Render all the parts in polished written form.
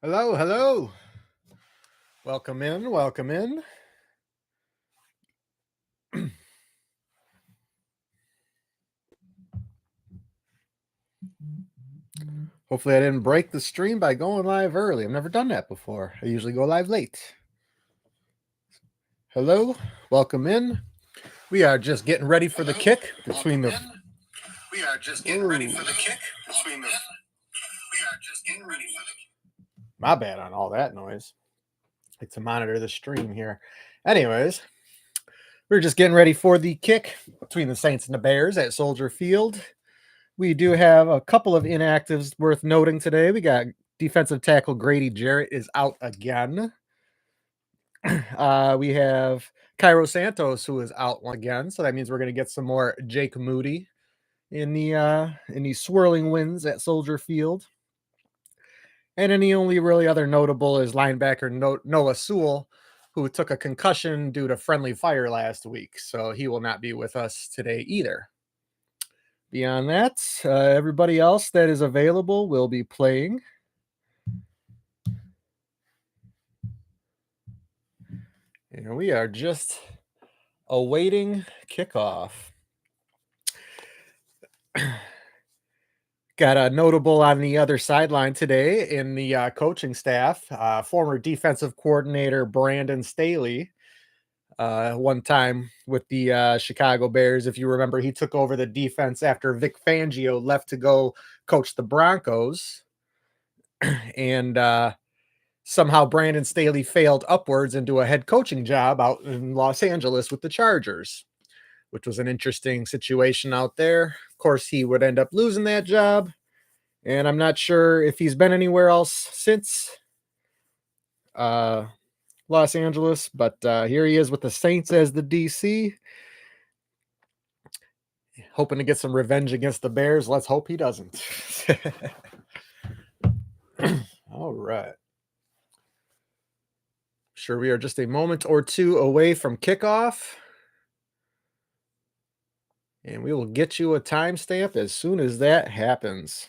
Hello, hello. Welcome in, welcome in. Hopefully, I didn't break the stream by going live early. I've never done that before. I usually go live late. Hello, welcome in. We are just getting ready for the kick between the. We are just getting ready for the kick between the. We are just getting ready for the. My bad on all that noise. I like to monitor the stream here. Anyways, we're just getting ready for the kick between the Saints and the Bears at Soldier Field. We do have a couple of inactives worth noting today. We got defensive tackle Grady Jarrett is out again. We have Cairo Santos who is out again, so that means we're going to get some more Jake Moody in the swirling winds at Soldier Field. And then the only really other notable is linebacker Noah Sewell, who took a concussion due to friendly fire last week, so he will not be with us today either. Beyond that, everybody else that is available will be playing. And we are just awaiting kickoff. Got a notable on the other sideline today in the coaching staff, former defensive coordinator Brandon Staley. One time with the Chicago Bears, if you remember, he took over the defense after Vic Fangio left to go coach the Broncos. And somehow Brandon Staley failed upwards into a head coaching job out in Los Angeles with the Chargers, which was an interesting situation out there. Of course, he would end up losing that job, and I'm not sure if he's been anywhere else since Los Angeles, but here he is with the Saints as the DC, hoping to get some revenge against the Bears. Let's hope he doesn't. All right. Sure, we are just a moment or two away from kickoff. And we will get you a timestamp as soon as that happens.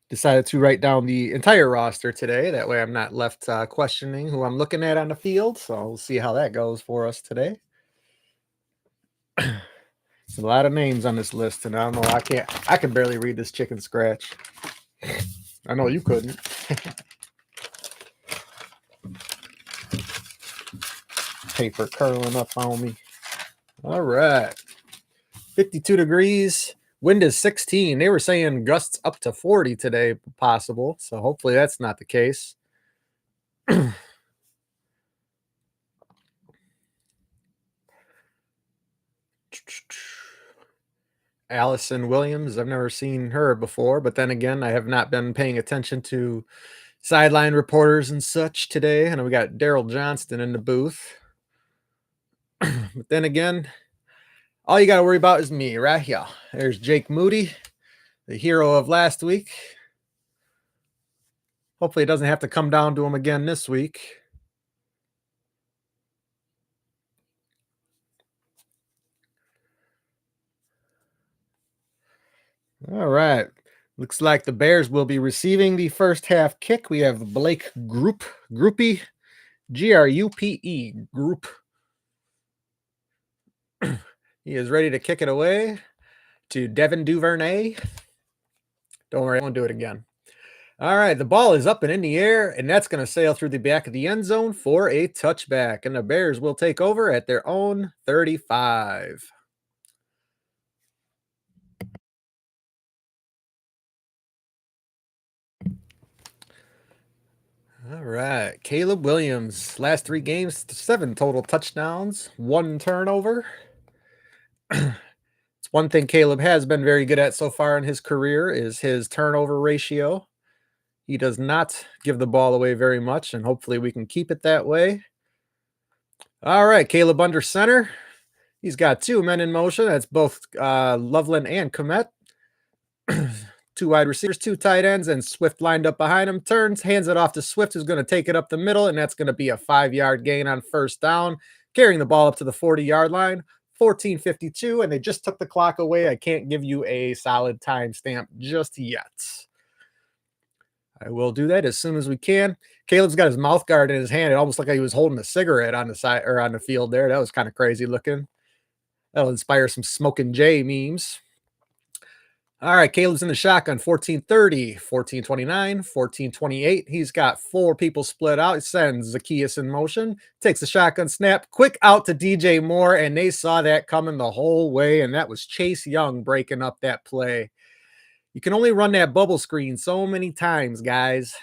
Decided to write down the entire roster today. That way I'm not left questioning who I'm looking at on the field. So we'll see how that goes for us today. There's a lot of names on this list, and I don't know. I can barely read this chicken scratch. I know you couldn't. Paper curling up on me. All right. 52 degrees. Wind is 16. They were saying gusts up to 40 today possible. So hopefully that's not the case. Allison Williams, I've never seen her before, but then again, I have not been paying attention to sideline reporters and such today. And we got Daryl Johnston in the booth. But then again, all you got to worry about is me right here. There's Jake Moody, the hero of last week. Hopefully it doesn't have to come down to him again this week. All right. Looks like the Bears will be receiving the first half kick. We have Blake Grupe, G-R-U-P-E, Group. He is ready to kick it away to Devin Duvernay. Don't worry, I won't do it again. All right, the ball is up and in the air, and that's going to sail through the back of the end zone for a touchback, and the Bears will take over at their own 35. All right, Caleb Williams, last 3 games, 7 total touchdowns, 1 turnover. It's one thing Caleb has been very good at so far in his career is his turnover ratio. He does not give the ball away very much, and hopefully we can keep it that way. All right, Caleb under center. He's got 2 men in motion. That's both Loveland and Komet. 2 wide receivers, 2 tight ends, and Swift lined up behind him. Turns, hands it off to Swift, who's going to take it up the middle, and that's going to be a 5-yard gain on first down, carrying the ball up to the 40-yard line 14:52, and they just took the clock away. I can't give you a solid timestamp just yet. I will do that as soon as we can. Caleb's got his mouth guard in his hand. It almost looked like he was holding a cigarette on the side or on the field there. That was kind of crazy looking. That'll inspire some Smoking Jay memes. All right, Caleb's in the shotgun, 14:30, 14:29, 14:28. He's got 4 people split out. He sends Zacchaeus in motion, takes the shotgun snap, quick out to DJ Moore, and they saw that coming the whole way, and that was Chase Young breaking up that play. You can only run that bubble screen so many times, guys.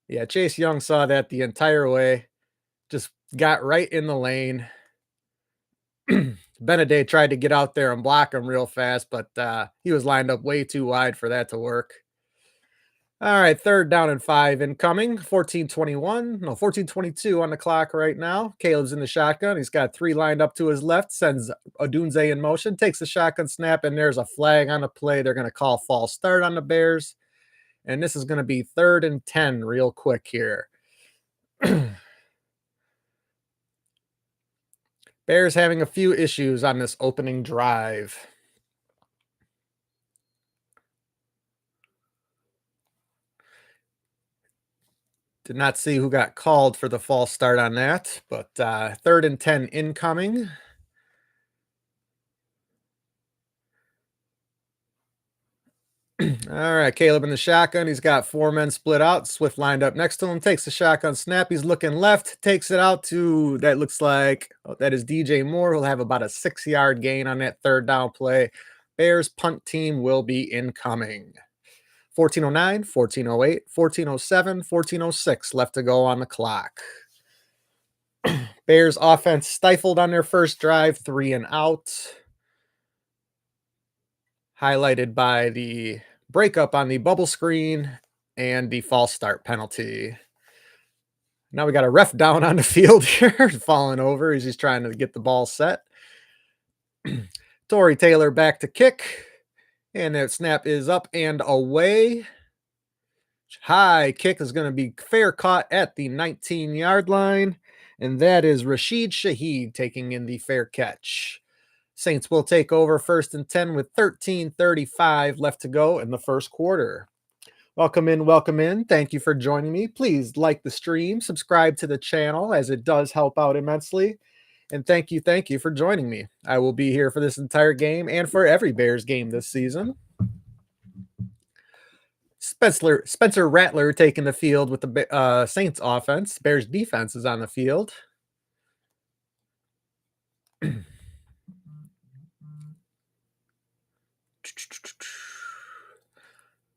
Yeah, Chase Young saw that the entire way, just got right in the lane. Beneday tried to get out there and block him real fast, but he was lined up way too wide for that to work. All right, 3rd down and 5 incoming. 14:22 on the clock right now. Caleb's in the shotgun. He's got 3 lined up to his left, sends Odunze in motion, takes the shotgun snap, and there's a flag on the play. They're going to call false start on the Bears. And this is going to be 3rd and 10 real quick here. Bears having a few issues on this opening drive. Did not see who got called for the false start on that, but 3rd and 10 incoming. All right, Caleb in the shotgun. He's got 4 men split out. Swift lined up next to him, takes the shotgun snap. He's looking left, takes it out to, that looks like, that is DJ Moore. He'll have about a 6-yard gain on that 3rd down play. Bears punt team will be incoming. 14:09, 14:08, 14:07, 14:06 left to go on the clock. Bears offense stifled on their first drive, 3 and out. Highlighted by the breakup on the bubble screen and the false start penalty. Now we got a ref down on the field here, falling over as he's trying to get the ball set. Tory Taylor back to kick, and that snap is up and away. High kick is going to be fair caught at the 19-yard line, and that is Rashid Shaheed taking in the fair catch. Saints will take over 1st and 10 with 13:35 left to go in the first quarter. Welcome in, welcome in. Thank you for joining me. Please like the stream, subscribe to the channel as it does help out immensely. And thank you for joining me. I will be here for this entire game and for every Bears game this season. Spencer Rattler taking the field with the Saints offense. Bears defense is on the field.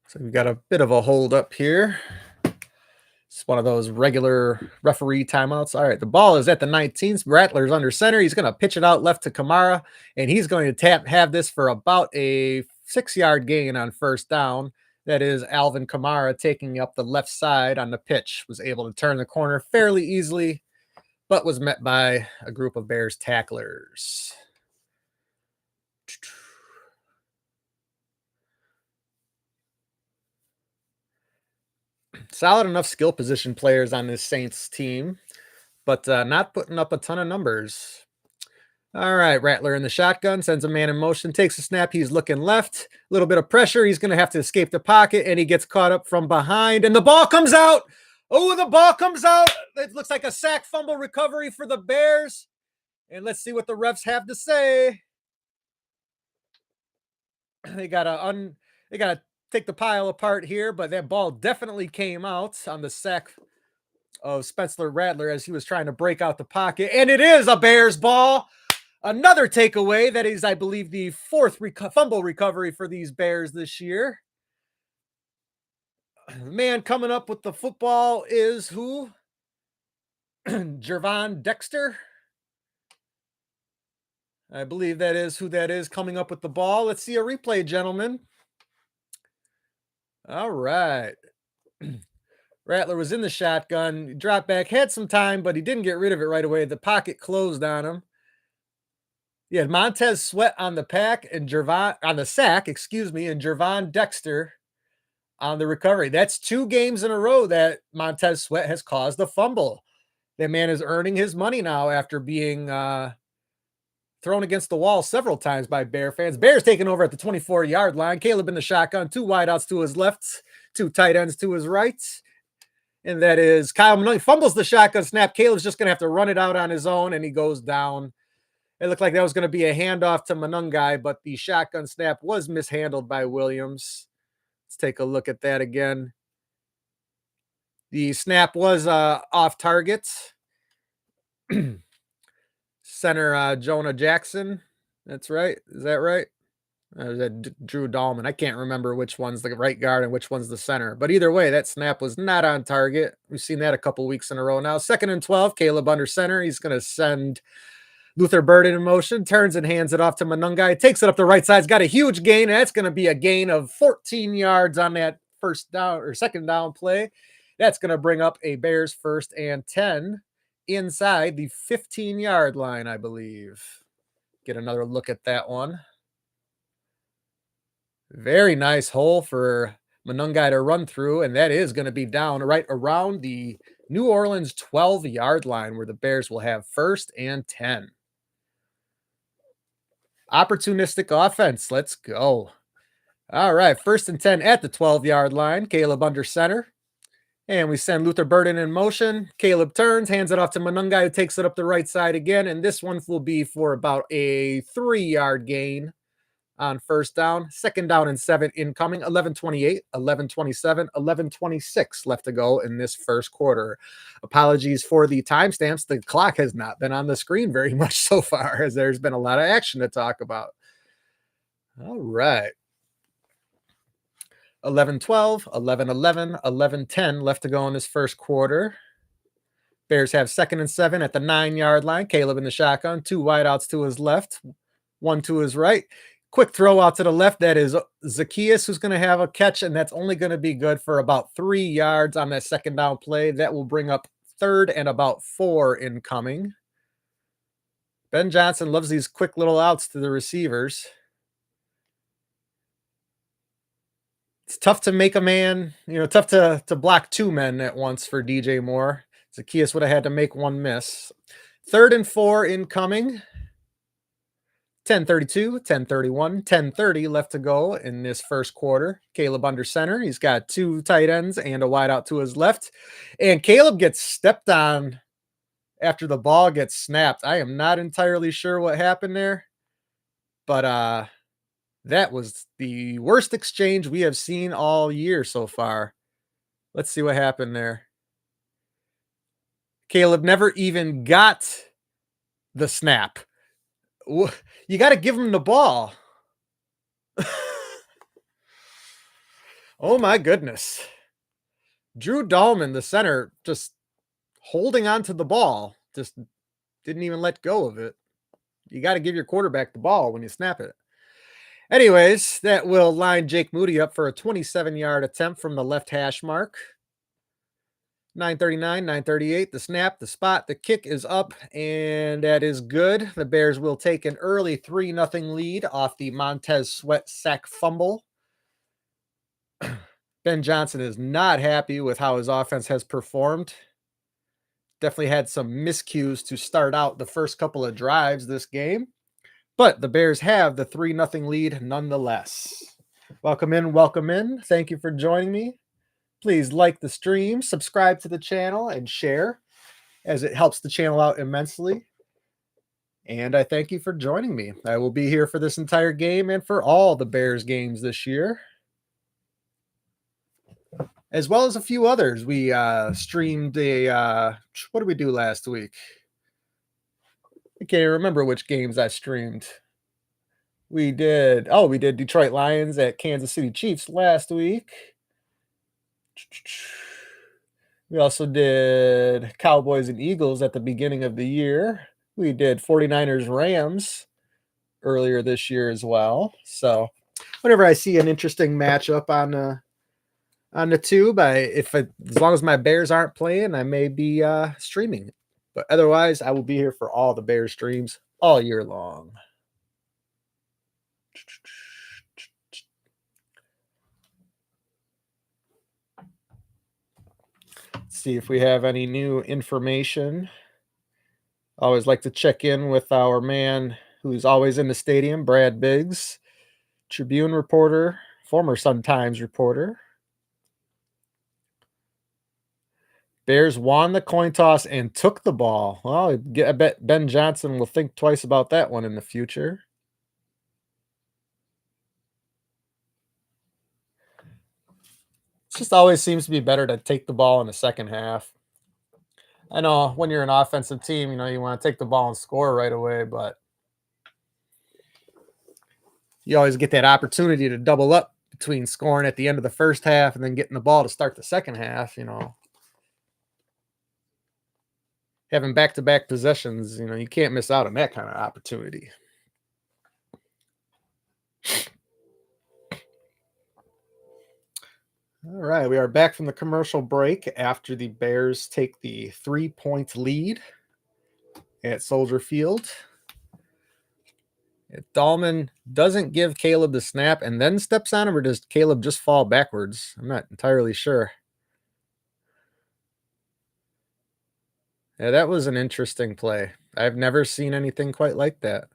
So we got a bit of a hold up here. It's one of those regular referee timeouts. All right, the ball is at the 19th. Rattler's under center. He's going to pitch it out left to Kamara, and he's going to have this for about a 6-yard gain on 1st down. That is Alvin Kamara taking up the left side on the pitch. Was able to turn the corner fairly easily, but was met by a group of Bears tacklers. Solid enough skill position players on this Saints team, but not putting up a ton of numbers. All right, Rattler in the shotgun, sends a man in motion, takes a snap. He's looking left, a little bit of pressure. He's going to have to escape the pocket, and he gets caught up from behind, and the ball comes out. Oh, the ball comes out. It looks like a sack fumble recovery for the Bears. And let's see what the refs have to say. They got to take the pile apart here, but that ball definitely came out on the sack of Spencer Rattler as he was trying to break out the pocket. And it is a Bears ball. Another takeaway. That is, I believe, the 4th fumble recovery for these Bears this year. The man coming up with the football is who? Gervon Dexter. I believe that is who that is coming up with the ball. Let's see a replay, gentlemen. All right. Rattler was in the shotgun, dropped back, had some time, but he didn't get rid of it right away. The pocket closed on him. Yeah, Montez Sweat on the sack, and Gervon Dexter on the recovery. That's 2 games in a row that Montez Sweat has caused a fumble. That man is earning his money now after being thrown against the wall several times by Bear fans. Bears taking over at the 24-yard line. Caleb in the shotgun, 2 wideouts to his left, 2 tight ends to his right. And that is Kyle Manunga fumbles the shotgun snap. Caleb's just going to have to run it out on his own, and he goes down. It looked like that was going to be a handoff to Manungai, but the shotgun snap was mishandled by Williams. Let's take a look at that again. The snap was off target. Center Jonah Jackson. That's right. Is that right? Or is that Drew Dahlman? I can't remember which one's the right guard and which one's the center. But either way, that snap was not on target. We've seen that a couple weeks in a row now. 2nd and 12, Caleb under center. He's going to send Luther Burden in motion, turns and hands it off to Manungai. Takes it up the right side. He's got a huge gain. That's going to be a gain of 14 yards on that first down or second down play. That's going to bring up a Bears 1st and 10 inside the 15-yard line, I believe. Get another look at that one. Very nice hole for Manungai to run through, and that is going to be down right around the New Orleans 12-yard line where the Bears will have 1st and 10. Opportunistic offense. Let's go. All right, 1st and 10 at the 12-yard line. Caleb under center. And we send Luther Burden in motion. Caleb turns, hands it off to Manungai, who takes it up the right side again. And this one will be for about a 3-yard gain on 1st down. 2nd down and 7 incoming. 11:28, 11:27, 11:26 left to go in this first quarter. Apologies for the timestamps. The clock has not been on the screen very much so far, as there's been a lot of action to talk about. All right. 11:12, 11:11, 11:10 left to go in this first quarter. Bears have 2nd and 7 at the 9-yard line. Caleb in the shotgun, 2 wideouts to his left, 1 to his right. Quick throw out to the left. That is Zacchaeus who's going to have a catch, and that's only going to be good for about 3 yards on that 2nd down play. That will bring up 3rd and about 4 incoming. Ben Johnson loves these quick little outs to the receivers. It's tough to make a man, tough to block 2 men at once for DJ Moore. Zacchaeus would have had to make 1 miss. 3rd and 4 incoming. 10:32, 10:31, 10:30 left to go in this first quarter. Caleb under center. He's got 2 tight ends and a wideout to his left. And Caleb gets stepped on after the ball gets snapped. I am not entirely sure what happened there, but that was the worst exchange we have seen all year so far. Let's see what happened there. Caleb never even got the snap. You got to give him the ball. Oh my goodness. Drew Dahlman, the center, just holding on to the ball, just didn't even let go of it. You got to give your quarterback the ball when you snap it. Anyways, that will line Jake Moody up for a 27-yard attempt from the left hash mark. 9:39, 9:38, the snap, the spot, the kick is up, and that is good. The Bears will take an early 3-0 lead off the Montez Sweat sack fumble. Ben Johnson is not happy with how his offense has performed. Definitely had some miscues to start out the first couple of drives this game. But the Bears have the 3-0 lead nonetheless. Welcome in, welcome in. Thank you for joining me. Please like the stream, subscribe to the channel, and share, as it helps the channel out immensely. And I thank you for joining me. I will be here for this entire game and for all the Bears games this year, as well as a few others. We streamed what did we do last week? I can't remember which games I streamed. We did Detroit Lions at Kansas City Chiefs last week. We also did Cowboys and Eagles at the beginning of the year. We did 49ers Rams earlier this year as well. So whenever I see an interesting matchup on the tube, as long as my Bears aren't playing, I may be streaming it. But otherwise, I will be here for all the Bears streams all year long. See if we have any new information. Always like to check in with our man who's always in the stadium, Brad Biggs, Tribune reporter, former Sun-Times reporter. Bears won the coin toss and took the ball. Well, I bet Ben Johnson will think twice about that one in the future. It just always seems to be better to take the ball in the second half. I know when you're an offensive team, you want to take the ball and score right away, but you always get that opportunity to double up between scoring at the end of the first half and then getting the ball to start the second half, Having back-to-back possessions, you can't miss out on that kind of opportunity. All right, we are back from the commercial break after the Bears take the 3-point lead at Soldier Field. If Dahlman doesn't give Caleb the snap and then steps on him, or does Caleb just fall backwards? I'm not entirely sure. Yeah, that was an interesting play. I've never seen anything quite like that.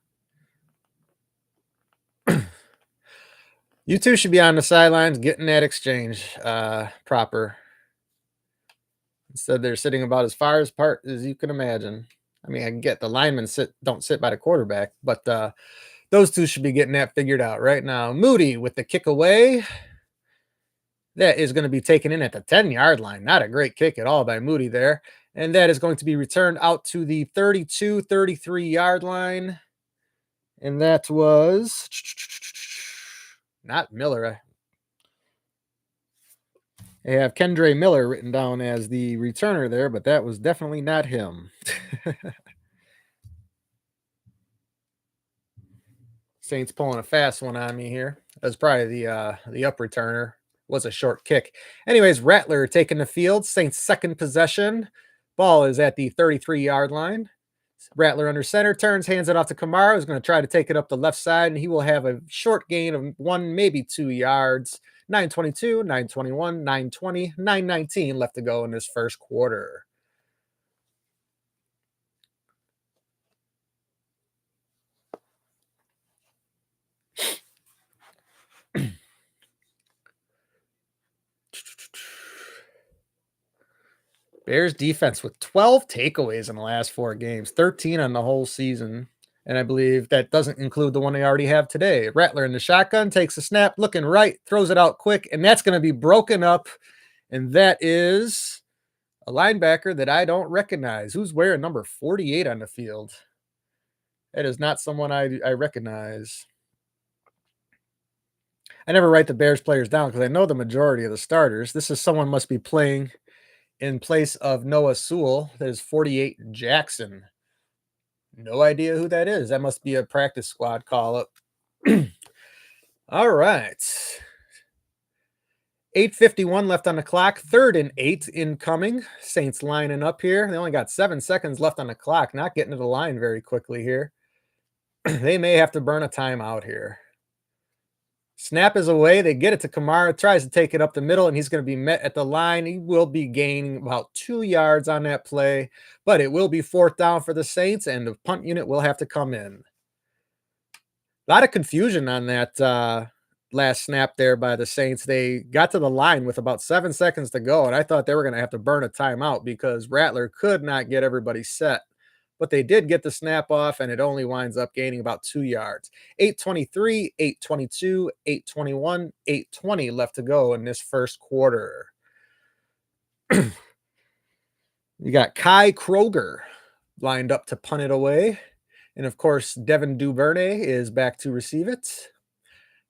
You two should be on the sidelines getting that exchange proper. Instead, they're sitting about as far apart as you can imagine. I mean, I can get the linemen don't sit by the quarterback, but those two should be getting that figured out right now. Moody with the kick away. That is going to be taken in at the 10-yard line. Not a great kick at all by Moody there. And that is going to be returned out to the 32, 33-yard line. And that was not Miller. I have Kendre Miller written down as the returner there, but that was definitely not him. Saints pulling a fast one on me here. That's probably the up returner. Was a short kick. Anyways, Rattler taking the field. Saints second possession. Ball is at the 33-yard line. Rattler under center, turns, hands it off to Kamara, who's going to try to take it up the left side, and he will have a short gain of 1, maybe 2 yards. 9:22, 9:21, 9:20, 9:19 left to go in this first quarter. Bears defense with 12 takeaways in the last 4 games, 13 on the whole season. And I believe that doesn't include the one they already have today. Rattler in the shotgun, takes a snap, looking right, throws it out quick, and that's going to be broken up. And that is a linebacker that I don't recognize. Who's wearing number 48 on the field? That is not someone I recognize. I never write the Bears players down because I know the majority of the starters. This is someone must be playing in place of Noah Sewell. That is 48 Jackson. No idea who that is. That must be a practice squad call-up. All right. 8:51 left on the clock. 3rd and 8 incoming. Saints lining up here. They only got 7 seconds left on the clock. Not getting to the line very quickly here. They may have to burn a timeout here. Snap is away. They get it to Kamara. Tries to take it up the middle, and he's going to be met at the line. He will be gaining about 2 yards on that play, but it will be 4th down for the Saints, and the punt unit will have to come in. A lot of confusion on that last snap there by the Saints. They got to the line with about 7 seconds to go, and I thought they were going to have to burn a timeout because Rattler could not get everybody set. But they did get the snap off, and it only winds up gaining about 2 yards. 8:23, 8:22, 8:21, 8:20 left to go in this first quarter. You got Kai Kroger lined up to punt it away. And, of course, Devin Duvernay is back to receive it.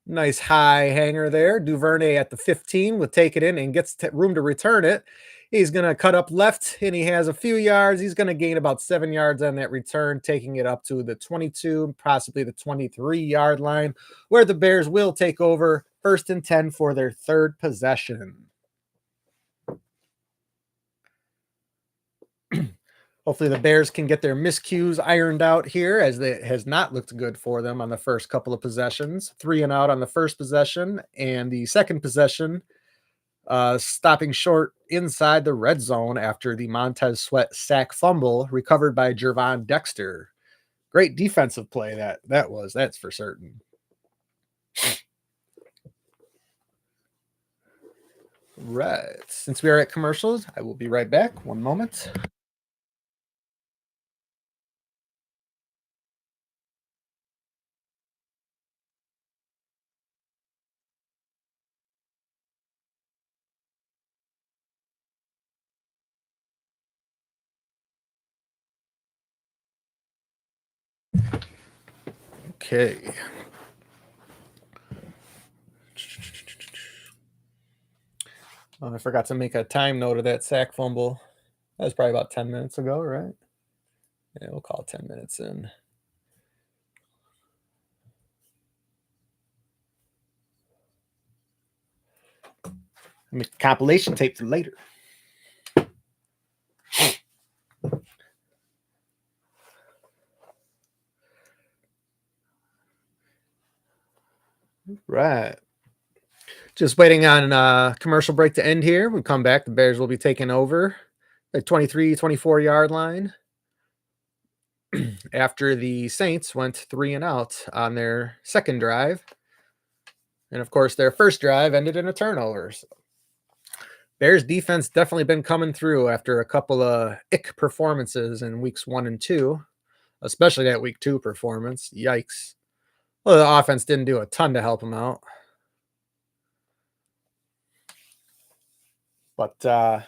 Nice high hanger there. Duvernay at the 15 will take it in and gets room to return it. He's going to cut up left, and he has a few yards. He's going to gain about 7 yards on that return, taking it up to the 22, possibly the 23-yard line, where the Bears will take over 1st and 10 for their 3rd possession. Hopefully the Bears can get their miscues ironed out here, as it has not looked good for them on the first couple of possessions. 3 and out on the first possession, and the second possession stopping short inside the red zone after the Montez Sweat sack fumble recovered by Jervon Dexter. Great defensive play that's for certain. Right. Since we are at commercials, I will be right back. One moment. Okay. Oh, I forgot to make a time note of that sack fumble. That was probably about 10 minutes ago, right? Yeah, we'll call it 10 minutes in. Make a compilation tape for later. Right. Just waiting on commercial break to end here. We come back. The Bears will be taking over the 23, 24 yard line after the Saints went 3 and out on their second drive. And of course, their first drive ended in a turnover. So Bears defense definitely been coming through after a couple of ick performances in weeks 1 and 2, especially that week 2 performance. Yikes. Well, the offense didn't do a ton to help them out. But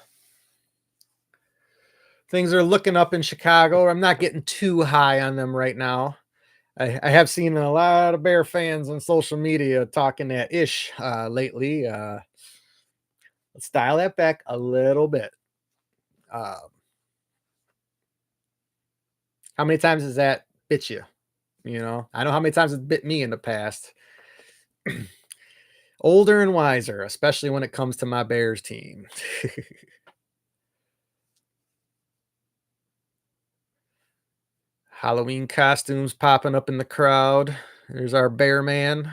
things are looking up in Chicago. I'm not getting too high on them right now. I have seen a lot of Bear fans on social media talking that ish lately. Let's dial that back a little bit. How many times has that bit you? You know, I know how many times it's bit me in the past. Older and wiser, especially when it comes to my Bears team. Halloween costumes popping up in the crowd. There's our Bear man.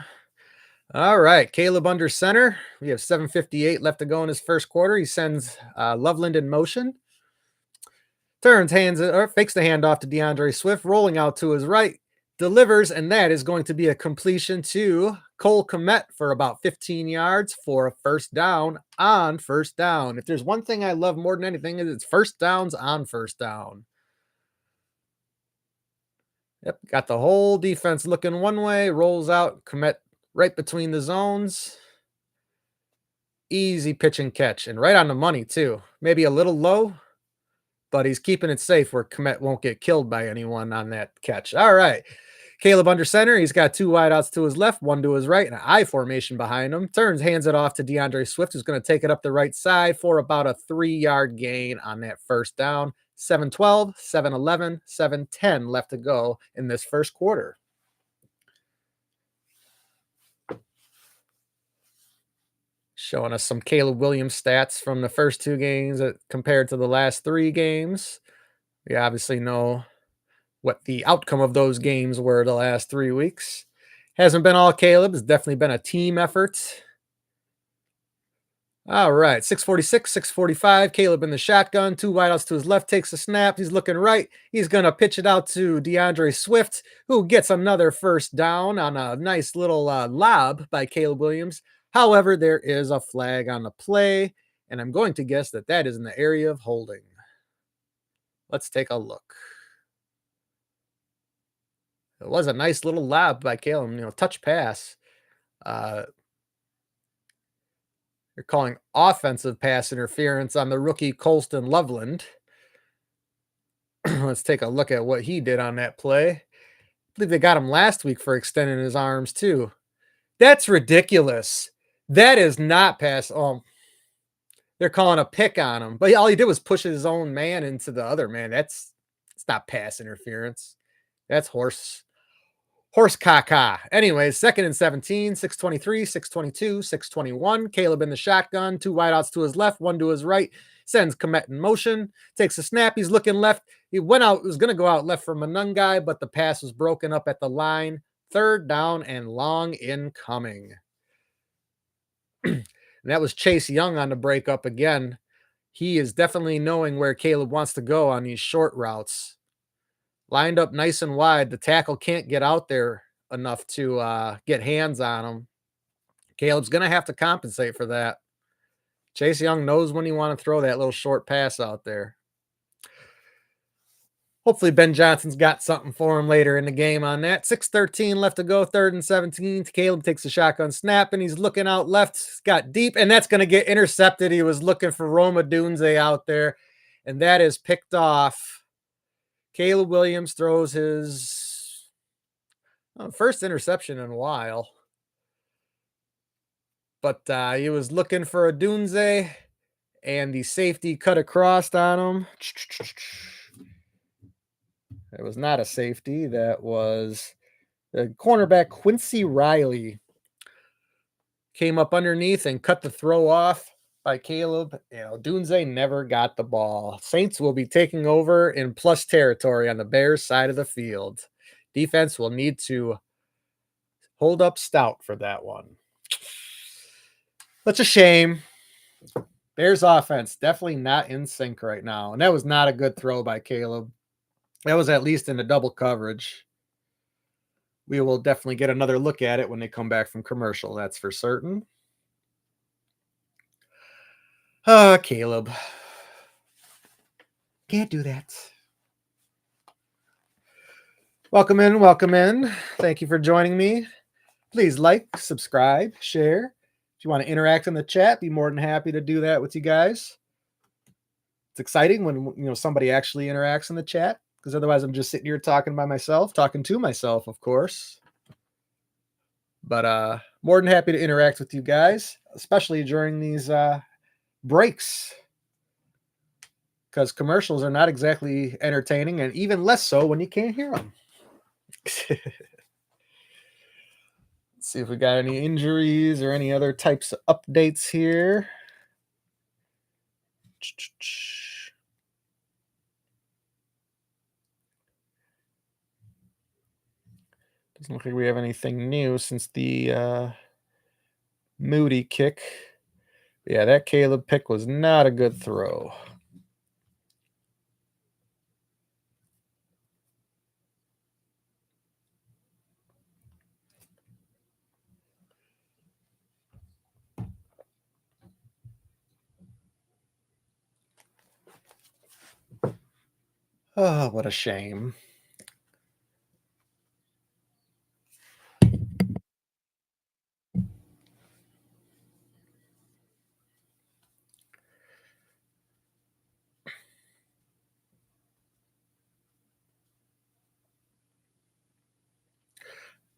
All right, Caleb under center. We have 7:58 left to go in his first quarter. He sends Loveland in motion. Turns hands or fakes the handoff to DeAndre Swift, rolling out to his right, delivers, and that is going to be a completion to Cole Kmet for about 15 yards for a first down on first down. If there's one thing I love more than anything, is it's first downs on first down. Yep, got the whole defense looking one way, rolls out, Kmet right between the zones. Easy pitch and catch, and right on the money, too. Maybe a little low, but he's keeping it safe where Kmet won't get killed by anyone on that catch. All right. Caleb under center. He's got 2 wideouts to his left, 1 to his right, and an I formation behind him. Turns, hands it off to DeAndre Swift, who's going to take it up the right side for about a 3-yard gain on that first down. 7-12, 7-11, 7-10 left to go in this first quarter. Showing us some Caleb Williams stats from the first 2 games compared to the last 3 games. We obviously know what the outcome of those games were the last 3 weeks. Hasn't been all Caleb. It's definitely been a team effort. All right, 6:46, 6:45. Caleb in the shotgun, 2 wideouts to his left, takes a snap. He's looking right. He's going to pitch it out to DeAndre Swift, who gets another first down on a nice little lob by Caleb Williams. However, there is a flag on the play, and I'm going to guess that that is in the area of holding. Let's take a look. It was a nice little lob by Caleb, touch pass. They're calling offensive pass interference on the rookie Colston Loveland. Let's take a look at what he did on that play. I believe they got him last week for extending his arms too. That's ridiculous. That is not pass. Oh, they're calling a pick on him, but all he did was push his own man into the other man. It's not pass interference. That's horse caca. Anyways, 2nd and 17, 6:23, 6:22, 6:21. Caleb in the shotgun, 2 wideouts to his left, 1 to his right. Sends Kmet in motion, takes a snap. He's looking left. He was going to go out left for Manungai, but the pass was broken up at the line. 3rd down and long incoming. And that was Chase Young on the breakup again. He is definitely knowing where Caleb wants to go on these short routes. Lined up nice and wide. The tackle can't get out there enough to get hands on him. Caleb's going to have to compensate for that. Chase Young knows when you want to throw that little short pass out there. Hopefully Ben Johnson's got something for him later in the game on that. 6:13 left to go, 3rd and 17. Caleb takes a shotgun snap, and he's looking out left. He's got deep, and that's going to get intercepted. He was looking for Roma Dunze out there, and that is picked off. Caleb Williams throws his first interception in a while. But he was looking for a Dunze, and the safety cut across on him. It was not a safety. That was the cornerback Quincy Riley. Came up underneath and cut the throw off by Caleb. Dunze never got the ball. Saints will be taking over in plus territory on the Bears side of the field. Defense will need to hold up stout for that one. That's a shame. Bears offense definitely not in sync right now. And that was not a good throw by Caleb. That was at least in the double coverage. We will definitely get another look at it when they come back from commercial. That's for certain. Caleb. Can't do that. Welcome in. Welcome in. Thank you for joining me. Please like, subscribe, share. If you want to interact in the chat, be more than happy to do that with you guys. It's exciting when somebody actually interacts in the chat, because otherwise I'm just sitting here talking by myself, talking to myself, of course. But more than happy to interact with you guys, especially during these breaks, because commercials are not exactly entertaining, and even less so when you can't hear them. Let's see if we got any injuries or any other types of updates here. Doesn't look like we have anything new since the Moody kick. Yeah, that Caleb pick was not a good throw. Oh, what a shame.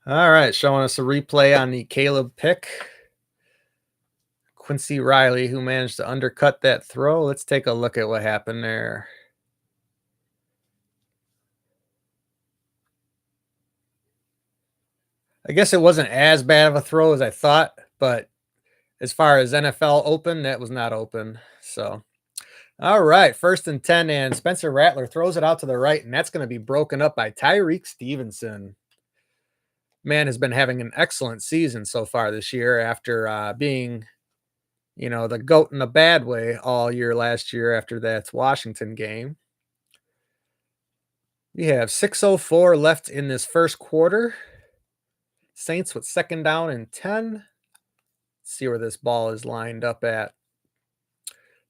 All right, showing us a replay on the Caleb pick. Quincy Riley, who managed to undercut that throw. Let's take a look at what happened there. I guess it wasn't as bad of a throw as I thought, but as far as NFL open, that was not open. So, all right, 1st and 10, and Spencer Rattler throws it out to the right, and that's going to be broken up by Tyreek Stevenson. Man has been having an excellent season so far this year after being, the GOAT in a bad way all year last year after that Washington game. We have 6:04 left in this first quarter. Saints with 2nd down and 10. Let's see where this ball is lined up at.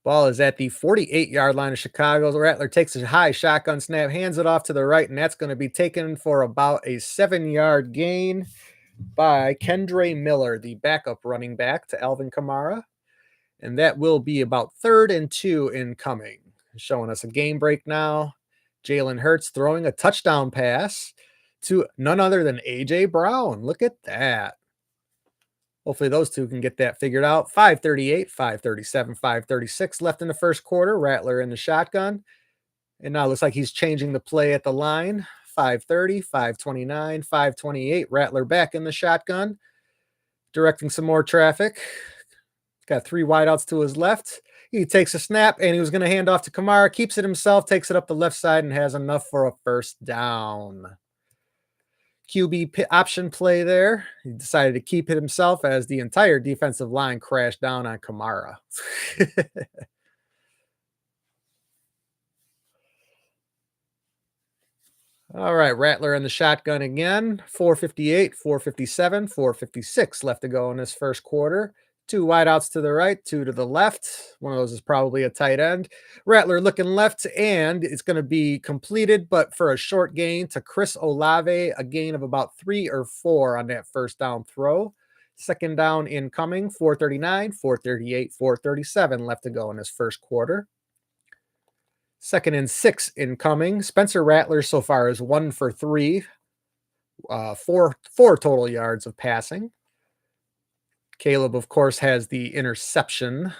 Ball is at the 48-yard line of Chicago. Rattler takes a high shotgun snap, hands it off to the right, and that's going to be taken for about a 7-yard gain by Kendre Miller, the backup running back to Alvin Kamara. And that will be about 3rd and 2 incoming. Showing us a game break now. Jalen Hurts throwing a touchdown pass to none other than A.J. Brown. Look at that. Hopefully those two can get that figured out. 5:38, 5:37, 5:36 left in the first quarter. Rattler in the shotgun. And now it looks like he's changing the play at the line. 5:30, 5:29, 5:28. Rattler back in the shotgun. Directing some more traffic. Got 3 wideouts to his left. He takes a snap, and he was going to hand off to Kamara. Keeps it himself, takes it up the left side, and has enough for a 1st down. QB option play there. He decided to keep it himself as the entire defensive line crashed down on Kamara. All right, Rattler in the shotgun again. 458, 457, 456 left to go in this first quarter. Two wideouts to the right, two to the left. One of those is probably a tight end. Rattler looking left, and it's going to be completed, but for a short gain to Chris Olave, a gain of about 3 or 4 on that first down throw. Second down incoming, 439, 438, 437 left to go in this first quarter. 2nd and 6 incoming. Spencer Rattler so far is 1 for 3, four total yards of passing. Caleb, of course, has the interception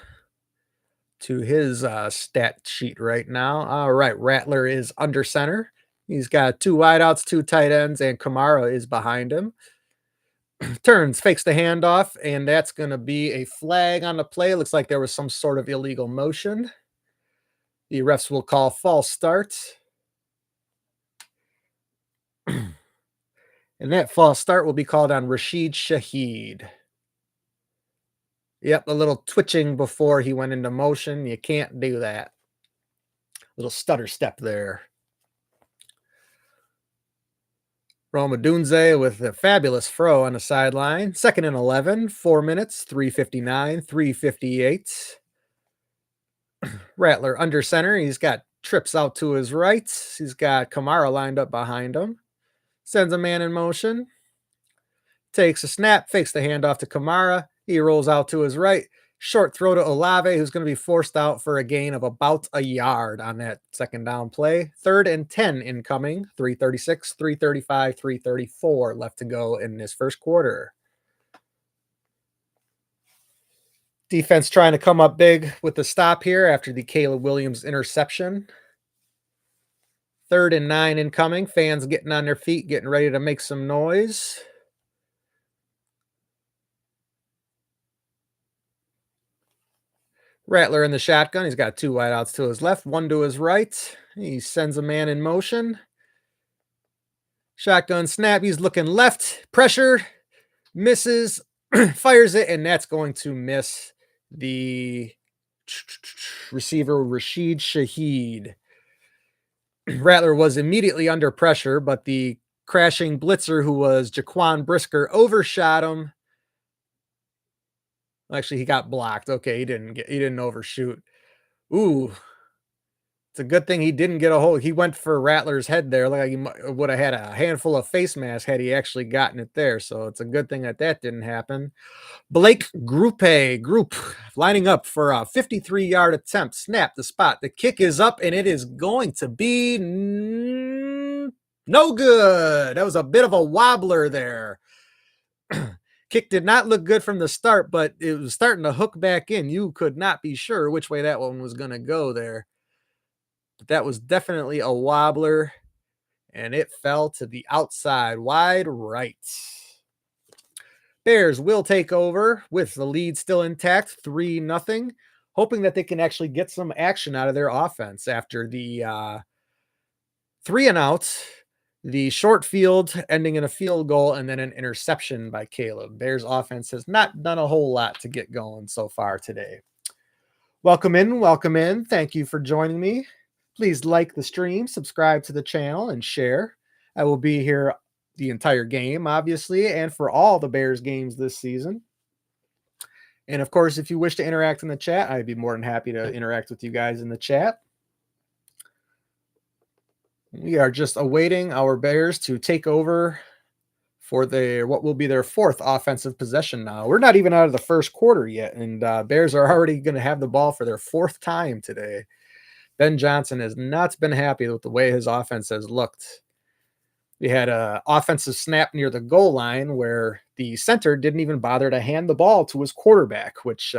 to his stat sheet right now. All right, Rattler is under center. He's got 2 wideouts, 2 tight ends, and Kamara is behind him. Turns, fakes the handoff, and that's going to be a flag on the play. Looks like there was some sort of illegal motion. The refs will call false start. And that false start will be called on Rashid Shaheed. Yep, a little twitching before he went into motion. You can't do that. Little stutter step there. Rome Odunze with a fabulous throw on the sideline. 2nd and 11, 4 minutes, 3:59, 3:58. Rattler under center. He's got trips out to his right. He's got Kamara lined up behind him. Sends a man in motion. Takes a snap, fakes the handoff to Kamara. He rolls out to his right. Short throw to Olave, who's going to be forced out for a gain of about a yard on that second down play. 3rd and 10 incoming. 3:36, 3:35, 3:34 left to go in this first quarter. Defense trying to come up big with the stop here after the Caleb Williams interception. 3rd and 9 incoming. Fans getting on their feet, getting ready to make some noise. Rattler in the shotgun. He's got 2 wideouts to his left, 1 to his right. He sends a man in motion. Shotgun snap. He's looking left. Pressure. Misses. Fires it, and that's going to miss the receiver, Rashid Shaheed. Rattler was immediately under pressure, but the crashing blitzer, who was Jaquan Brisker, overshot him. Actually, he got blocked. Okay, he didn't overshoot. Ooh. It's a good thing he didn't get a hold. He went for Rattler's head there. Like he would have had a handful of face masks had he actually gotten it there. So it's a good thing that didn't happen. Blake Group lining up for a 53-yard attempt. Snap the spot. The kick is up, and it is going to be no good. That was a bit of a wobbler there. Kick did not look good from the start, but it was starting to hook back in. You could not be sure which way that one was going to go there. But that was definitely a wobbler, and it fell to the outside, wide right. Bears will take over with the lead still intact, 3-0, hoping that they can actually get some action out of their offense after the 3 and out, the short field ending in a field goal, and then an interception by Caleb. Bears offense has not done a whole lot to get going so far today. Welcome in. Thank you for joining me. Please like the stream, subscribe to the channel, and share. I will be here the entire game, obviously, and for all the Bears games this season. And of course, if you wish to interact in the chat, I'd be more than happy to interact with you guys in the chat. We are just awaiting our Bears to take over for what will be their 4th offensive possession now. We're not even out of the first quarter yet, and Bears are already going to have the ball for their 4th time today. Ben Johnson has not been happy with the way his offense has looked. We had an offensive snap near the goal line where the center didn't even bother to hand the ball to his quarterback, which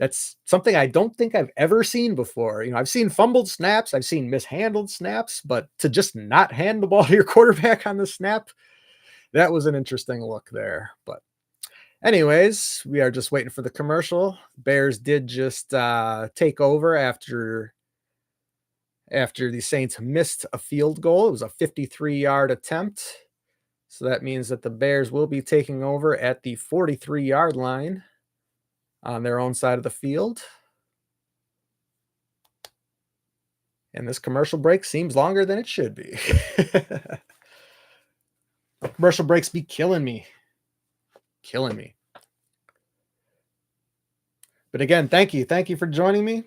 that's something I don't think I've ever seen before. I've seen fumbled snaps, I've seen mishandled snaps, but to just not hand the ball to your quarterback on the snap, that was an interesting look there. But anyways, we are just waiting for the commercial. Bears did just take over after the Saints missed a field goal. It was a 53-yard attempt. So that means that the Bears will be taking over at the 43-yard line on their own side of the field. And this commercial break seems longer than it should be. Commercial breaks be killing me. Killing me. But again, thank you. Thank you for joining me.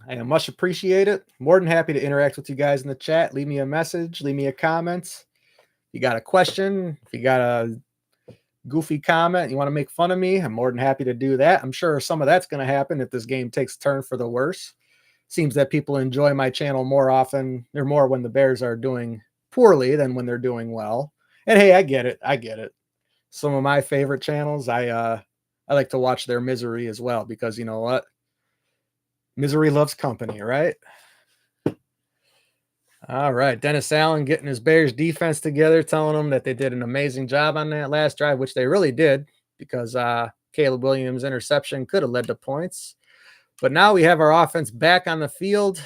I much appreciate it. More than happy to interact with you guys in the chat. Leave me a message. Leave me a comment. If you got a question, if you got a goofy comment, you want to make fun of me, I'm more than happy to do that. I'm sure some of that's going to happen if this game takes a turn for the worse. Seems that people enjoy my channel more often. They're more when the Bears are doing poorly than when they're doing well. And hey, I get it. I get it. Some of my favorite channels, I like to watch their misery as well, because you know what? Misery loves company, right? All right. Dennis Allen getting his Bears defense together, telling them that they did an amazing job on that last drive, which they really did, because Caleb Williams' interception could have led to points. But now we have our offense back on the field.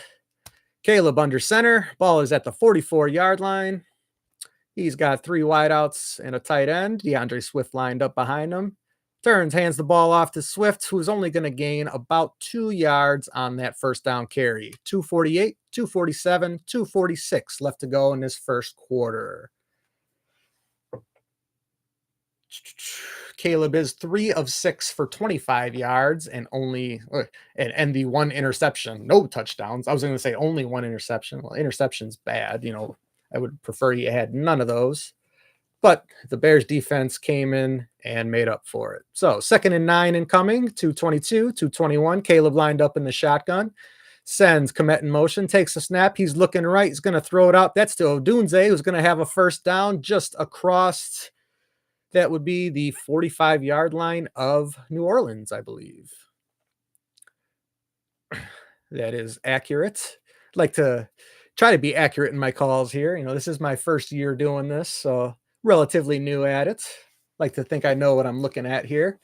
Caleb under center. Ball is at the 44-yard line. He's got 3 wideouts and a tight end. DeAndre Swift lined up behind him. Turns, hands the ball off to Swift, who's only going to gain about 2 yards on that first down carry. 2:48, 2:47, 2:46 left to go in this first quarter. Caleb is 3 of 6 for 25 yards and only and the 1 interception. No touchdowns. I was going to say only 1 interception. Well, interception's bad. You know, I would prefer you had none of those. But the Bears defense came in and made up for it. So 2nd and 9 incoming, 2:22, 2:21. Caleb lined up in the shotgun. Sends Kmet in motion, takes a snap. He's looking right. He's going to throw it out. That's to Odunze, who's going to have a first down just across. That would be the 45-yard line of New Orleans, I believe. That is accurate. I'd like to try to be accurate in my calls here. You know, this is my first year doing this, so relatively new at it. Like to think I know what I'm looking at here.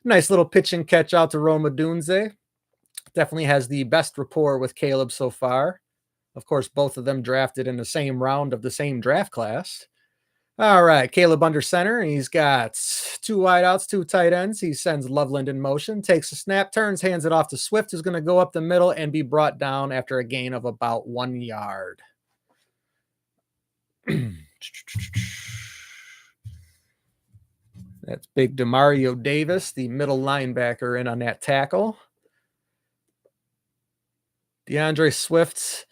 Nice little pitch and catch out to Rome Odunze. Definitely has the best rapport with Caleb so far. Of course, both of them drafted in the same round of the same draft class. All right, Caleb under center. He's got 2 wideouts, 2 tight ends. He sends Loveland in motion, takes a snap, turns, hands it off to Swift, who's going to go up the middle and be brought down after a gain of about 1 yard. That's big Demario Davis, the middle linebacker, in on that tackle. DeAndre Swift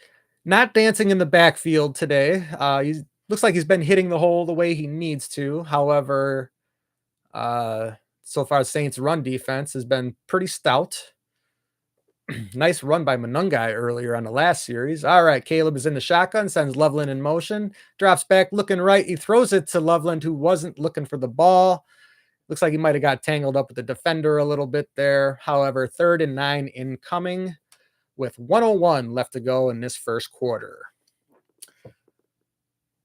not dancing in the backfield today. He looks like he's been hitting the hole the way he needs to. However, so far Saints' run defense has been pretty stout. Nice run by Monungai earlier on the last series. All right, Caleb is in the shotgun, sends Loveland in motion, drops back, looking right. He throws it to Loveland, who wasn't looking for the ball. Looks like he might have got tangled up with the defender a little bit there. However, 3rd and 9 incoming with 1:01 left to go in this first quarter.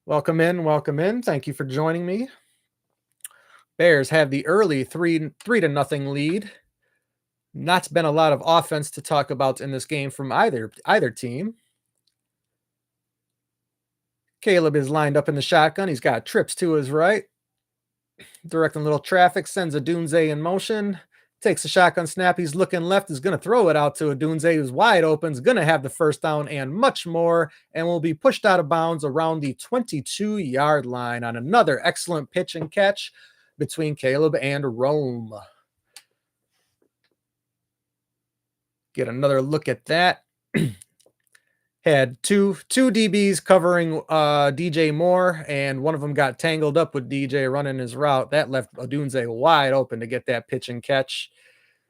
Welcome in, welcome in. Thank you for joining me. Bears have the early 3-0 lead. Not been a lot of offense to talk about in this game from either team. Caleb is lined up in the shotgun. He's got trips to his right. Directing little traffic, sends Odunze in motion. Takes a shotgun snap. He's looking left. Is going to throw it out to Odunze, who's wide open. Is going to have the first down and much more, and will be pushed out of bounds around the 22-yard line on another excellent pitch and catch between Caleb and Rome. Get another look at that. Had two DBs covering DJ Moore, and one of them got tangled up with DJ running his route. That left Odunze wide open to get that pitch and catch.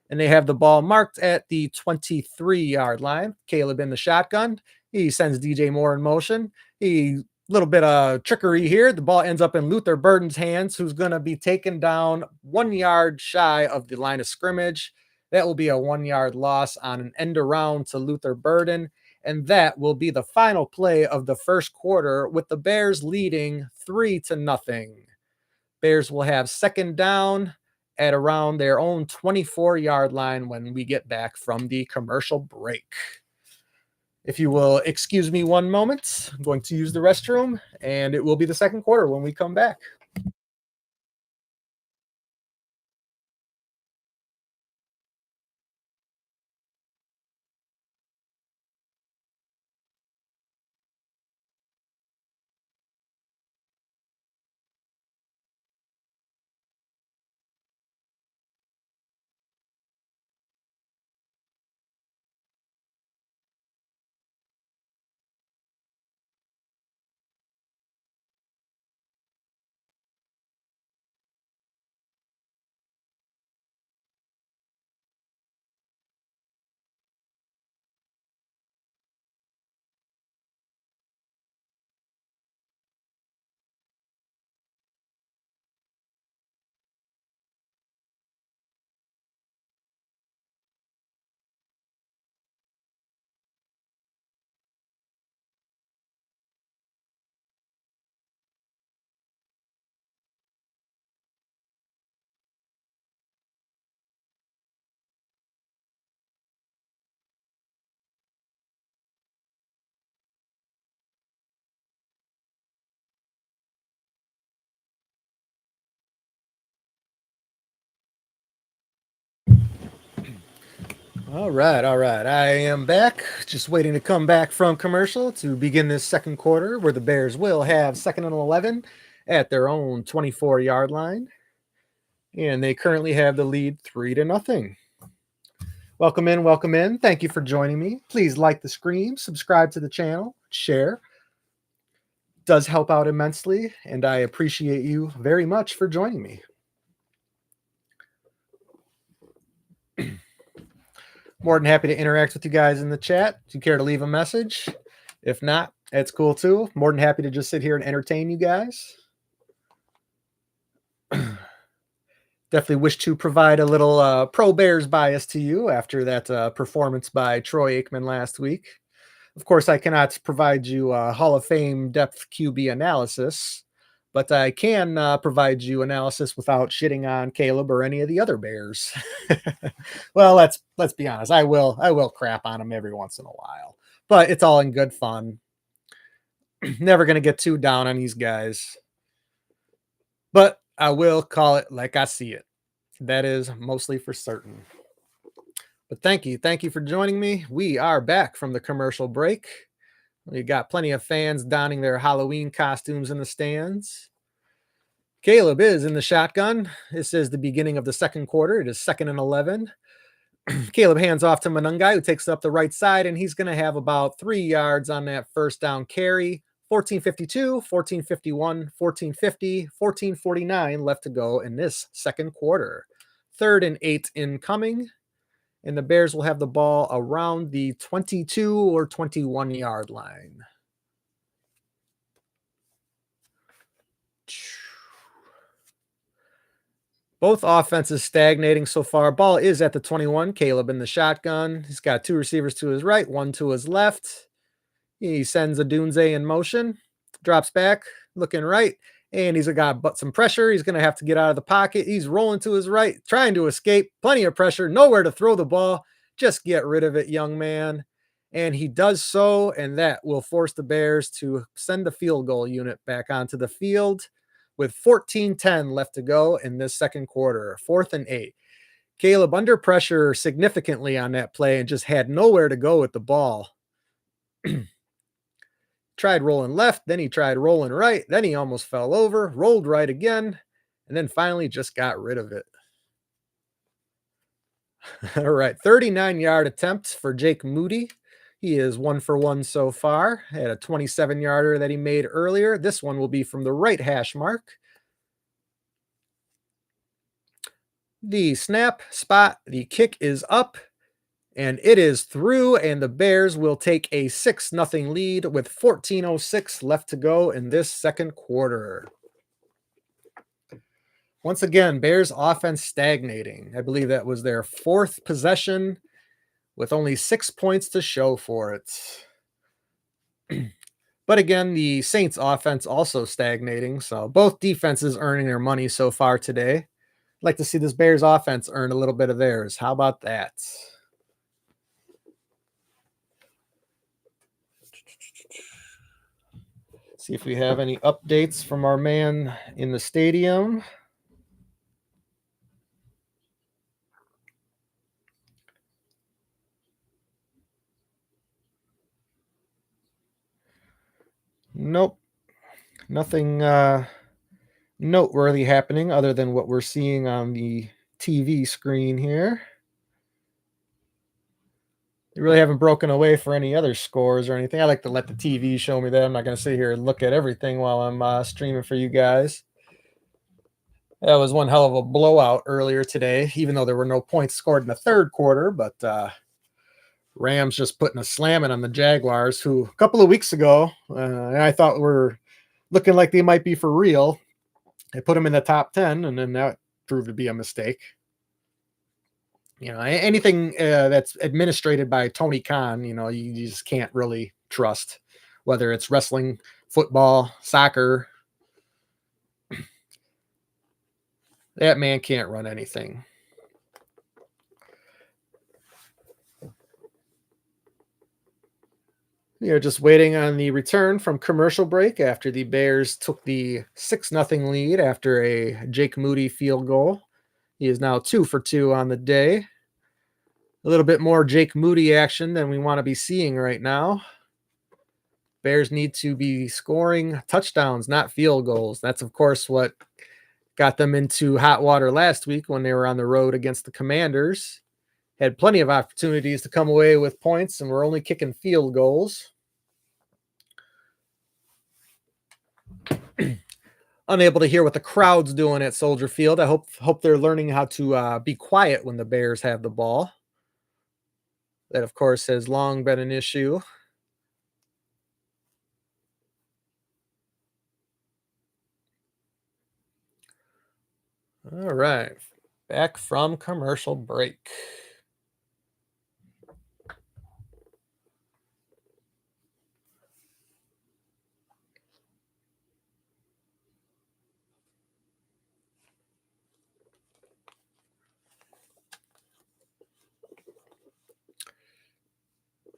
And they have the ball marked at the 23-yard line. Caleb in the shotgun. He sends DJ Moore in motion. Little bit of trickery here. The ball ends up in Luther Burden's hands, who's going to be taken down 1 yard shy of the line of scrimmage. That will be a 1-yard loss on an end around to Luther Burden. And that will be the final play of the first quarter, with the Bears leading 3-0. Bears will have 2nd down at around their own 24-yard line when we get back from the commercial break. If you will excuse me one moment, I'm going to use the restroom, and it will be the second quarter when we come back. All right, all right. I am back. Just waiting to come back from commercial to begin this second quarter where the Bears will have 2nd and 11 at their own 24-yard line. And they currently have the lead 3-0. Welcome in, welcome in. Thank you for joining me. Please like the stream, subscribe to the channel, share. It does help out immensely, and I appreciate you very much for joining me. More than happy to interact with you guys in the chat. If you care to leave a message, if not, it's cool too. More than happy to just sit here and entertain you guys. Definitely wish to provide a little pro Bears bias to you after that performance by Troy Aikman last week. Of course, I cannot provide you a Hall of Fame depth QB analysis, but I can provide you analysis without shitting on Caleb or any of the other Bears. Well, let's be honest. I will crap on them every once in a while, but it's all in good fun. Never going to get too down on these guys, but I will call it like I see it. That is mostly for certain. But thank you for joining me. We are back from the commercial break. We got plenty of fans donning their Halloween costumes in the stands. Caleb is in the shotgun. This is the beginning of the second quarter. It is 2nd and 11. Caleb hands off to Manungai, who takes up the right side, and he's going to have about 3 yards on that first down carry. 14:52, 14:51, 14:50, 14:49 left to go in this second quarter. 3rd and 8 incoming, and the Bears will have the ball around the 22 or 21-yard line. Both offenses stagnating so far. Ball is at the 21. Caleb in the shotgun. He's got 2 receivers to his right, 1 to his left. He sends a Dunze in motion, drops back, looking right, and he's got some pressure. He's going to have to get out of the pocket. He's rolling to his right, trying to escape. Plenty of pressure, nowhere to throw the ball. Just get rid of it, young man. And he does so, and that will force the Bears to send the field goal unit back onto the field with 14:10 left to go in this second quarter. 4th and 8. Caleb under pressure significantly on that play and just had nowhere to go with the ball. Tried rolling left, then he tried rolling right, then he almost fell over, rolled right again, and then finally just got rid of it. All right, 39-yard attempt for Jake Moody. He is 1 for 1 so far. Had a 27-yarder that he made earlier. This one will be from the right hash mark. The snap spot, the kick is up, and it is through, and the Bears will take a 6-0 lead with 14:06 left to go in this second quarter. Once again, Bears offense stagnating. I believe that was their 4th possession with only 6 points to show for it. But again, the Saints offense also stagnating, so both defenses earning their money so far today. I'd like to see this Bears offense earn a little bit of theirs. How about that? See if we have any updates from our man in the stadium. Nope. Nothing noteworthy happening other than what we're seeing on the TV screen here. They really haven't broken away for any other scores or anything. I like to let the TV show me that. I'm not going to sit here and look at everything while I'm streaming for you guys. That was one hell of a blowout earlier today, even though there were no points scored in the third quarter. But Rams just putting a slamming on the Jaguars, who a couple of weeks ago, I thought were looking like they might be for real. They put them in the top 10, and then that proved to be a mistake. You know, anything that's administrated by Tony Khan, you know, you just can't really trust, whether it's wrestling, football, soccer. That man can't run anything. We are just waiting on the return from commercial break after the Bears took the 6-0 lead after a Jake Moody field goal. He is now 2 for 2 on the day. A little bit more Jake Moody action than we want to be seeing right now. Bears need to be scoring touchdowns, not field goals. That's, of course, what got them into hot water last week when they were on the road against the Commanders. Had plenty of opportunities to come away with points, and we're only kicking field goals. Unable to hear what the crowd's doing at Soldier Field. I hope they're learning how to be quiet when the Bears have the ball. That, of course, has long been an issue. All right, back from commercial break.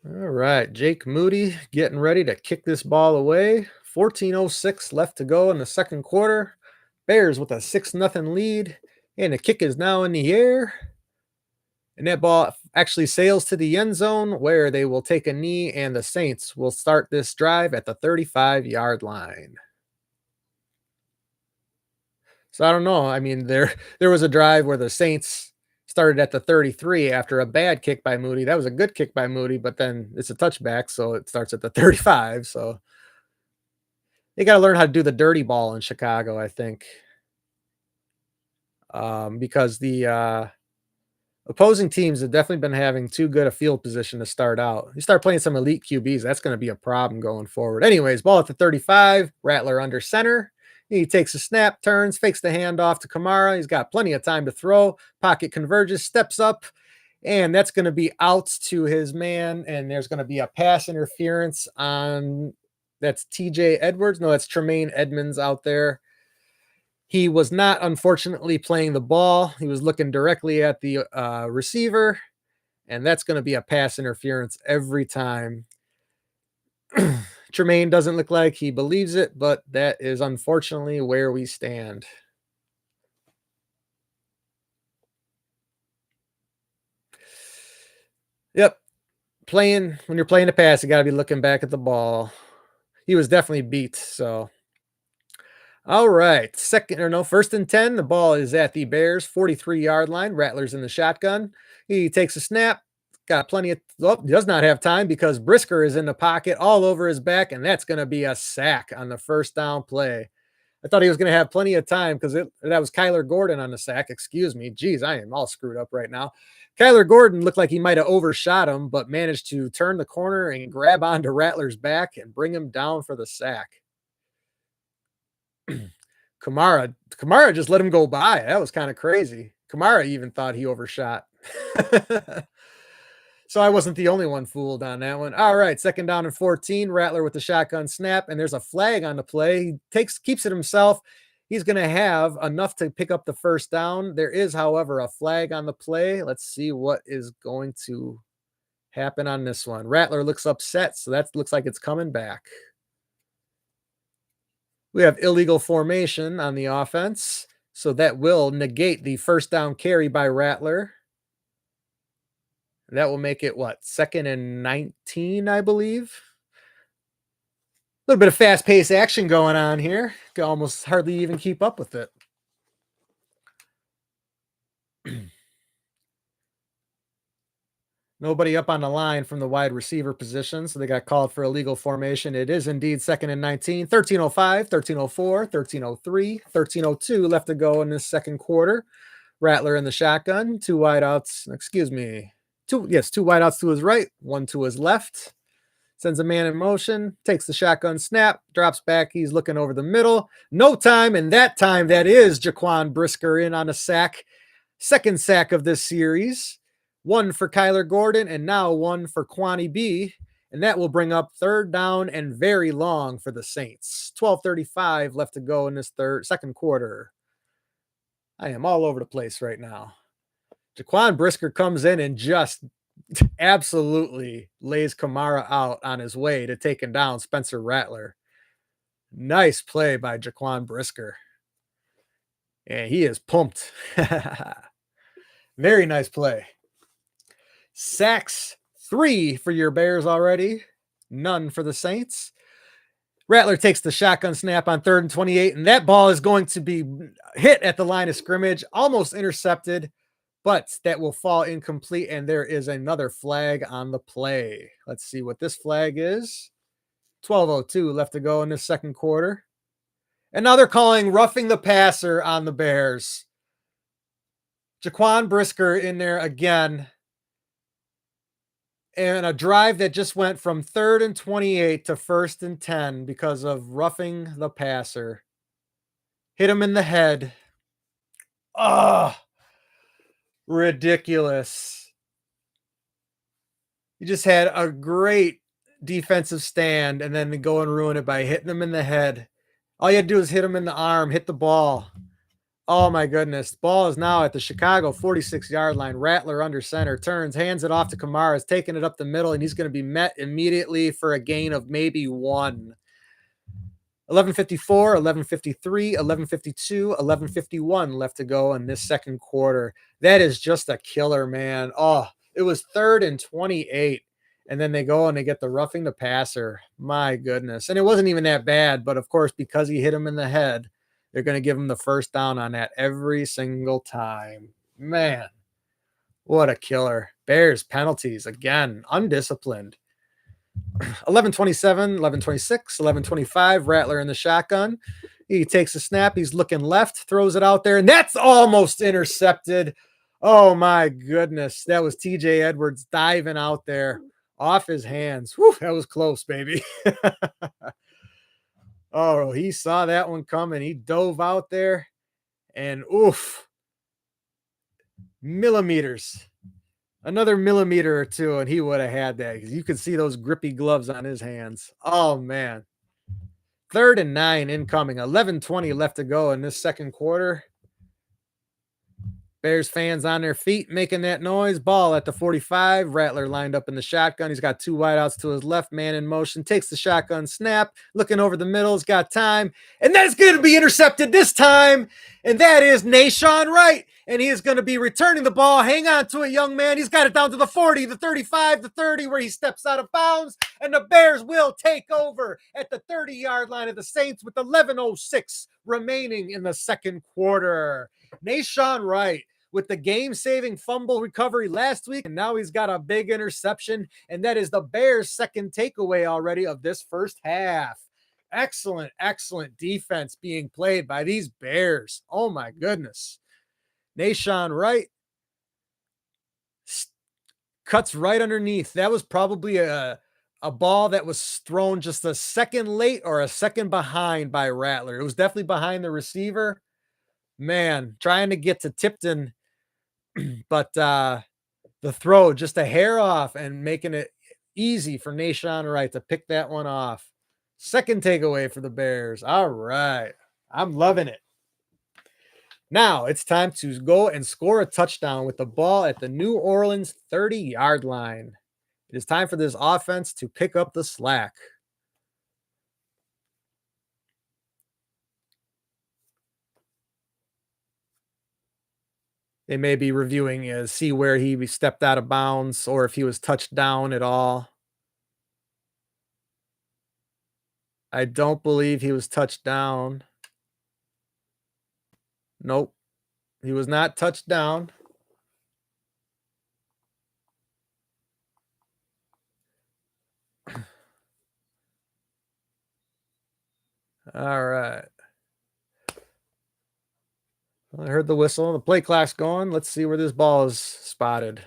All right, Jake Moody getting ready to kick this ball away. 14:06 left to go in the second quarter. Bears with a 6-0 lead, and the kick is now in the air. And that ball actually sails to the end zone where they will take a knee, and the Saints will start this drive at the 35-yard line. So I don't know. I mean, there was a drive where the Saints started at the 33 after a bad kick by Moody. That was a good kick by Moody, but then it's a touchback, so it starts at the 35. So they got to learn how to do the dirty ball in Chicago, I think, because the opposing teams have definitely been having too good a field position to start out. You start playing some elite QBs, that's going to be a problem going forward. Anyways, ball at the 35, Rattler under center. He takes a snap, turns, fakes the handoff to Kamara. He's got plenty of time to throw. Pocket converges, steps up, and that's going to be out to his man. And there's going to be a pass interference on, that's TJ Edwards. No, that's Tremaine Edmonds out there. He was not, unfortunately, playing the ball. He was looking directly at the receiver, and that's going to be a pass interference every time. Tremaine doesn't look like he believes it, but that is unfortunately where we stand. Yep. When you're playing a pass, you got to be looking back at the ball. He was definitely beat, so. All right. First and 10. The ball is at the Bears 43-yard line. Rattler's in the shotgun. He takes a snap. Got plenty of, does not have time because Brisker is in the pocket all over his back, and that's going to be a sack on the first down play. I thought he was going to have plenty of time because that was Kyler Gordon on the sack. Excuse me. Geez, I am all screwed up right now. Kyler Gordon looked like he might have overshot him, but managed to turn the corner and grab onto Rattler's back and bring him down for the sack. Kamara just let him go by. That was kind of crazy. Kamara even thought he overshot. So I wasn't the only one fooled on that one. All right, second down and 14. Rattler with the shotgun snap, and there's a flag on the play. He keeps it himself. He's going to have enough to pick up the first down. There is, however, a flag on the play. Let's see what is going to happen on this one. Rattler looks upset, so that looks like it's coming back. We have illegal formation on the offense, so that will negate the first down carry by Rattler. That will make it, second and 19, I believe. A little bit of fast-paced action going on here. Can almost hardly even keep up with it. Nobody up on the line from the wide receiver position, so they got called for illegal formation. It is indeed second and 19. 13:05, 13:04, 13:03, 13:02 left to go in this second quarter. Rattler in the shotgun. Two wideouts to his right, one to his left. Sends a man in motion, takes the shotgun snap, drops back. He's looking over the middle. No time, and that time that is Jaquan Brisker in on a sack. Second sack of this series. One for Kyler Gordon, and now one for Kwani B. And that will bring up third down and very long for the Saints. 12:35 left to go in this second quarter. I am all over the place right now. Jaquan Brisker comes in and just absolutely lays Kamara out on his way to taking down Spencer Rattler. Nice play by Jaquan Brisker. And he is pumped. Very nice play. Sacks, 3 for your Bears already. None for the Saints. Rattler takes the shotgun snap on 3rd and 28, and that ball is going to be hit at the line of scrimmage, almost intercepted, but that will fall incomplete, and there is another flag on the play. Let's see what this flag is. 12:02 left to go in this second quarter. And now they're calling roughing the passer on the Bears. Jaquan Brisker in there again. And a drive that just went from 3rd and 28 to 1st and 10 because of roughing the passer. Hit him in the head. Oh, ridiculous. You just had a great defensive stand and then go and ruin it by hitting him in the head. All you had to do is hit him in the arm, hit the ball. Oh my goodness. The ball is now at the Chicago 46-yard line. Rattler under center, turns, hands it off to Kamara, is taking it up the middle, and he's going to be met immediately for a gain of maybe 1. 11:54, 11:53, 11:52, 11:51 left to go in this second quarter. That is just a killer, man. Oh, it was 3rd and 28. And then they go and they get the roughing the passer. My goodness. And it wasn't even that bad, but of course, because he hit him in the head, they're going to give him the first down on that every single time. Man, what a killer. Bears penalties again, undisciplined. 11:27, 11:26, 11:25. Rattler in the shotgun. He takes a snap. He's looking left, throws it out there, and that's almost intercepted. Oh my goodness. That was TJ Edwards diving out there off his hands. Whew, that was close, baby. Oh, he saw that one coming. He dove out there and oof, millimeters. Another millimeter or two, and he would have had that because you could see those grippy gloves on his hands. Oh, man. 3rd and 9 incoming. 11:20 left to go in this second quarter. Bears fans on their feet making that noise. Ball at the 45. Rattler lined up in the shotgun. He's got 2 wideouts to his left. Man in motion. Takes the shotgun snap. Looking over the middle. He's got time. And that's going to be intercepted this time. And that is Nahshon Wright. And he is going to be returning the ball. Hang on to it, young man. He's got it down to the 40, the 35, the 30, where he steps out of bounds. And the Bears will take over at the 30-yard line of the Saints with 11:06 remaining in the second quarter. Nahshon Wright with the game-saving fumble recovery last week, and now he's got a big interception, and that is the Bears' second takeaway already of this first half. Excellent, excellent defense being played by these Bears. Oh, my goodness. Nahshon Wright cuts right underneath. That was probably a ball that was thrown just a second late or a second behind by Rattler. It was definitely behind the receiver. Man, trying to get to Tipton, but the throw just a hair off and making it easy for Nahshon Wright to pick that one off. Second takeaway for the Bears. All right. I'm loving it. Now it's time to go and score a touchdown with the ball at the New Orleans 30-yard line. It is time for this offense to pick up the slack. They may be reviewing see where he stepped out of bounds or if he was touched down at all. I don't believe he was touched down. Nope. He was not touched down. All right. I heard the whistle. The play clock's going. Let's see where this ball is spotted.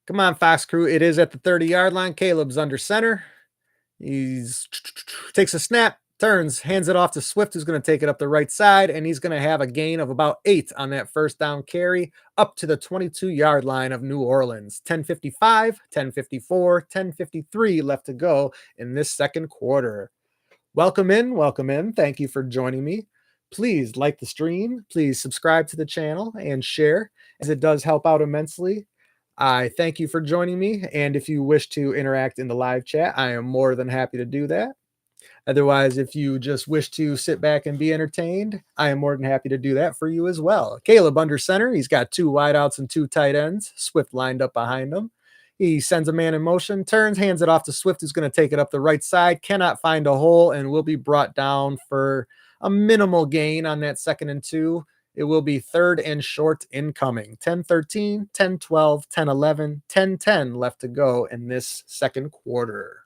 Come on, Fox crew. It is at the 30-yard line. Caleb's under center. He's takes a snap, turns, hands it off to Swift, who's going to take it up the right side, and he's going to have a gain of about 8 on that first down carry up to the 22-yard line of New Orleans. 10:55, 10:54, 10:53 left to go in this second quarter. Welcome in. Welcome in. Thank you for joining me. Please like the stream. Please subscribe to the channel and share, as it does help out immensely. I thank you for joining me. And if you wish to interact in the live chat, I am more than happy to do that. Otherwise, if you just wish to sit back and be entertained, I am more than happy to do that for you as well. Caleb under center. He's got 2 wideouts and 2 tight ends. Swift lined up behind him. He sends a man in motion, turns, hands it off to Swift, who's going to take it up the right side, cannot find a hole, and will be brought down for a minimal gain on that 2nd and 2. It will be 3rd and short incoming. 10-13, 10-12, 10-11, 10-10 left to go in this second quarter.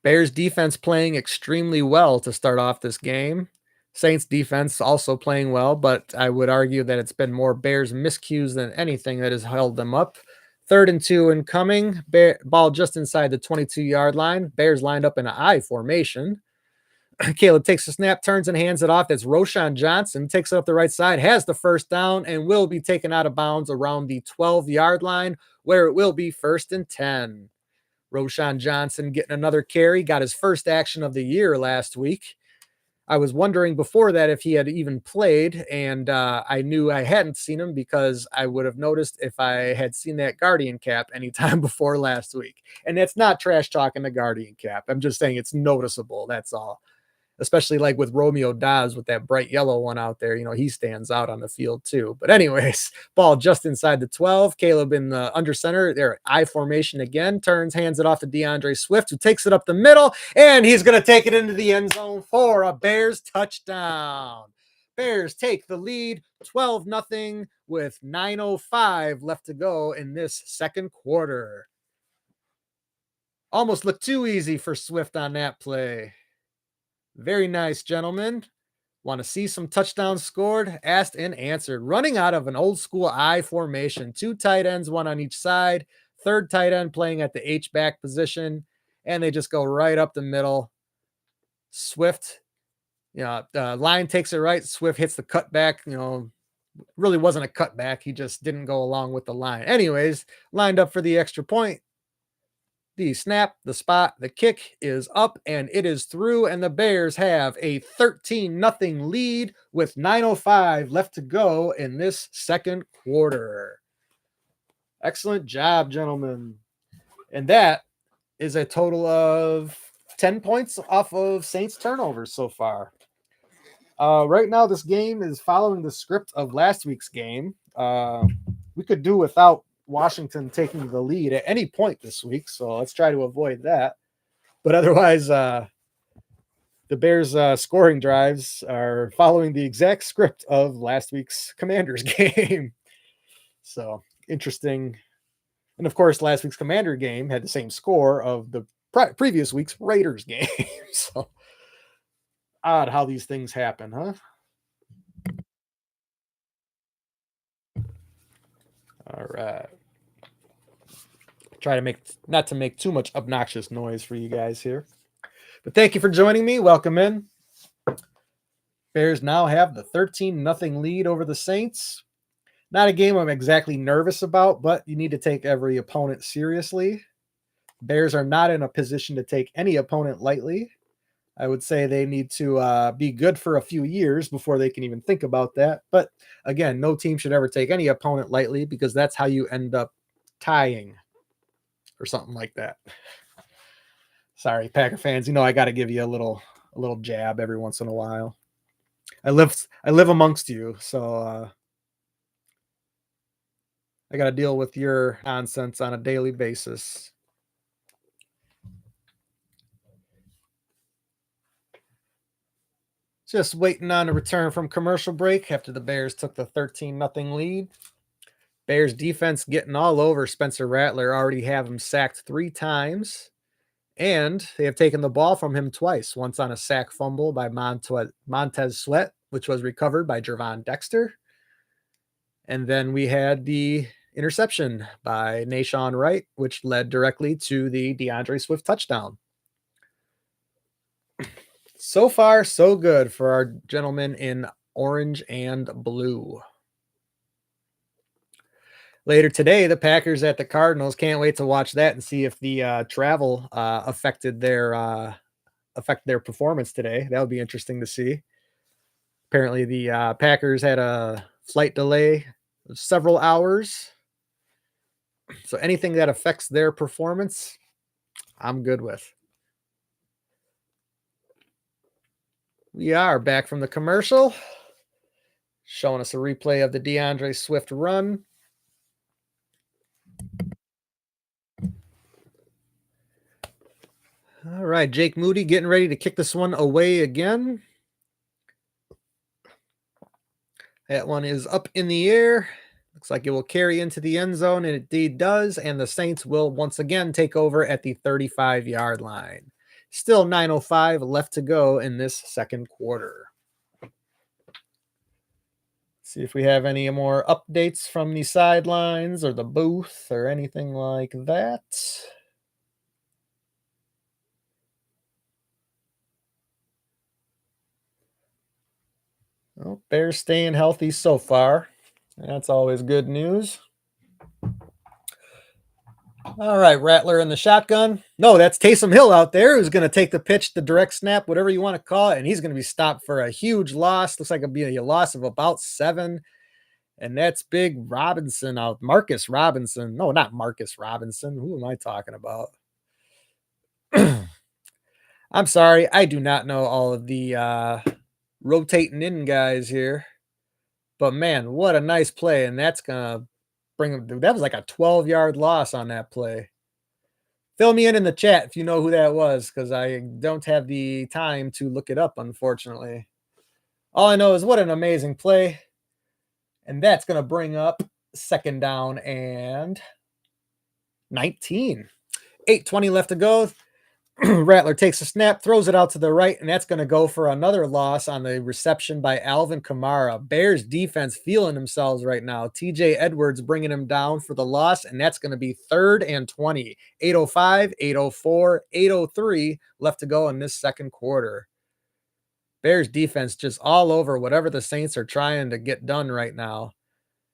Bears defense playing extremely well to start off this game. Saints defense also playing well, but I would argue that it's been more Bears miscues than anything that has held them up. 3rd and 2 incoming. Ball just inside the 22-yard line. Bears lined up in an I formation. Caleb takes a snap, turns and hands it off. That's Roschon Johnson. Takes it up the right side, has the first down, and will be taken out of bounds around the 12-yard line, where it will be 1st and 10. Roschon Johnson getting another carry, got his first action of the year last week. I was wondering before that if he had even played, and I knew I hadn't seen him because I would have noticed if I had seen that Guardian cap anytime before last week. And that's not trash talking the Guardian cap. I'm just saying it's noticeable. That's all. Especially like with Romeo Dobbs with that bright yellow one out there. You know, he stands out on the field too. But anyways, ball just inside the 12. Caleb in the under center. There, I formation again. Turns, hands it off to DeAndre Swift, who takes it up the middle, and he's going to take it into the end zone for a Bears touchdown. Bears take the lead 12-0 with 9:05 left to go in this second quarter. Almost looked too easy for Swift on that play. Very nice, gentlemen. Want to see some touchdowns scored? Asked and answered. Running out of an old school I formation. 2 tight ends, 1 on each side. 3rd tight end playing at the H-back position. And they just go right up the middle. Swift, line takes it right. Swift hits the cutback. Really wasn't a cutback. He just didn't go along with the line. Anyways, lined up for the extra point. The snap, the spot, the kick is up, and it is through, and the Bears have a 13-0 lead with 9:05 left to go in this second quarter. Excellent job, gentlemen. And that is a total of 10 points off of Saints turnovers so far. Right now, this game is following the script of last week's game. We could do without Washington taking the lead at any point this week, so let's try to avoid that. But otherwise, the Bears scoring drives are following the exact script of last week's Commanders game. So interesting. And of course, last week's Commander game had the same score of the previous week's Raiders game. So odd how these things happen, huh? All right. Try to not to make too much obnoxious noise for you guys here. But thank you for joining me. Welcome in. Bears now have the 13-0 lead over the Saints. Not a game I'm exactly nervous about, but you need to take every opponent seriously. Bears are not in a position to take any opponent lightly. I would say they need to be good for a few years before they can even think about that. But again, no team should ever take any opponent lightly because that's how you end up tying or something like that. Sorry, Packer fans. I got to give you a little jab every once in a while. I live amongst you, so I got to deal with your nonsense on a daily basis. Just waiting on a return from commercial break after the Bears took the 13-0 lead. Bears defense getting all over Spencer Rattler, already have him sacked 3 times. And they have taken the ball from him twice, once on a sack fumble by Montez Sweat, which was recovered by Gervon Dexter. And then we had the interception by Nahshon Wright, which led directly to the DeAndre Swift touchdown. So far, so good for our gentlemen in orange and blue. Later today, the Packers at the Cardinals. Can't wait to watch that and see if the travel affected their performance today. That would be interesting to see. Apparently, the Packers had a flight delay of several hours. So anything that affects their performance I'm good with. We are back from the commercial, showing us a replay of the DeAndre Swift run. All right, Jake Moody getting ready to kick this one away again. That one is up in the air. Looks like it will carry into the end zone, and it indeed does. And the Saints will once again take over at the 35-yard line. Still 9:05 left to go in this second quarter. See if we have any more updates from the sidelines or the booth or anything like that. Well, Bears staying healthy so far. That's always good news. All right, Rattler in the shotgun. No, that's Taysom Hill out there who's going to take the pitch, the direct snap, whatever you want to call it, and he's going to be stopped for a huge loss. Looks like it'll be a loss of about 7. And that's big Robinson out. Marcus Robinson. No, not Marcus Robinson. Who am I talking about? I'm sorry. I do not know all of the rotating in guys here. But man, what a nice play. And that's going to bring him. That was like a 12-yard loss on that play. Fill me in the chat if you know who that was, because I don't have the time to look it up, unfortunately. All I know is what an amazing play. And that's going to bring up second down and 19. 8:20 left to go. Rattler takes a snap, throws it out to the right, and that's going to go for another loss on the reception by Alvin Kamara. Bears defense feeling themselves right now. TJ Edwards bringing him down for the loss, and that's going to be 3rd and 20. 8:05, 8:04, 8:03 left to go in this second quarter. Bears defense just all over whatever the Saints are trying to get done right now.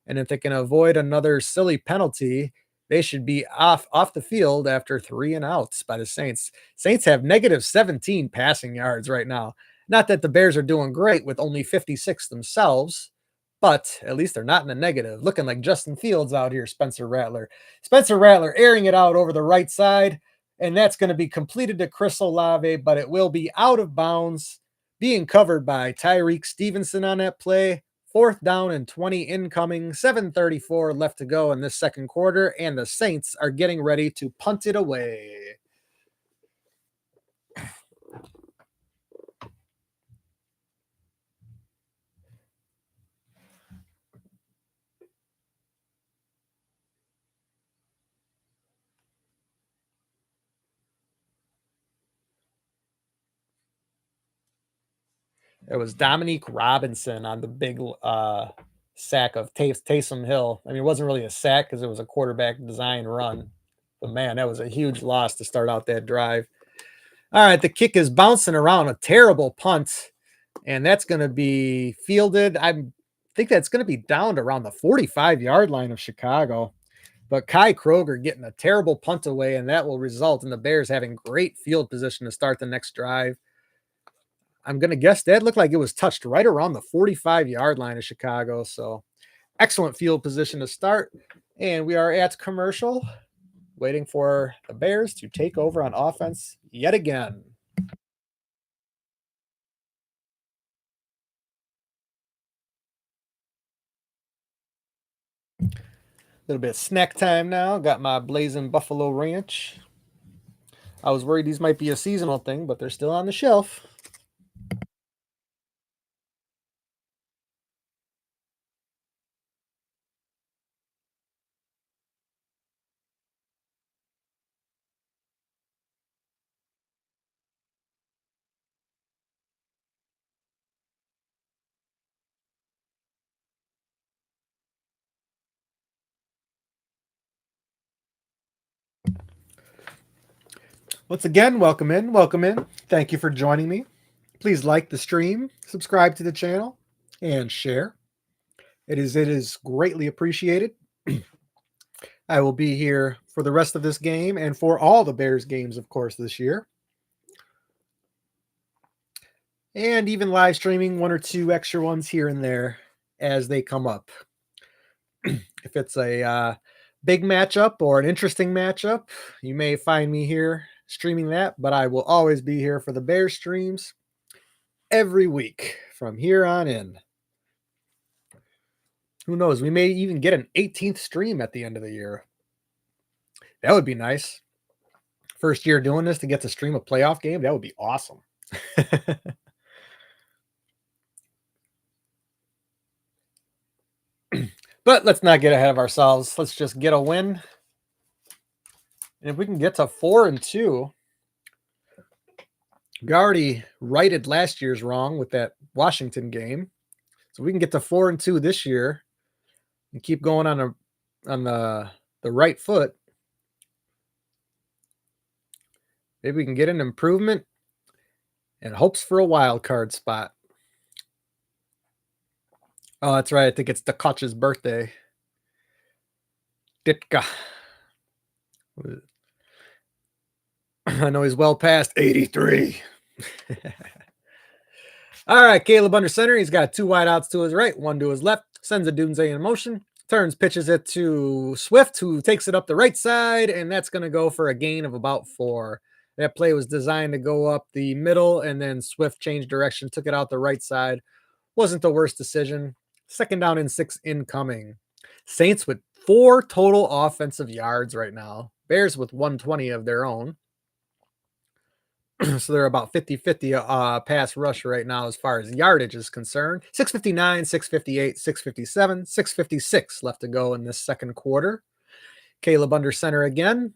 And if they can avoid another silly penalty, they should be off the field after 3 and outs by the Saints. Saints have negative 17 passing yards right now. Not that the Bears are doing great with only 56 themselves, but at least they're not in the negative. Looking like Justin Fields out here, Spencer Rattler. Spencer Rattler airing it out over the right side, and that's going to be completed to Chris Olave, but it will be out of bounds, being covered by Tyreek Stevenson on that play. 4th down and 20 incoming, 7:34 left to go in this second quarter, and the Saints are getting ready to punt it away. It was Dominique Robinson on the big sack of Taysom Hill. I mean, it wasn't really a sack because it was a quarterback design run. But man, that was a huge loss to start out that drive. All right, the kick is bouncing around, a terrible punt, and that's going to be fielded. I think that's going to be down to around the 45-yard line of Chicago. But Kai Kroger getting a terrible punt away, and that will result in the Bears having great field position to start the next drive. I'm going to guess that looked like it was touched right around the 45-yard line of Chicago. So excellent field position to start. And we are at commercial, waiting for the Bears to take over on offense yet again. A little bit of snack time now. Got my Blazing Buffalo Ranch. I was worried these might be a seasonal thing, but they're still on the shelf. Once again, welcome in, welcome in. Thank you for joining me. Please like the stream, subscribe to the channel, and share. It is greatly appreciated. I will be here for the rest of this game and for all the Bears games, of course, this year. And even live streaming 1 or 2 extra ones here and there as they come up. If it's a big matchup or an interesting matchup, you may find me here streaming that, but I will always be here for the Bears streams every week from here on in. Who knows? We may even get an 18th stream at the end of the year. That would be nice. First year doing this to get to stream a playoff game, that would be awesome. But let's not get ahead of ourselves. Let's just get a win. And if we can get to 4-2, we already righted last year's wrong with that Washington game. So we can get to 4-2 this year and keep going on the right foot. Maybe we can get an improvement and hopes for a wild card spot. Oh, that's right. I think it's Tkach's birthday. Ditka. I know he's well past 83. All right, Caleb under center. He's got 2 wideouts to his right, 1 to his left. Sends a Dunze in motion. Turns, pitches it to Swift, who takes it up the right side, and that's going to go for a gain of about 4. That play was designed to go up the middle, and then Swift changed direction, took it out the right side. Wasn't the worst decision. 2nd down and 6 incoming. Saints with 4 total offensive yards right now. Bears with 120 of their own. So they're about 50-50 pass rush right now as far as yardage is concerned. 659, 658, 657, 656 left to go in this second quarter. Caleb under center again.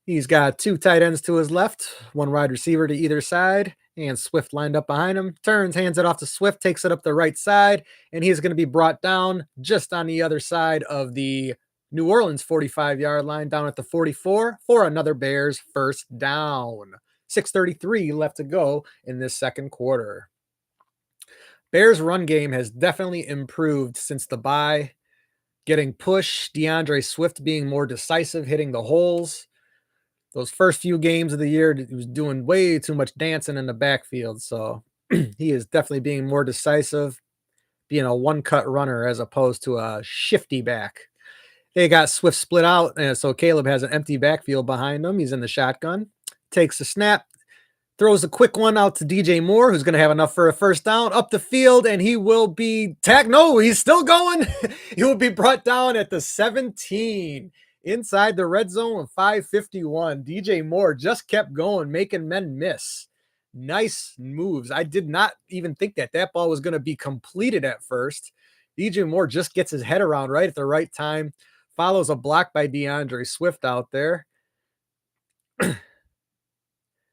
He's got 2 tight ends to his left, 1 wide receiver to either side, and Swift lined up behind him. Turns, hands it off to Swift, takes it up the right side, and he's going to be brought down just on the other side of the New Orleans 45-yard line, down at the 44 for another Bears first down. 6:33 left to go in this second quarter. Bears run game has definitely improved since the bye. Getting push, DeAndre Swift being more decisive, hitting the holes. Those first few games of the year, he was doing way too much dancing in the backfield. So he is definitely being more decisive, being a one-cut runner as opposed to a shifty back. They got Swift split out, and so Caleb has an empty backfield behind him. He's in the shotgun. Takes the snap, throws a quick one out to DJ Moore, who's going to have enough for a first down, up the field, and he will be tagged. No, he's still going. He will be brought down at the 17, inside the red zone of 5:51. DJ Moore just kept going, making men miss. Nice moves. I did not even think that ball was going to be completed at first. DJ Moore just gets his head around right at the right time, follows a block by DeAndre Swift out there.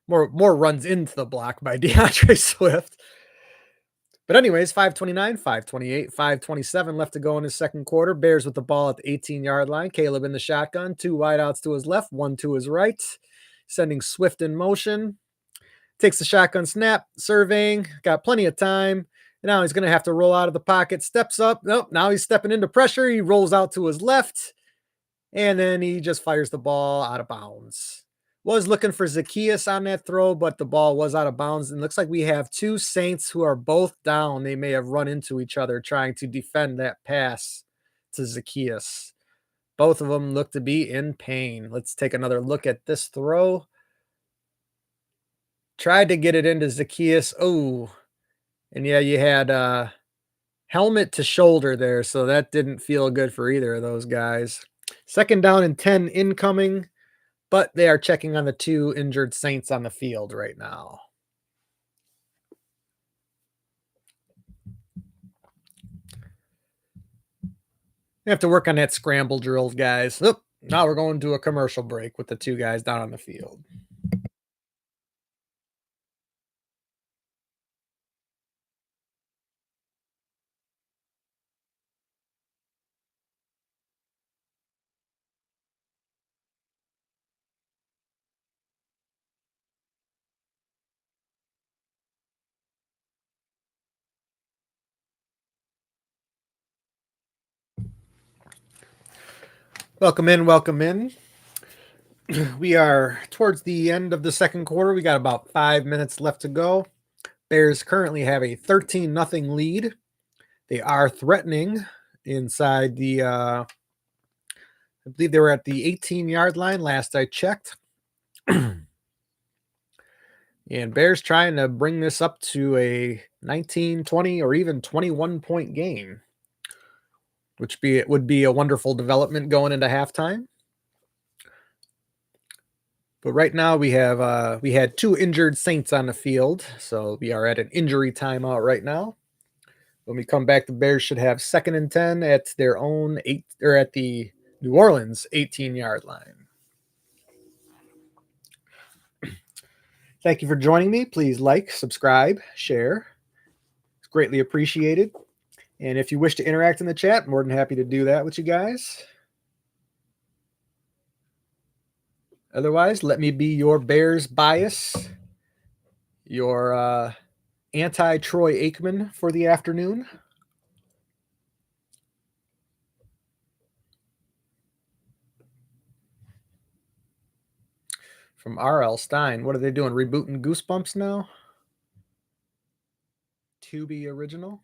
More runs into the block by DeAndre Swift. But anyways, 5:29, 5:28, 5:27 left to go in his second quarter. Bears with the ball at the 18-yard line. Caleb in the shotgun. 2 wideouts to his left, 1 to his right. Sending Swift in motion. Takes the shotgun snap, surveying. Got plenty of time. And now he's going to have to roll out of the pocket. Steps up. Nope, now he's stepping into pressure. He rolls out to his left. And then he just fires the ball out of bounds. Was looking for Zaccheaus on that throw, but the ball was out of bounds. And looks like we have 2 Saints who are both down. They may have run into each other trying to defend that pass to Zaccheaus. Both of them look to be in pain. Let's take another look at this throw. Tried to get it into Zaccheaus. Oh, and yeah, you had helmet to shoulder there, so that didn't feel good for either of those guys. 2nd down and 10 incoming. But they are checking on the 2 injured Saints on the field right now. We have to work on that scramble drills, guys. Oop, now we're going to a commercial break with the 2 guys down on the field. Welcome in, welcome in. We are towards the end of the second quarter. We got about 5 minutes left to go. Bears currently have a 13-0 lead. They are threatening inside the, I believe they were at the 18-yard line last I checked. And Bears trying to bring this up to a 19, 20, or even 21-point game, which would be a wonderful development going into halftime. But right now we had two injured Saints on the field, so we are at an injury timeout right now. When we come back, the Bears should have 2nd and 10 at their own at the New Orleans 18-yard line. Thank you for joining me. Please like, subscribe, share. It's greatly appreciated. And if you wish to interact in the chat, more than happy to do that with you guys. Otherwise, let me be your Bears bias, your anti-Troy Aikman for the afternoon. From R.L. Stein. What are they doing? Rebooting Goosebumps now? Tubi original?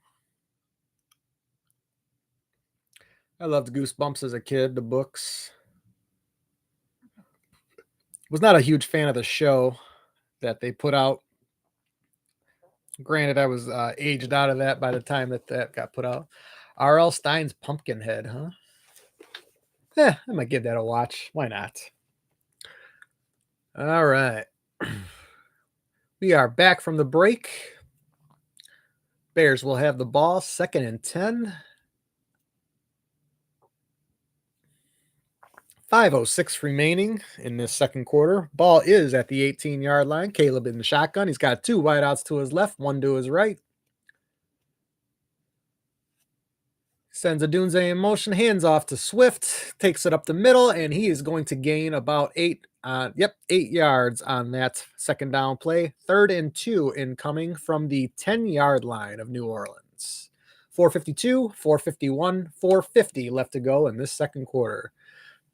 I loved Goosebumps as a kid, the books. Was not a huge fan of the show that they put out. Granted, I was aged out of that by the time that got put out. R.L. Stein's Pumpkinhead, huh? Yeah, I might give that a watch. Why not? All right. We are back from the break. Bears will have the ball, 2nd and 10. 5:06 remaining in this second quarter. Ball is at the 18-yard line. Caleb in the shotgun. He's got two wideouts to his left, one to his right. Sends Odunze in motion, hands off to Swift, takes it up the middle, and he is going to gain about 8 yards on that second down play. 3rd and 2 incoming from the 10-yard line of New Orleans. 4:52, 4:51, 4:50 left to go in this second quarter.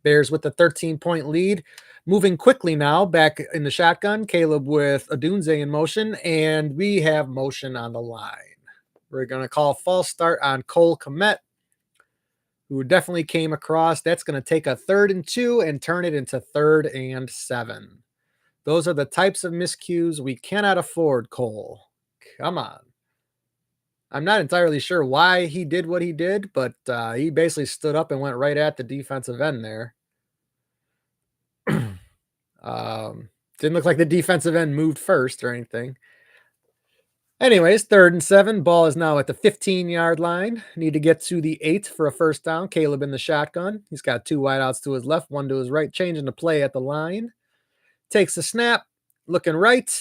Bears with the 13-point lead. Moving quickly now, back in the shotgun. Caleb with Odunze in motion, and we have motion on the line. We're going to call false start on Cole Kmet, who definitely came across. That's going to take a 3rd and 2 and turn it into 3rd and 7. Those are the types of miscues we cannot afford, Cole. Come on. I'm not entirely sure why he did what he did, but he basically stood up and went right at the defensive end there. Didn't look like the defensive end moved first or anything. Anyways, 3rd and 7. Ball is now at the 15-yard line. Need to get to the 8 for a first down. Caleb in the shotgun. He's got two wideouts to his left, one to his right, changing the play at the line. Takes the snap, looking right,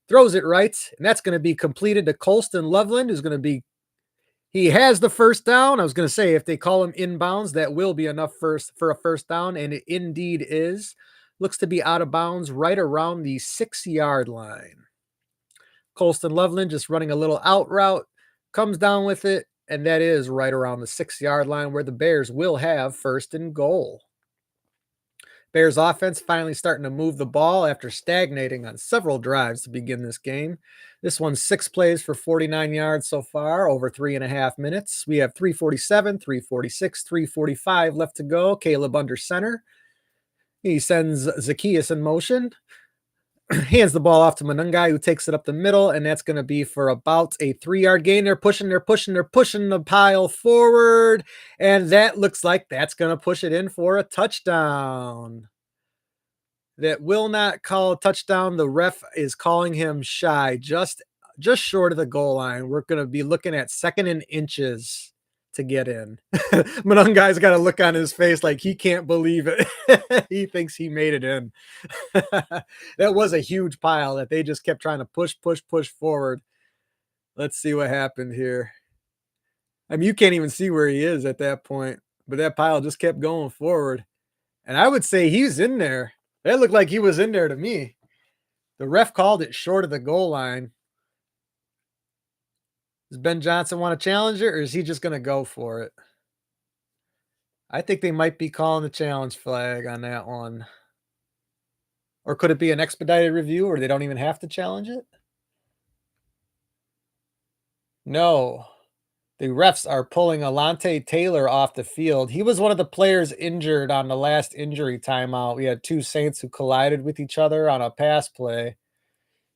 throws it right, and that's going to be completed to Colston Loveland, who's going to be he has the first down. I was going to say, if they call him inbounds, that will be enough for a first down, and it indeed is. Looks to be out of bounds right around the 6-yard line. Colston Loveland just running a little out route, comes down with it, and that is right around the 6-yard line where the Bears will have 1st and goal. Bears offense finally starting to move the ball after stagnating on several drives to begin this game. This one's 6 plays for 49 yards so far, over 3.5 minutes. We have 3:47, 3:46, 3:45 left to go. Caleb under center. He sends Zacchaeus in motion. Hands the ball off to Monangai, who takes it up the middle, and that's going to be for about a 3-yard gain. They're pushing the pile forward, and that looks like that's going to push it in for a touchdown. That will not call a touchdown. The ref is calling him shy, just short of the goal line. We're going to be looking at 2nd and inches to get in. Monangai's got a look on his face like he can't believe it. He thinks he made it in. That was a huge pile that they just kept trying to push forward. Let's see what happened here. I mean, you can't even see where he is at that point, but that pile just kept going forward. And I would say he's in there. That looked like he was in there to me. The ref called it short of the goal line. Does Ben Johnson want to challenge it, or is he just going to go for it? I think they might be calling the challenge flag on that one. Or could it be an expedited review, or they don't even have to challenge it? No. The refs are pulling Alante Taylor off the field. He was one of the players injured on the last injury timeout. We had two Saints who collided with each other on a pass play.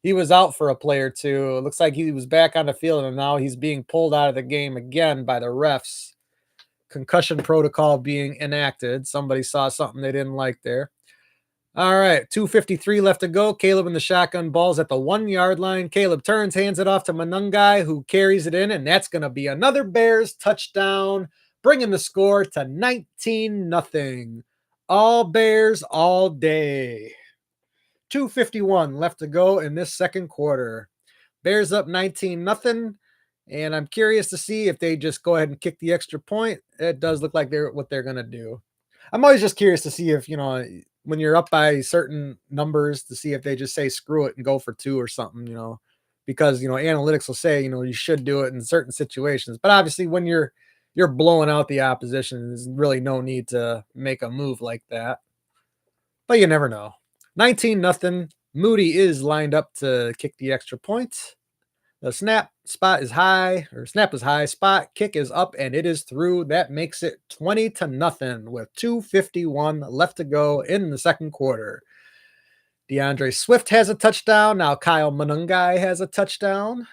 He was out for a play or two. It looks like he was back on the field, and now he's being pulled out of the game again by the refs. Concussion protocol being enacted. Somebody saw something they didn't like there. All right, 2:53 left to go. Caleb in the shotgun, ball's at the 1 yard line. Caleb turns, hands it off to Manungai, who carries it in, and that's going to be another Bears touchdown, bringing the score to 19-0. All Bears all day. 2:51 left to go in this second quarter. Bears up 19-0, and I'm curious to see if they just go ahead and kick the extra point. It does look like what they're going to do. I'm always just curious to see if, when you're up by certain numbers, to see if they just say screw it and go for two or something, because analytics will say, you should do it in certain situations. But obviously when you're blowing out the opposition, there's really no need to make a move like that. But you never know. 19-0. Moody is lined up to kick the extra point. The snap is high, spot kick is up, and it is through. That makes it 20-0 with 2:51 left to go in the second quarter. DeAndre Swift has a touchdown. Now Kyle Manungai has a touchdown.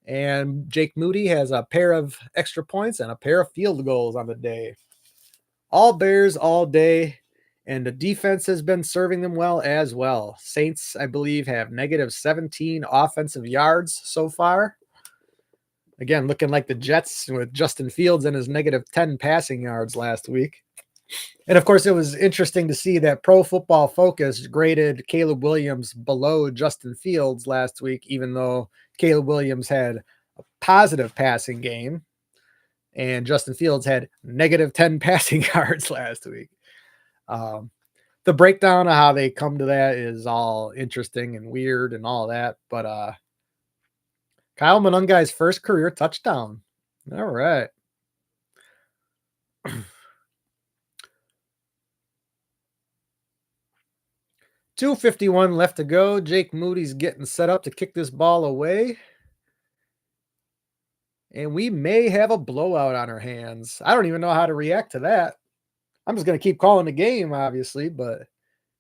And Jake Moody has a pair of extra points and a pair of field goals on the day. All Bears all day. And the defense has been serving them well as well. Saints, I believe, have -17 offensive yards so far. Again, looking like the Jets with Justin Fields and his -10 passing yards last week. And of course, it was interesting to see that Pro Football Focus graded Caleb Williams below Justin Fields last week, even though Caleb Williams had a positive passing game and Justin Fields had -10 passing yards last week. The breakdown of how they come to that is all interesting and weird and all that. But Kyle Manungai's first career touchdown. All right. 2:51 left to go. Jake Moody's getting set up to kick this ball away. And we may have a blowout on our hands. I don't even know how to react to that. I'm just going to keep calling the game, obviously, but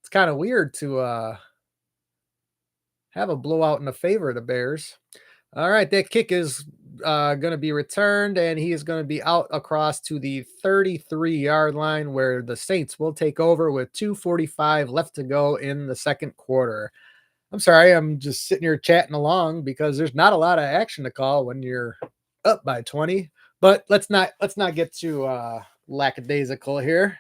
it's kind of weird to have a blowout in the favor of the Bears. All right, that kick is going to be returned, and he is going to be out across to the 33-yard line where the Saints will take over with 2:45 left to go in the second quarter. I'm sorry, I'm just sitting here chatting along because there's not a lot of action to call when you're up by 20. But let's not get too lackadaisical here.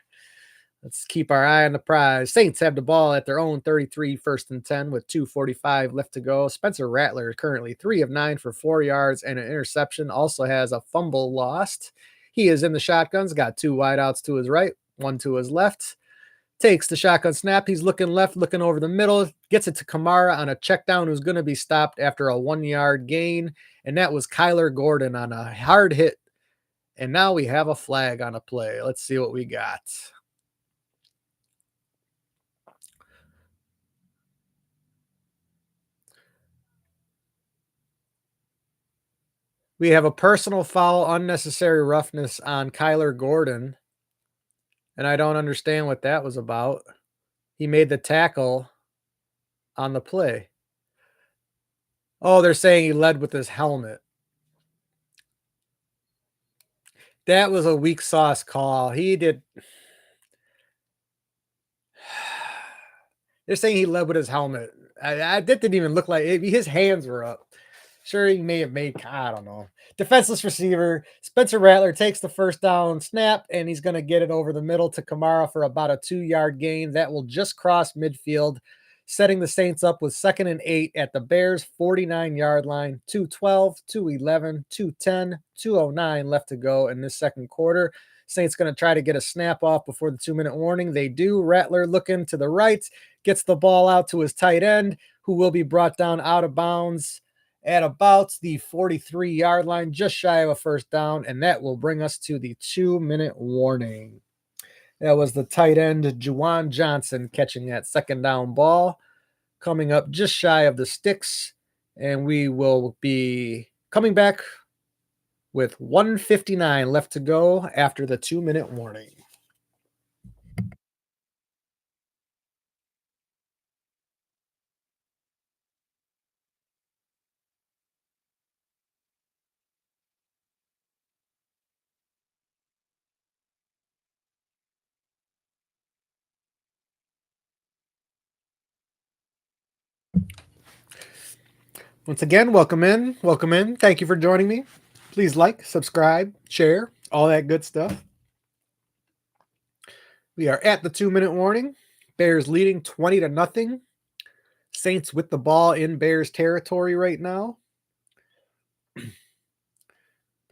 Let's keep our eye on the prize. Saints have the ball at their own 33, 1st and 10 with 2:45 left to go. Spencer Rattler is currently 3 of 9 for 4 yards and an interception. Also has a fumble lost. He is in the shotguns, got 2 wideouts to his right, 1 to his left. Takes the shotgun snap. He's looking left, looking over the middle. Gets it to Kamara on a check down who's going to be stopped after a 1-yard gain. And that was Kyler Gordon on a hard hit. And now we have a flag on a play. Let's see what we got. We have a personal foul, unnecessary roughness on Kyler Gordon. And I don't understand what that was about. He made the tackle on the play. Oh, they're saying he led with his helmet. That was a weak sauce call. He did. They're saying he led with his helmet. That didn't even look like it. His hands were up. Sure, he may have made, I don't know. Defenseless receiver. Spencer Rattler takes the first down snap, and he's going to get it over the middle to Kamara for about a 2-yard gain. That will just cross midfield, setting the Saints up with 2nd and 8 at the Bears' 49-yard line. 2:12, 2:11, 2:10, 2:09 left to go in this second quarter. Saints going to try to get a snap off before the 2-minute warning. They do. Rattler looking to the right, gets the ball out to his tight end, who will be brought down out of bounds at about the 43-yard line, just shy of a first down, and that will bring us to the 2-minute warning. That was the tight end, Juwan Johnson, catching that second down ball, coming up just shy of the sticks, and we will be coming back with 1:59 left to go after the 2-minute warning. Once again, welcome in. Welcome in. Thank you for joining me. Please like, subscribe, share, all that good stuff. We are at the 2-minute warning. Bears leading 20-0. Saints with the ball in Bears territory right now. The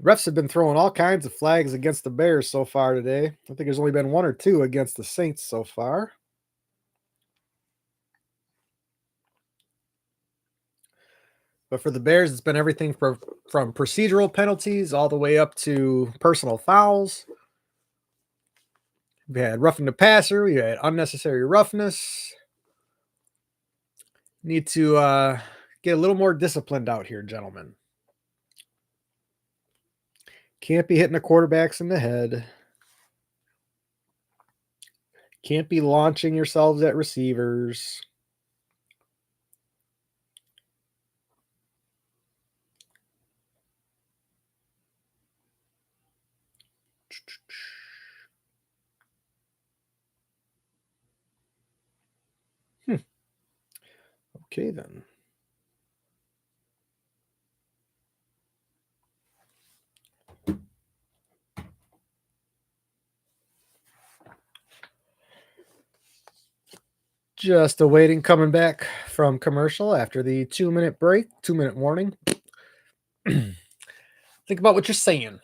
refs have been throwing all kinds of flags against the Bears so far today. I think there's only been 1 or 2 against the Saints so far. But for the Bears, it's been everything from procedural penalties all the way up to personal fouls. We had roughing the passer. We had unnecessary roughness. Need to get a little more disciplined out here, gentlemen. Can't be hitting the quarterbacks in the head. Can't be launching yourselves at receivers. Okay, then. Just awaiting coming back from commercial after the 2-minute break, 2-minute warning. Think about what you're saying.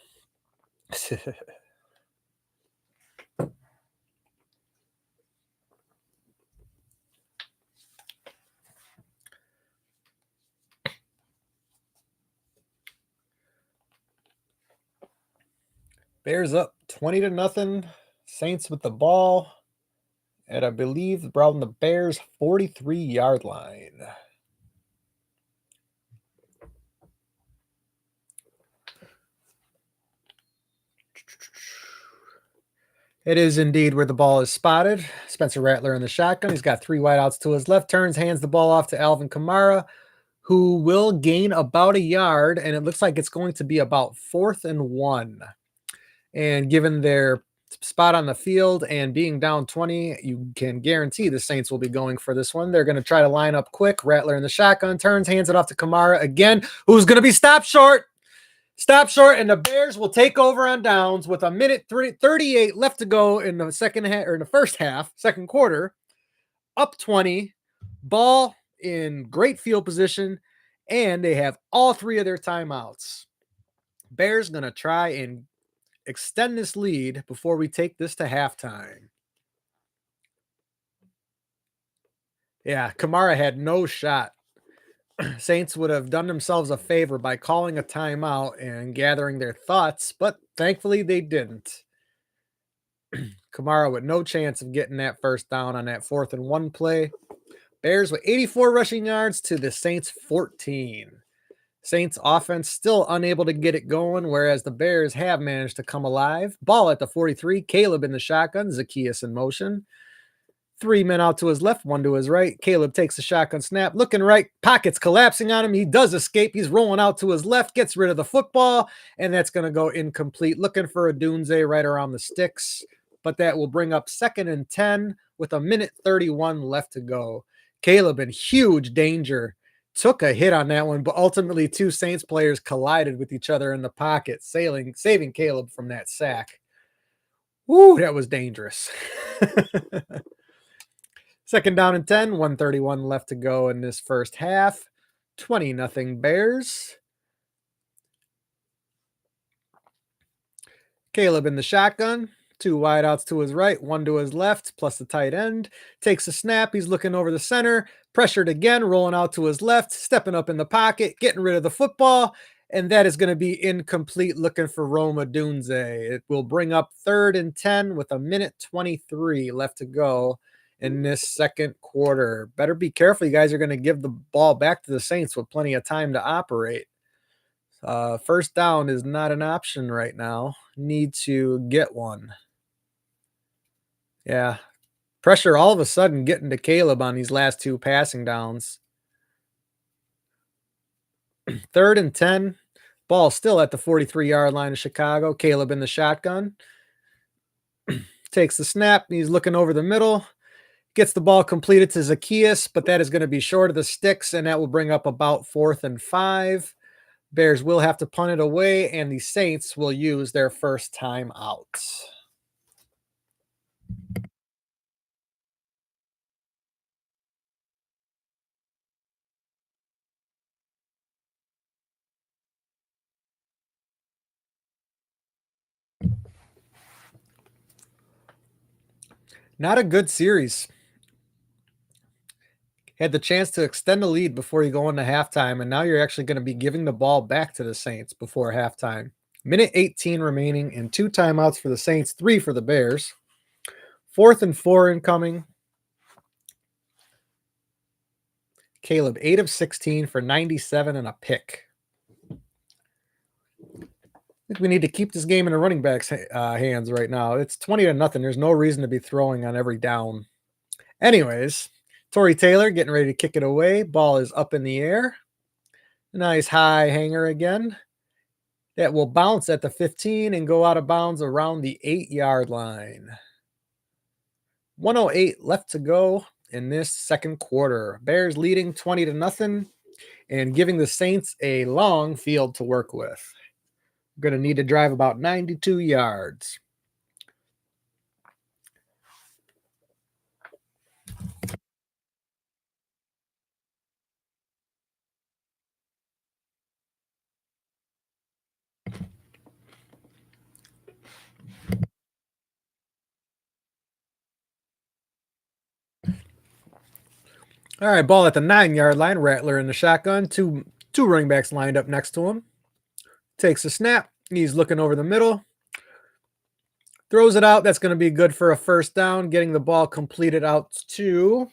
Bears up 20-0. Saints with the ball at, I believe, around the Bears' 43-yard line. It is indeed where the ball is spotted. Spencer Rattler in the shotgun. He's got 3 wideouts to his left, turns, hands the ball off to Alvin Kamara, who will gain about a yard, and it looks like it's going to be about 4th and 1. And given their spot on the field and being down 20, you can guarantee the Saints will be going for this one. They're going to try to line up quick. Rattler in the shotgun, turns, hands it off to Kamara again, who's going to be stopped short. Stop short, and the Bears will take over on downs with 1:38 left to go in the second half, or in the first half, second quarter. Up 20, ball in great field position, and they have all 3 of their timeouts. Bears gonna try and extend this lead before we take this to halftime. Yeah, Kamara had no shot. Saints would have done themselves a favor by calling a timeout and gathering their thoughts, but thankfully they didn't. Kamara with no chance of getting that first down on that 4th and 1 play. Bears with 84 rushing yards to the Saints 14. Saints offense still unable to get it going, whereas the Bears have managed to come alive. Ball at the 43, Caleb in the shotgun, Zacchaeus in motion. 3 men out to his left, 1 to his right. Caleb takes the shotgun snap, looking right, pockets collapsing on him. He does escape. He's rolling out to his left, gets rid of the football, and that's going to go incomplete. Looking for Odunze right around the sticks, but that will bring up 2nd and 10 with 1:31 left to go. Caleb in huge danger. Took a hit on that one, but ultimately 2 Saints players collided with each other in the pocket, saving Caleb from that sack. Woo, that was dangerous. 2nd down and 10, 1:31 left to go in this first half. 20-0 Bears. Caleb in the shotgun. 2 wideouts to his right, 1 to his left, plus the tight end. Takes a snap. He's looking over the center. Pressured again, rolling out to his left, stepping up in the pocket, getting rid of the football. And that is going to be incomplete, looking for Rome Odunze. It will bring up 3rd and 10 with 1:23 left to go in this second quarter. Better be careful. You guys are going to give the ball back to the Saints with plenty of time to operate. First down is not an option right now. Need to get one. Yeah. Pressure all of a sudden getting to Caleb on these last two passing downs. 3rd and 10. Ball still at the 43-yard line of Chicago. Caleb in the shotgun. Takes the snap. He's looking over the middle. Gets the ball completed to Zacchaeus, but that is going to be short of the sticks, and that will bring up about 4th and 5. Bears will have to punt it away, and the Saints will use their first time out. Not a good series. Had the chance to extend the lead before you go into halftime, and now you're actually going to be giving the ball back to the Saints before halftime. Minute 18 remaining and 2 timeouts for the Saints, 3 for the Bears. 4th and 4 incoming. Caleb, 8 of 16 for 97 and a pick. I think we need to keep this game in the running back's hands right now. It's 20-0. There's no reason to be throwing on every down. Anyways, Torrey Taylor getting ready to kick it away. Ball is up in the air. Nice high hanger again. That will bounce at the 15 and go out of bounds around the 8-yard line. 1:08 left to go in this second quarter. Bears leading 20-0 and giving the Saints a long field to work with. Going to need to drive about 92 yards. All right, ball at the 9-yard line. Rattler in the shotgun. Two running backs lined up next to him. Takes a snap. He's looking over the middle. Throws it out. That's going to be good for a first down. Getting the ball completed out to,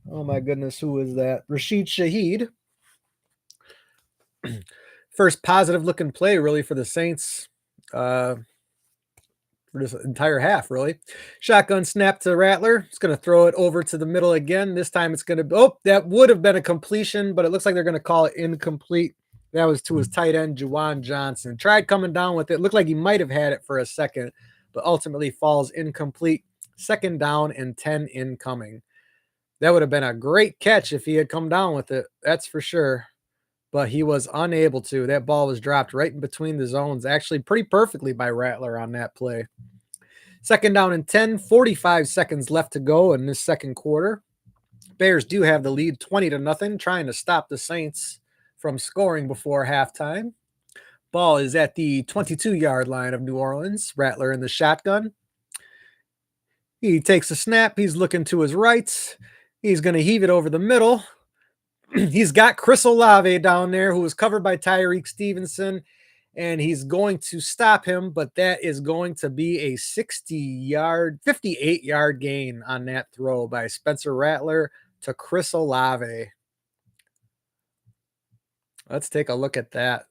oh my goodness, who is that? Rashid Shaheed. First positive looking play, really, for the Saints for this entire half, really. Shotgun snap to Rattler. It's going to throw it over to the middle again. This time it's going to, that would have been a completion, but it looks like they're going to call it incomplete. That was to his tight end, Juwan Johnson. Tried coming down with it. Looked like he might have had it for a second, but ultimately falls incomplete. 2nd down and 10 incoming. That would have been a great catch if he had come down with it. That's for sure. But he was unable to. That ball was dropped right in between the zones, actually pretty perfectly by Rattler on that play. 2nd down and 10, 45 seconds left to go in this second quarter. Bears do have the lead 20-0, trying to stop the Saints from scoring before halftime. Ball is at the 22-yard line of New Orleans. Rattler in the shotgun. He takes a snap. He's looking to his right. He's going to heave it over the middle. He's got Chris Olave down there, who was covered by Tyreek Stevenson, and he's going to stop him, but that is going to be a 58-yard gain on that throw by Spencer Rattler to Chris Olave. Let's take a look at that.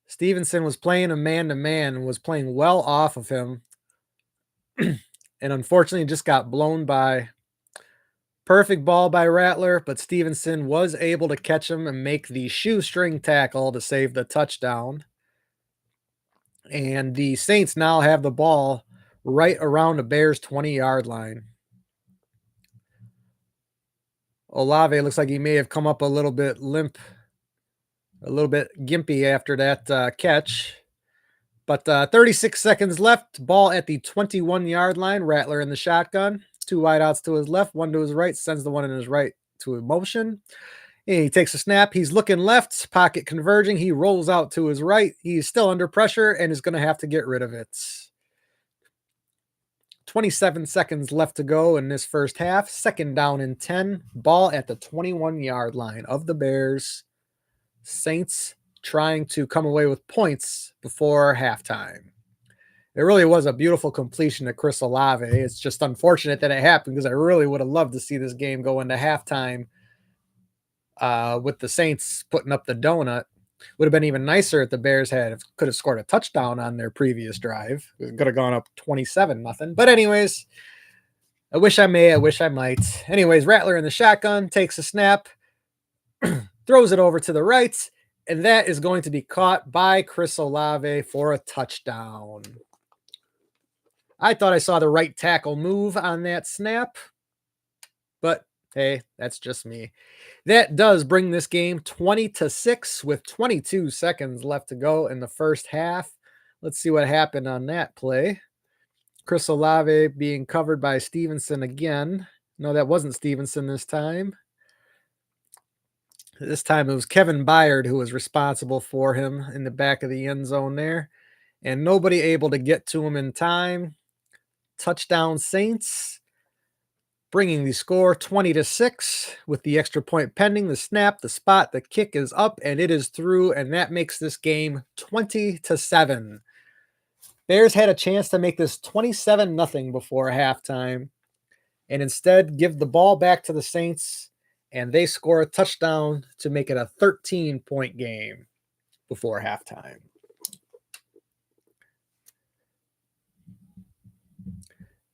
Stevenson was playing a man-to-man and was playing well off of him, and unfortunately just got blown by. Perfect ball by Rattler, but Stevenson was able to catch him and make the shoestring tackle to save the touchdown. And the Saints now have the ball right around the Bears' 20-yard line. Olave looks like he may have come up a little bit limp, a little bit gimpy after that catch. But 36 seconds left. Ball at the 21-yard line. Rattler in the shotgun. 2 wideouts to his left, 1 to his right. Sends the one in his right to a motion. And he takes a snap. He's looking left. Pocket converging. He rolls out to his right. He's still under pressure and is going to have to get rid of it. 27 seconds left to go in this first half. 2nd down and 10. Ball at the 21-yard line of the Bears. Saints trying to come away with points before halftime. It really was a beautiful completion to Chris Olave. It's just unfortunate that it happened because I really would have loved to see this game go into halftime with the Saints putting up the donut. Would have been even nicer if the Bears could have scored a touchdown on their previous drive. It could have gone up 27 nothing. But anyways, I wish I may, I wish I might. Anyways, Rattler in the shotgun takes a snap, throws it over to the right, and that is going to be caught by Chris Olave for a touchdown. I thought I saw the right tackle move on that snap, but hey, that's just me. That does bring this game 20-6 with 22 seconds left to go in the first half. Let's see what happened on that play. Chris Olave being covered by Stevenson again. No, that wasn't Stevenson this time. This time it was Kevin Byard who was responsible for him in the back of the end zone there. And nobody able to get to him in time. Touchdown Saints, bringing the score 20-6 with the extra point pending. The snap, the spot, the kick is up, and it is through, and that makes this game 20-7. Bears had a chance to make this 27-0 before halftime, and instead give the ball back to the Saints, and they score a touchdown to make it a 13-point game before halftime.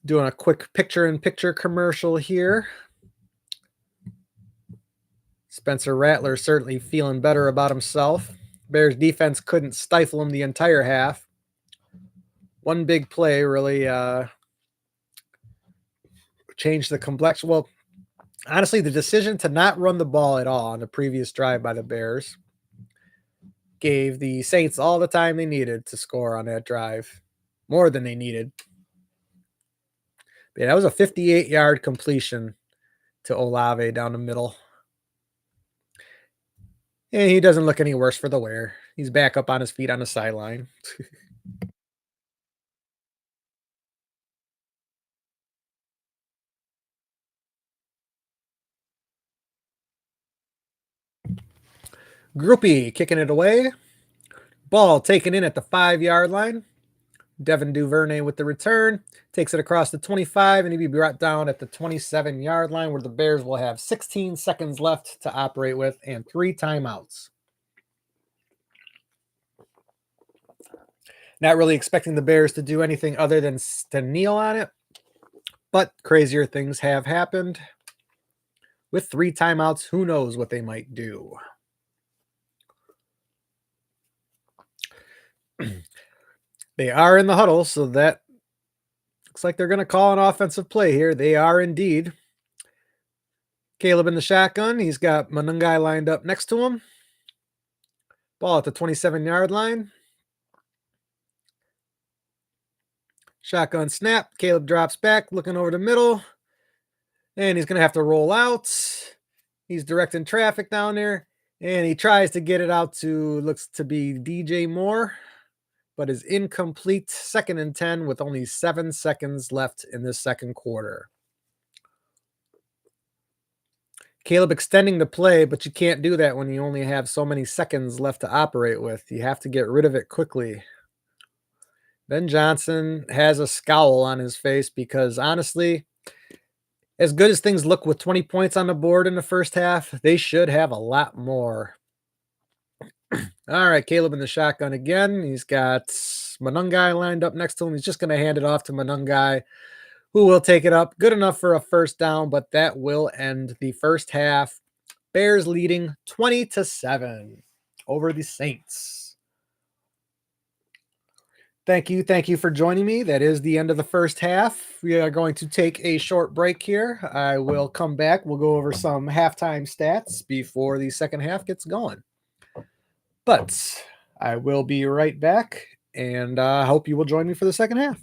Doing a quick picture-in-picture commercial here. Spencer Rattler certainly feeling better about himself. Bears defense couldn't stifle him the entire half. One big play really changed the complexion. Well, honestly, the decision to not run the ball at all on the previous drive by the Bears gave the Saints all the time they needed to score on that drive. More than they needed. But yeah, that was a 58-yard completion to Olave down the middle. And he doesn't look any worse for the wear. He's back up on his feet on the sideline. Groupie kicking it away. Ball taken in at the 5-yard line. Devin Duvernay with the return. Takes it across the 25, and he'll be brought down at the 27-yard line where the Bears will have 16 seconds left to operate with and 3 timeouts. Not really expecting the Bears to do anything other than to kneel on it, but crazier things have happened. With 3 timeouts, who knows what they might do. They are in the huddle, so that looks like they're going to call an offensive play here. They are indeed. Caleb in the shotgun. He's got Manungai lined up next to him. Ball at the 27-yard line. Shotgun snap. Caleb drops back, looking over the middle. And he's going to have to roll out. He's directing traffic down there. And he tries to get it out to, looks to be DJ Moore, but is incomplete. 2nd and 10 with only 7 seconds left in this second quarter. Caleb extending the play, but you can't do that when you only have so many seconds left to operate with. You have to get rid of it quickly. Ben Johnson has a scowl on his face because honestly, as good as things look with 20 points on the board in the first half, they should have a lot more. All right, Caleb in the shotgun again. He's got Manungai lined up next to him. He's just going to hand it off to Manungai, who will take it up. Good enough for a first down, but that will end the first half. Bears leading 20-7 over the Saints. Thank you for joining me. That is the end of the first half. We are going to take a short break here. I will come back. We'll go over some halftime stats before the second half gets going. But I will be right back, and I hope you will join me for the second half.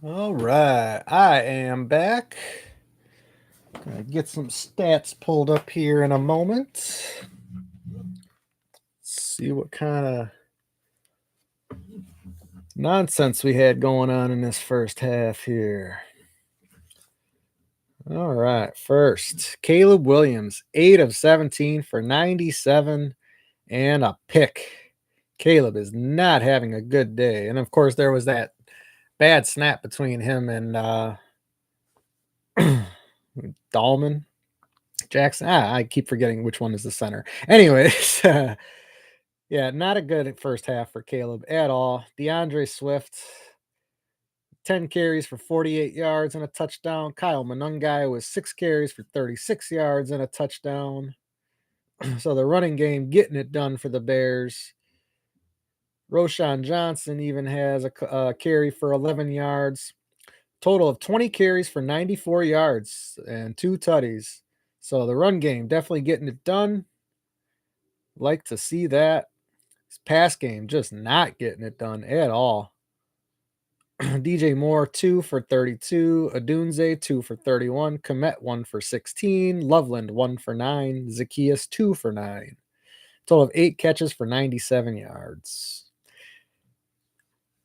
All right, I am back. Gonna get some stats pulled up here in a moment. See what kind of nonsense we had going on in this first half here. All right, first, Caleb Williams, 8 of 17 for 97 and a pick. Caleb is not having a good day. And of course, there was that bad snap between him and Dahlman. Jackson. I keep forgetting which one is the center. Anyways, yeah, not a good first half for Caleb at all. DeAndre Swift, 10 carries for 48 yards and a touchdown. Kyle Monangai was 6 carries for 36 yards and a touchdown. So the running game getting it done for the Bears. Roshan Johnson even has a carry for 11 yards. Total of 20 carries for 94 yards and 2 tutties. So the run game definitely getting it done. Like to see that. His pass game just not getting it done at all. DJ Moore, 2 for 32. Adunze, 2 for 31. Komet, 1 for 16. Loveland, 1 for 9. Zacchaeus, 2 for 9. Total of 8 catches for 97 yards.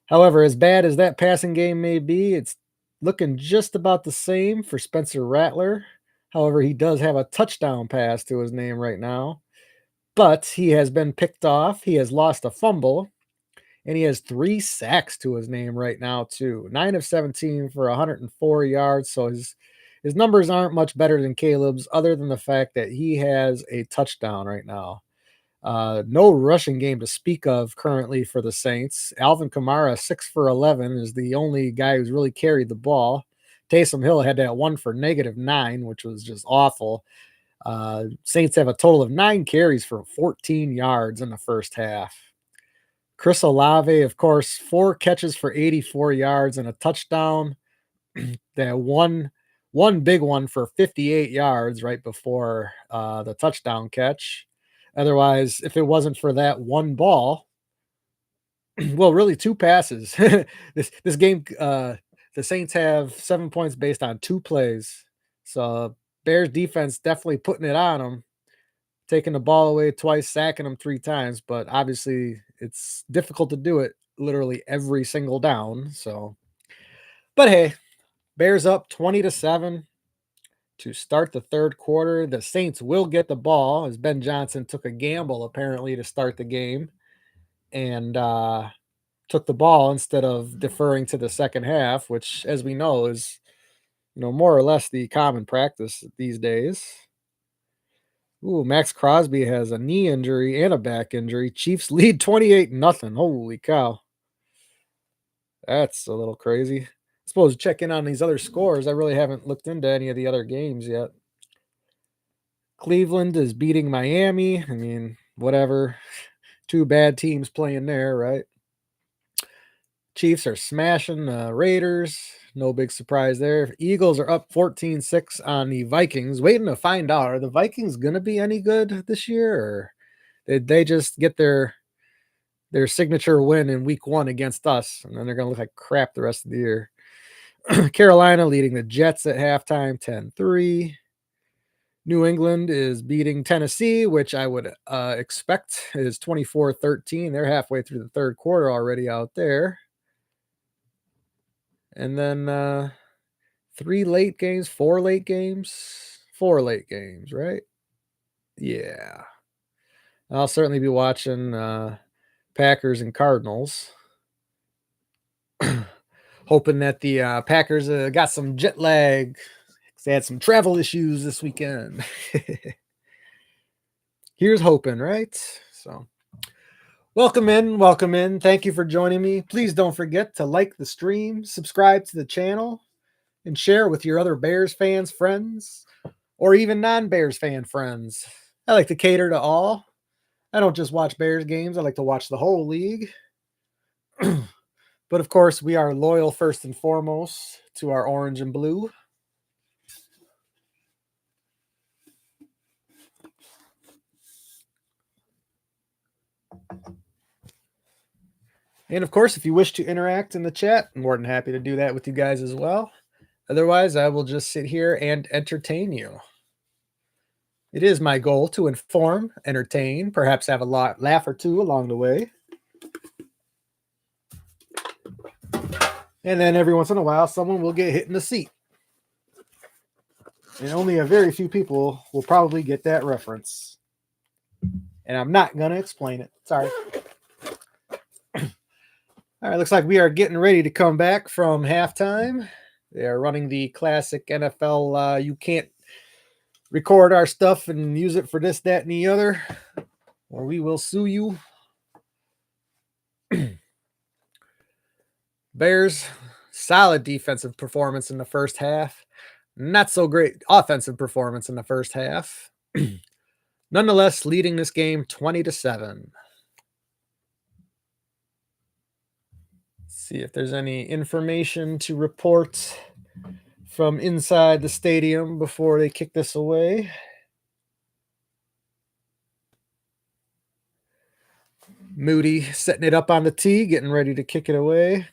However, as bad as that passing game may be, it's looking just about the same for Spencer Rattler. However, he does have a touchdown pass to his name right now, but he has been picked off. He has lost a fumble, and he has 3 sacks to his name right now, too. 9 of 17 for 104 yards. So his numbers aren't much better than Caleb's, other than the fact that he has a touchdown right now. No rushing game to speak of currently for the Saints. Alvin Kamara, 6 for 11, is the only guy who's really carried the ball. Taysom Hill had that 1 for -9, which was just awful. Saints have a total of 9 carries for 14 yards in the first half. Chris Olave, of course, 4 catches for 84 yards and a touchdown. That one big one for 58 yards right before the touchdown catch. Otherwise, if it wasn't for that one ball, well, really 2 passes. This game, the Saints have 7 points based on 2 plays. So Bears defense definitely putting it on them, taking the ball away twice, sacking them 3 times. But obviously, it's difficult to do it literally every single down. So, but hey, Bears up 20-7 to start the third quarter. The Saints will get the ball as Ben Johnson took a gamble apparently to start the game and took the ball instead of deferring to the second half, which, as we know, is more or less the common practice these days. Ooh, Max Crosby has a knee injury and a back injury. Chiefs lead 28-0. Holy cow. That's a little crazy. I suppose check in on these other scores. I really haven't looked into any of the other games yet. Cleveland is beating Miami. I mean, whatever. 2 bad teams playing there, right? Chiefs are smashing the Raiders. No big surprise there. Eagles are up 14-6 on the Vikings. Waiting to find out, are the Vikings going to be any good this year, or did they just get their signature win in week 1 against us, and then they're going to look like crap the rest of the year? Carolina leading the Jets at halftime 10-3. New England is beating Tennessee, which I would expect is 24-13. They're halfway through the third quarter already out there. And then 4 late games, right? Yeah. I'll certainly be watching Packers and Cardinals. Hoping that the Packers got some jet lag. They had some travel issues this weekend. Here's hoping, right? So, welcome in. Thank you for joining me. Please don't forget to like the stream, subscribe to the channel, and share with your other Bears fans, friends, or even non-Bears fan friends. I like to cater to all. I don't just watch Bears games. I like to watch the whole league. But of course, we are loyal first and foremost to our orange and blue. And of course, if you wish to interact in the chat, I'm more than happy to do that with you guys as well. Otherwise, I will just sit here and entertain you. It is my goal to inform, entertain, perhaps have a laugh or two along the way. And then every once in a while, someone will get hit in the seat. And only a very few people will probably get that reference. And I'm not going to explain it. Sorry. All right, looks like we are getting ready to come back from halftime. They are running the classic NFL, you can't record our stuff and use it for this, that, and the other, or we will sue you. Bears, solid defensive performance in the first half. Not so great offensive performance in the first half. Nonetheless, leading this game 20-7. See if there's any information to report from inside the stadium before they kick this away. Moody setting it up on the tee, getting ready to kick it away.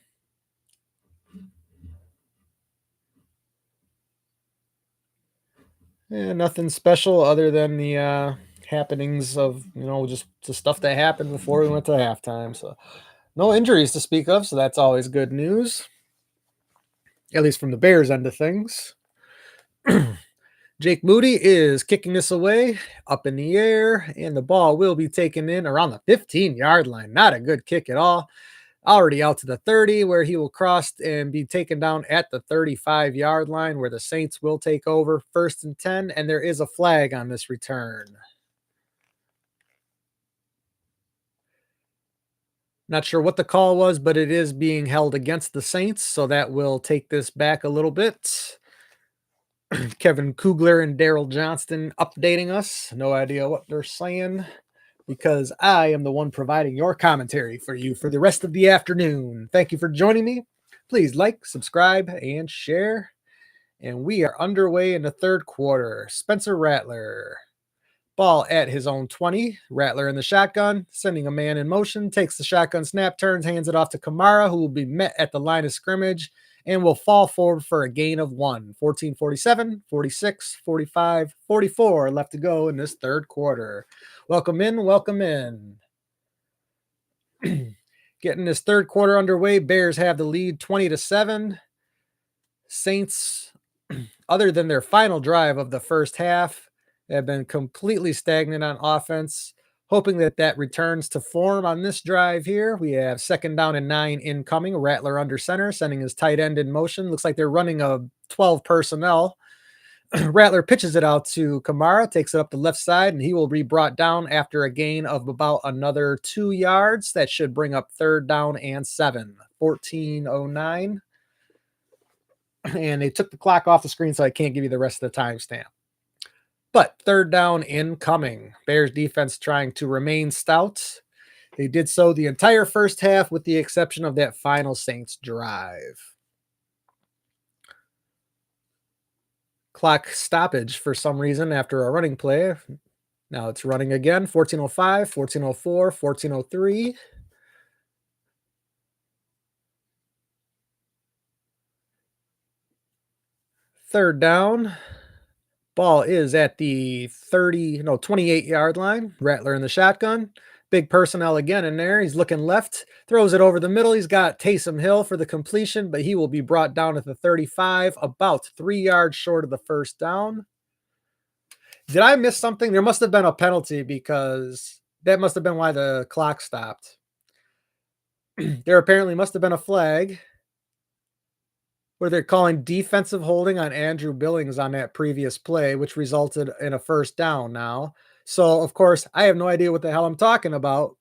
Yeah, nothing special other than the happenings of, just the stuff that happened before we went to halftime. So no injuries to speak of, so that's always good news, at least from the Bears end of things. Jake Moody is kicking this away up in the air, and the ball will be taken in around the 15-yard line. Not a good kick at all. Already out to the 30, where he will cross and be taken down at the 35-yard line, where the Saints will take over 1st and 10, and there is a flag on this return. Not sure what the call was, but it is being held against the Saints, so that will take this back a little bit. Kevin Kugler and Daryl Johnston updating us. No idea what they're saying, because I am the one providing your commentary for you for the rest of the afternoon. Thank you for joining me. Please like, subscribe, and share. And we are underway in the third quarter. Spencer Rattler. Ball at his own 20. Rattler in the shotgun, sending a man in motion, takes the shotgun snap, turns, hands it off to Kamara, who will be met at the line of scrimmage and will fall forward for a gain of 1. 14:47, 46, 45, 44 left to go in this third quarter. Welcome in, welcome in. Getting this third quarter underway, Bears have the lead 20-7. Saints, other than their final drive of the first half, have been completely stagnant on offense. Hoping that returns to form on this drive here. We have 2nd down and 9 incoming. Rattler under center, sending his tight end in motion. Looks like they're running a 12 personnel. Rattler pitches it out to Kamara, takes it up the left side, and he will be brought down after a gain of about another 2 yards. That should bring up 3rd down and 7. 14:09. And they took the clock off the screen, so I can't give you the rest of the timestamp. But 3rd down incoming. Bears defense trying to remain stout. They did so the entire first half with the exception of that final Saints drive. Clock stoppage for some reason after a running play. Now it's running again. 14:05, 14:04, 14:03. Third down. Ball is at the 28-yard line. Rattler in the shotgun. Big personnel again in there. He's looking left. Throws it over the middle. He's got Taysom Hill for the completion, but he will be brought down at the 35, about 3 yards short of the first down. Did I miss something? There must have been a penalty, because that must have been why the clock stopped. There apparently must have been a flag where they're calling defensive holding on Andrew Billings on that previous play, which resulted in a 1st down now. So, of course, I have no idea what the hell I'm talking about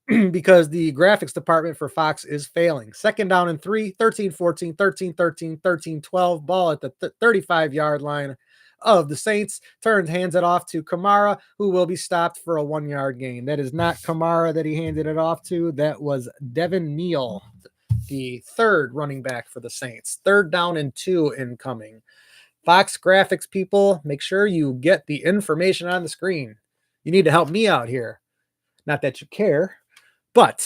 because the graphics department for Fox is failing. 2nd down and 3, 13-14, 13-13, 13-12, ball at the 35-yard line of the Saints. Turns, hands it off to Kamara, who will be stopped for a 1-yard gain. That is not Kamara that he handed it off to. That was Devin Neal, the 3rd running back for the Saints. 3rd down and 2 incoming. Fox graphics people, make sure you get the information on the screen. You need to help me out here. Not that you care, but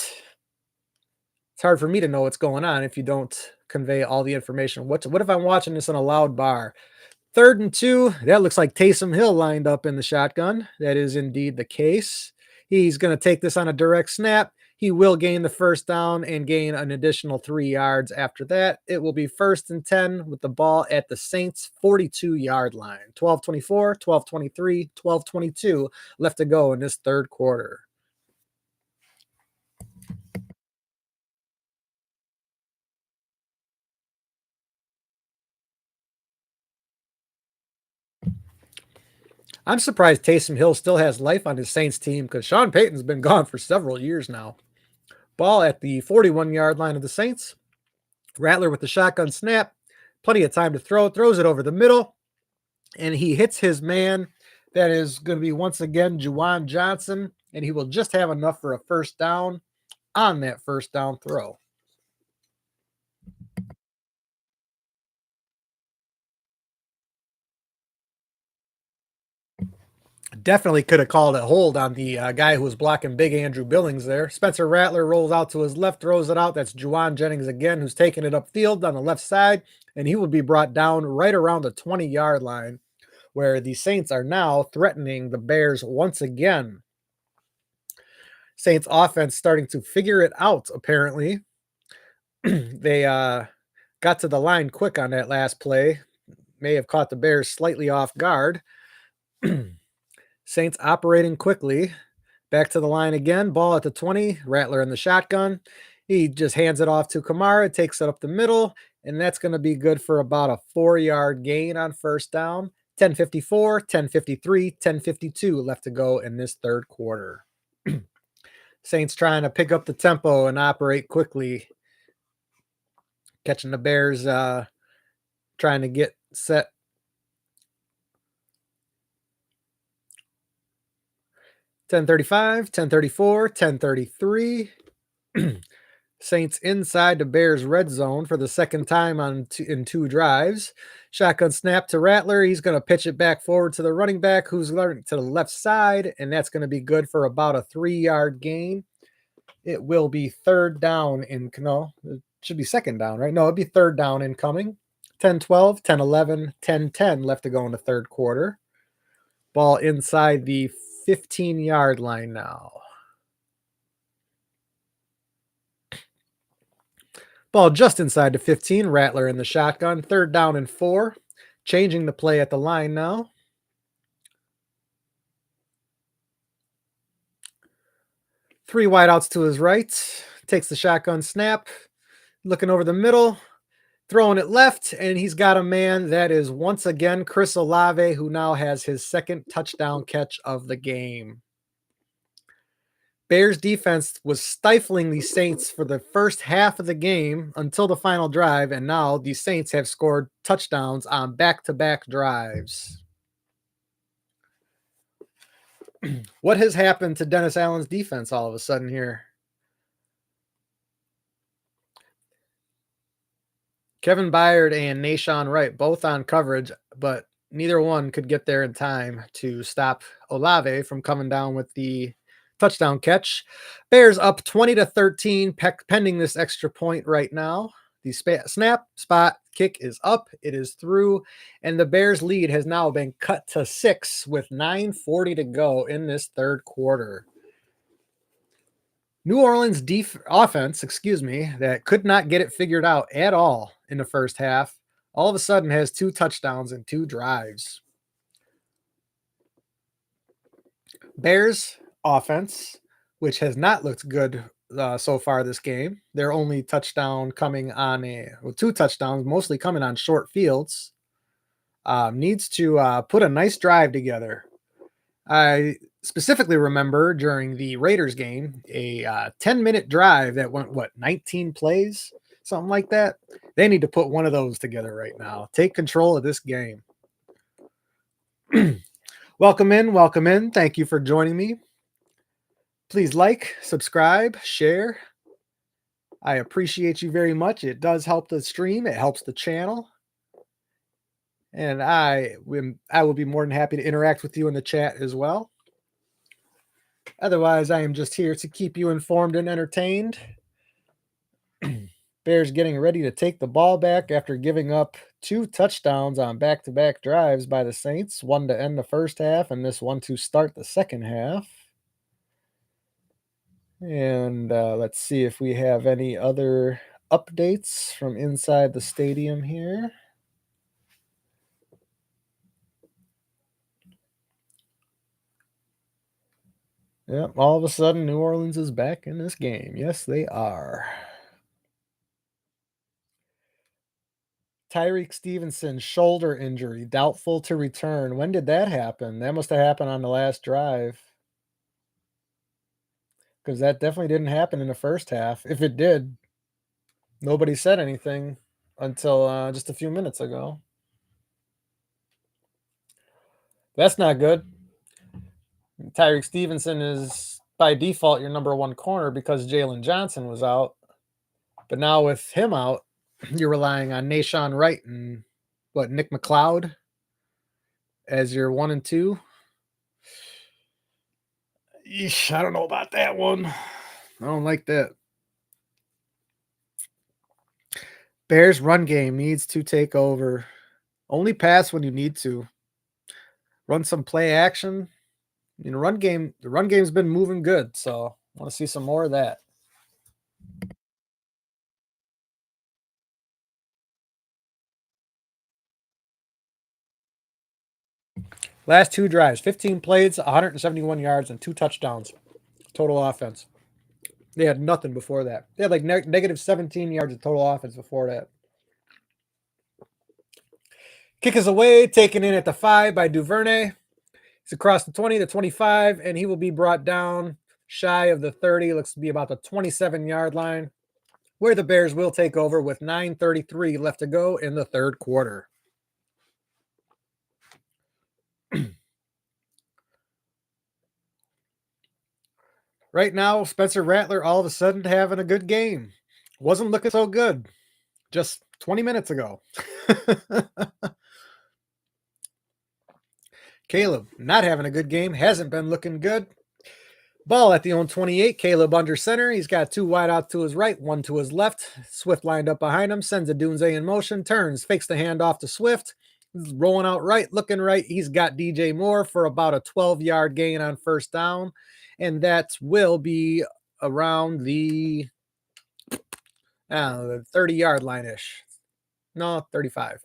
it's It's hard for me to know what's going on if you don't convey all the information. What if I'm watching this in a loud bar? 3rd and 2. That looks like Taysom Hill lined up in the shotgun. That is indeed the case. He's going to take this on a direct snap. He will gain the first down and gain an additional 3 yards after that. It will be 1st and 10 with the ball at the Saints 42-yard line. 12:24, 12:23, 12:22 left to go in this third quarter. I'm surprised Taysom Hill still has life on his Saints team because Sean Payton's been gone for several years now. Ball at the 41-yard line of the Saints. Rattler with the shotgun snap. Plenty of time to throw. Throws it over the middle. And he hits his man. That is going to be once again Juwan Johnson. And he will just have enough for a first down on that first down throw. Definitely could have called a hold on the guy who was blocking big Andrew Billings there. Spencer Rattler rolls out to his left, throws it out. That's Juwan Jennings again, who's taking it upfield on the left side, and he will be brought down right around the 20-yard line, where the Saints are now threatening the Bears once again. Saints offense starting to figure it out, apparently. They got to the line quick on that last play. May have caught the Bears slightly off guard. Saints operating quickly. Back to the line again. Ball at the 20. Rattler in the shotgun. He just hands it off to Kamara, takes it up the middle, and that's going to be good for about a 4-yard gain on first down. 10:54, 10:53, 10:52 left to go in this third quarter. Saints trying to pick up the tempo and operate quickly. Catching the Bears trying to get set. $10:35, $10:34, $10:33. Saints inside the Bears red zone for the second time in 2 drives. Shotgun snap to Rattler. He's going to pitch it back forward to the running back who's learning to the left side, and that's going to be good for about a 3-yard gain. It will be third down it should be second down, right? No, it'd be third down incoming. 10-12, 10-11, 10-10 left to go in the third quarter. Ball inside the 15-yard line now. Ball just inside the 15. Rattler in the shotgun. 3rd down and 4. Changing the play at the line now. Three wideouts to his right. Takes the shotgun snap. Looking over the middle. Throwing it left. And he's got a man that is once again Chris Olave, who now has his 2nd touchdown catch of the game. Bears defense was stifling the Saints for the first half of the game until the final drive, and now the Saints have scored touchdowns on back-to-back drives. What has happened to Dennis Allen's defense all of a sudden here? Kevin Byard and Nahshon Wright both on coverage, but neither one could get there in time to stop Olave from coming down with the touchdown catch. Bears up 20-13, pending this extra point right now. The snap, spot, kick is up. It is through, and the Bears lead has now been cut to 6 with 9:40 to go in this third quarter. New Orleans offense, that could not get it figured out at all in the first half, all of a sudden has 2 touchdowns and 2 drives. Bears offense, which has not looked good so far this game. Their only touchdown coming on 2 touchdowns, mostly coming on short fields. Needs to put a nice drive together. I specifically remember during the Raiders game, a 10-minute drive that went, 19 plays? Something like that. They need to put one of those together right now. Take control of this game. Welcome in. Thank you for joining me. Please like, subscribe, share. I appreciate you very much. It does help the stream. It helps the channel. And I will be more than happy to interact with you in the chat as well. Otherwise, I am just here to keep you informed and entertained. Bears getting ready to take the ball back after giving up 2 touchdowns on back-to-back drives by the Saints, one to end the first half and this one to start the second half. And let's see if we have any other updates from inside the stadium here. Yep, all of a sudden, New Orleans is back in this game. Yes, they are. Tyreek Stevenson, shoulder injury, doubtful to return. When did that happen? That must have happened on the last drive. Because that definitely didn't happen in the first half. If it did, nobody said anything until just a few minutes ago. That's not good. Tyreek Stevenson is by default your number one corner because Jalen Johnson was out. But now with him out, you're relying on Nashawn Wright and Nick McLeod as your 1 and 2. Yeesh, I don't know about that one. I don't like that. Bears run game needs to take over. Only pass when you need to. Run some play action. The run game's been moving good, so I want to see some more of that. Last 2 drives, 15 plays, 171 yards, and 2 touchdowns. Total offense. They had nothing before that. They had like negative 17 yards of total offense before that. Kick is away, taken in at the 5 by Duvernay. He's across the 20, the 25, and he will be brought down shy of the 30. Looks to be about the 27-yard line, where the Bears will take over with 9:33 left to go in the third quarter. Right now, Spencer Rattler all of a sudden having a good game. Wasn't looking so good just 20 minutes ago. Caleb not having a good game. Hasn't been looking good. Ball at the own 28. Caleb under center. He's got 2 wide out to his right, 1 to his left. Swift lined up behind him. Sends a Dunze in motion. Turns. Fakes the handoff to Swift. He's rolling out right. Looking right. He's got DJ Moore for about a 12-yard gain on first down. And that will be around the 30-yard line-ish. No, 35.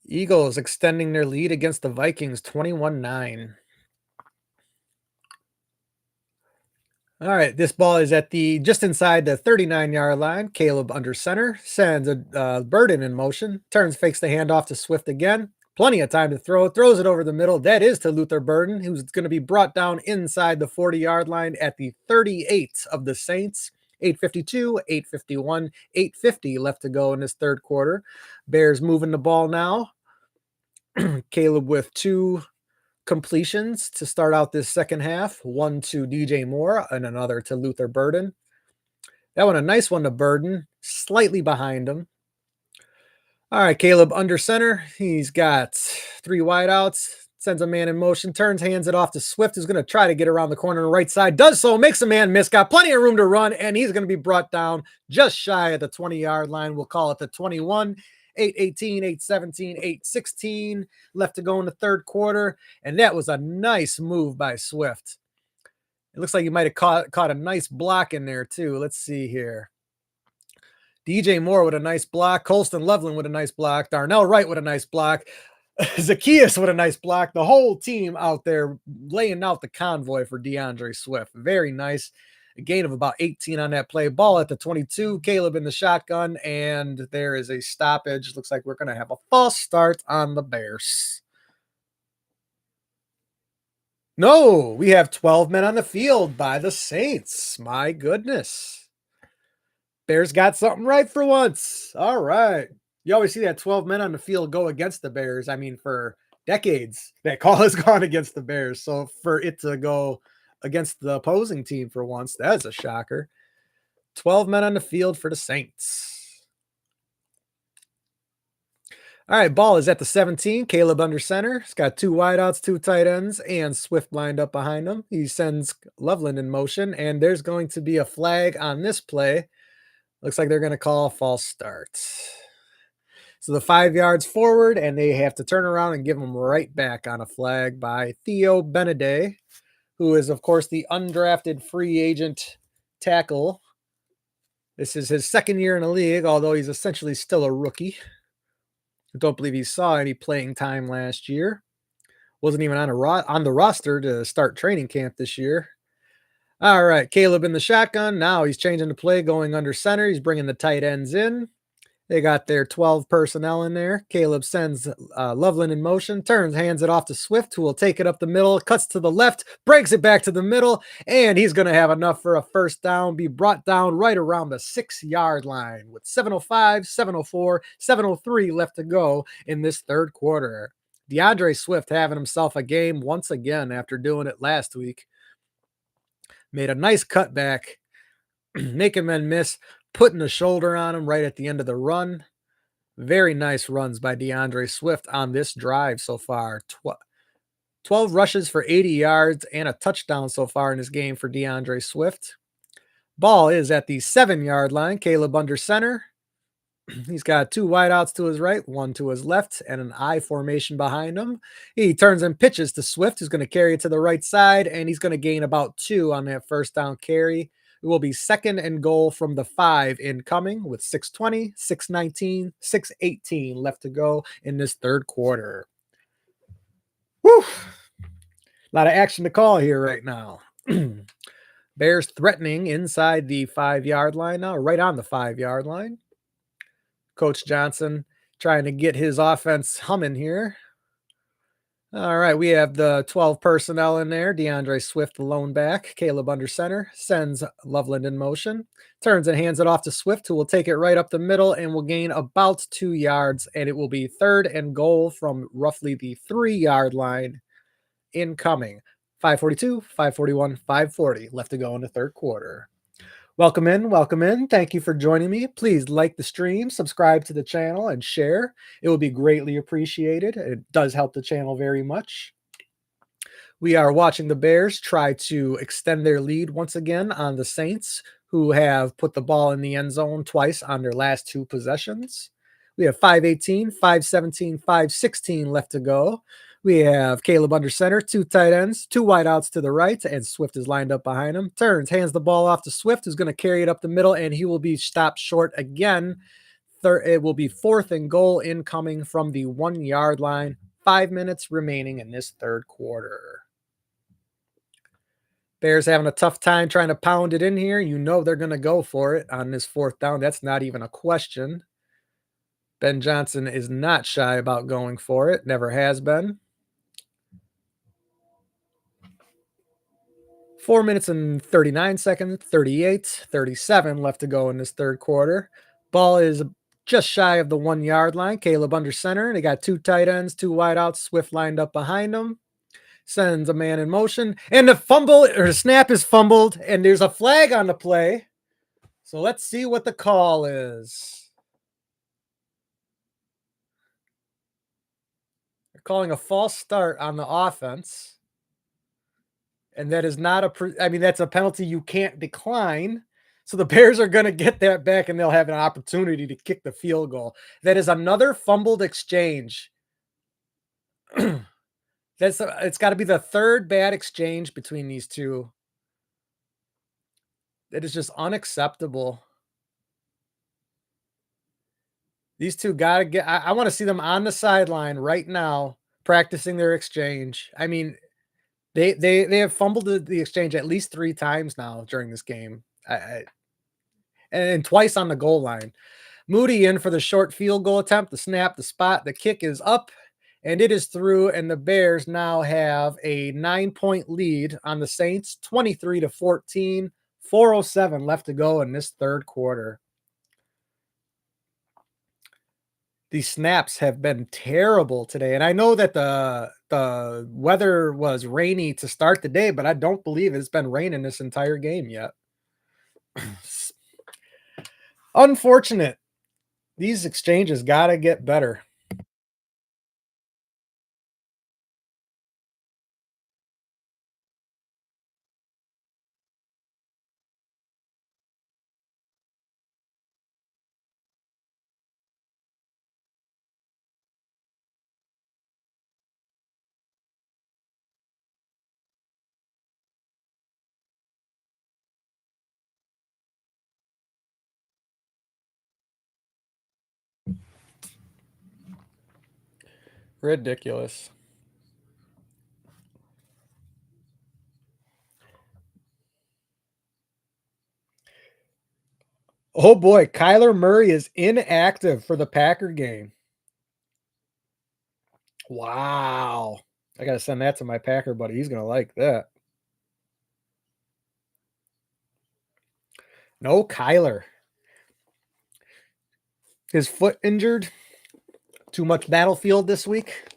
Eagles extending their lead against the Vikings 21-9. All right, this ball is at just inside the 39-yard line. Caleb under center, sends a Burden in motion, turns, fakes the handoff to Swift again. Plenty of time to throw, throws it over the middle. That is to Luther Burden, who's going to be brought down inside the 40-yard line at the 38 of the Saints. 8:52, 8:51, 8:50 left to go in this third quarter. Bears moving the ball now. Caleb with 2 completions to start out this second half. 1 to DJ Moore and another to Luther Burden. That one, a nice one to Burden, slightly behind him. All right, Caleb under center. He's got 3 wideouts. Sends a man in motion, turns, hands it off to Swift, who's going to try to get around the corner on the right side. Does so, makes a man miss, got plenty of room to run, and he's going to be brought down just shy of the 20-yard line. We'll call it the 21. 8:18, 8:17, 8:16 left to go in the third quarter, and that was a nice move by Swift. It looks like he might have caught a nice block in there too. Let's see here. DJ Moore with a nice block, Colston Loveland with a nice block, Darnell Wright with a nice block, Zacchaeus with a nice block. The whole team out there laying out the convoy for DeAndre Swift. Very nice. A gain of about 18 on that play. Ball at the 22. Caleb in the shotgun, and there is a stoppage. Looks like we're going to have a false start on the Bears. No, we have 12 men on the field by the Saints. My goodness. Bears got something right for once. All right. You always see that 12 men on the field go against the Bears. I mean, for decades, that call has gone against the Bears. So for it to go against the opposing team for once, that's a shocker. 12 men on the field for the Saints. All right, ball is at the 17. Caleb under center. He's got two wideouts, two tight ends, and Swift lined up behind him. He sends Loveland in motion, and there's going to be a flag on this play. Looks like they're going to call a false start. So the 5 yards forward, and they have to turn around and give them right back on a flag by Theo Beneday, who is, of course, the undrafted free agent tackle. This is his second year in the league, although he's essentially still a rookie. I don't believe he saw any playing time last year. Wasn't even on the roster to start training camp this year. All right, Caleb in the shotgun. Now he's changing the play, going under center. He's bringing the tight ends in. They got their 12 personnel in there. Caleb sends Loveland in motion, turns, hands it off to Swift, who will take it up the middle, cuts to the left, breaks it back to the middle, and he's going to have enough for a first down, be brought down right around the 6-yard line with 7:05, 7:04, 7:03 left to go in this third quarter. DeAndre Swift having himself a game once again after doing it last week. Made a nice cutback, making men miss, putting a shoulder on him right at the end of the run. Very nice runs by DeAndre Swift on this drive so far. 12 rushes for 80 yards and a touchdown so far in this game for DeAndre Swift. Ball is at the 7-yard line. Caleb under center. He's got two wideouts to his right, one to his left, and an I formation behind him. He turns and pitches to Swift, who's going to carry it to the right side, and he's going to gain about 2 on that first down carry. It will be second and goal from the 5 incoming with 6:20, 6:19, 6:18 left to go in this third quarter. Whew. A lot of action to call here right now. Bears threatening inside the 5-yard line now, right on the 5-yard line. Coach Johnson trying to get his offense humming here. All right, we have the 12 personnel in there. DeAndre Swift, the lone back. Caleb under center, sends Loveland in motion, turns and hands it off to Swift, who will take it right up the middle and will gain about 2 yards, and it will be third and goal from roughly the 3-yard line incoming. 5:42, 5:41, 5:40 left to go in the third quarter. Welcome in. Welcome in. Thank you for joining me. Please like the stream, subscribe to the channel, and share. It will be greatly appreciated. It does help the channel very much. We are watching the Bears try to extend their lead once again on the Saints, who have put the ball in the end zone twice on their last 2 possessions. We have 5:18, 5:17, 5:16 left to go. We have Caleb under center, 2 tight ends, 2 wideouts to the right, and Swift is lined up behind him. Turns, hands the ball off to Swift, who's going to carry it up the middle, and he will be stopped short again. It will be fourth and goal incoming from the 1-yard line. 5 minutes remaining in this third quarter. Bears having a tough time trying to pound it in here. You know they're going to go for it on this 4th down. That's not even a question. Ben Johnson is not shy about going for it. Never has been. 4 minutes and 39 seconds, 38, 37 left to go in this third quarter. Ball is just shy of the 1-yard line. Caleb under center. They got 2 tight ends, 2 wideouts. Swift lined up behind them. Sends a man in motion. And the snap is fumbled. And there's a flag on the play. So let's see what the call is. They're calling a false start on the offense. And that is not that's a penalty you can't decline. So the Bears are going to get that back and they'll have an opportunity to kick the field goal. That is another fumbled exchange. It's got to be the 3rd bad exchange between these two. That is just unacceptable. These two got to get, I want to see them on the sideline right now practicing their exchange. I mean, They have fumbled the exchange at least 3 times now during this game, and twice on the goal line. Moody in for the short field goal attempt, the snap, the spot, the kick is up, and it is through, and the Bears now have a 9-point lead on the Saints, 23-14, 4:07 left to go in this third quarter. The snaps have been terrible today, and I know that the weather was rainy to start the day, but I don't believe it's been raining this entire game yet. Unfortunate. These exchanges got to get better. Ridiculous. Oh boy, Kyler Murray is inactive for the Packer game. Wow. I got to send that to my Packer buddy. He's going to like that. No Kyler. His foot injured. Too much battlefield this week.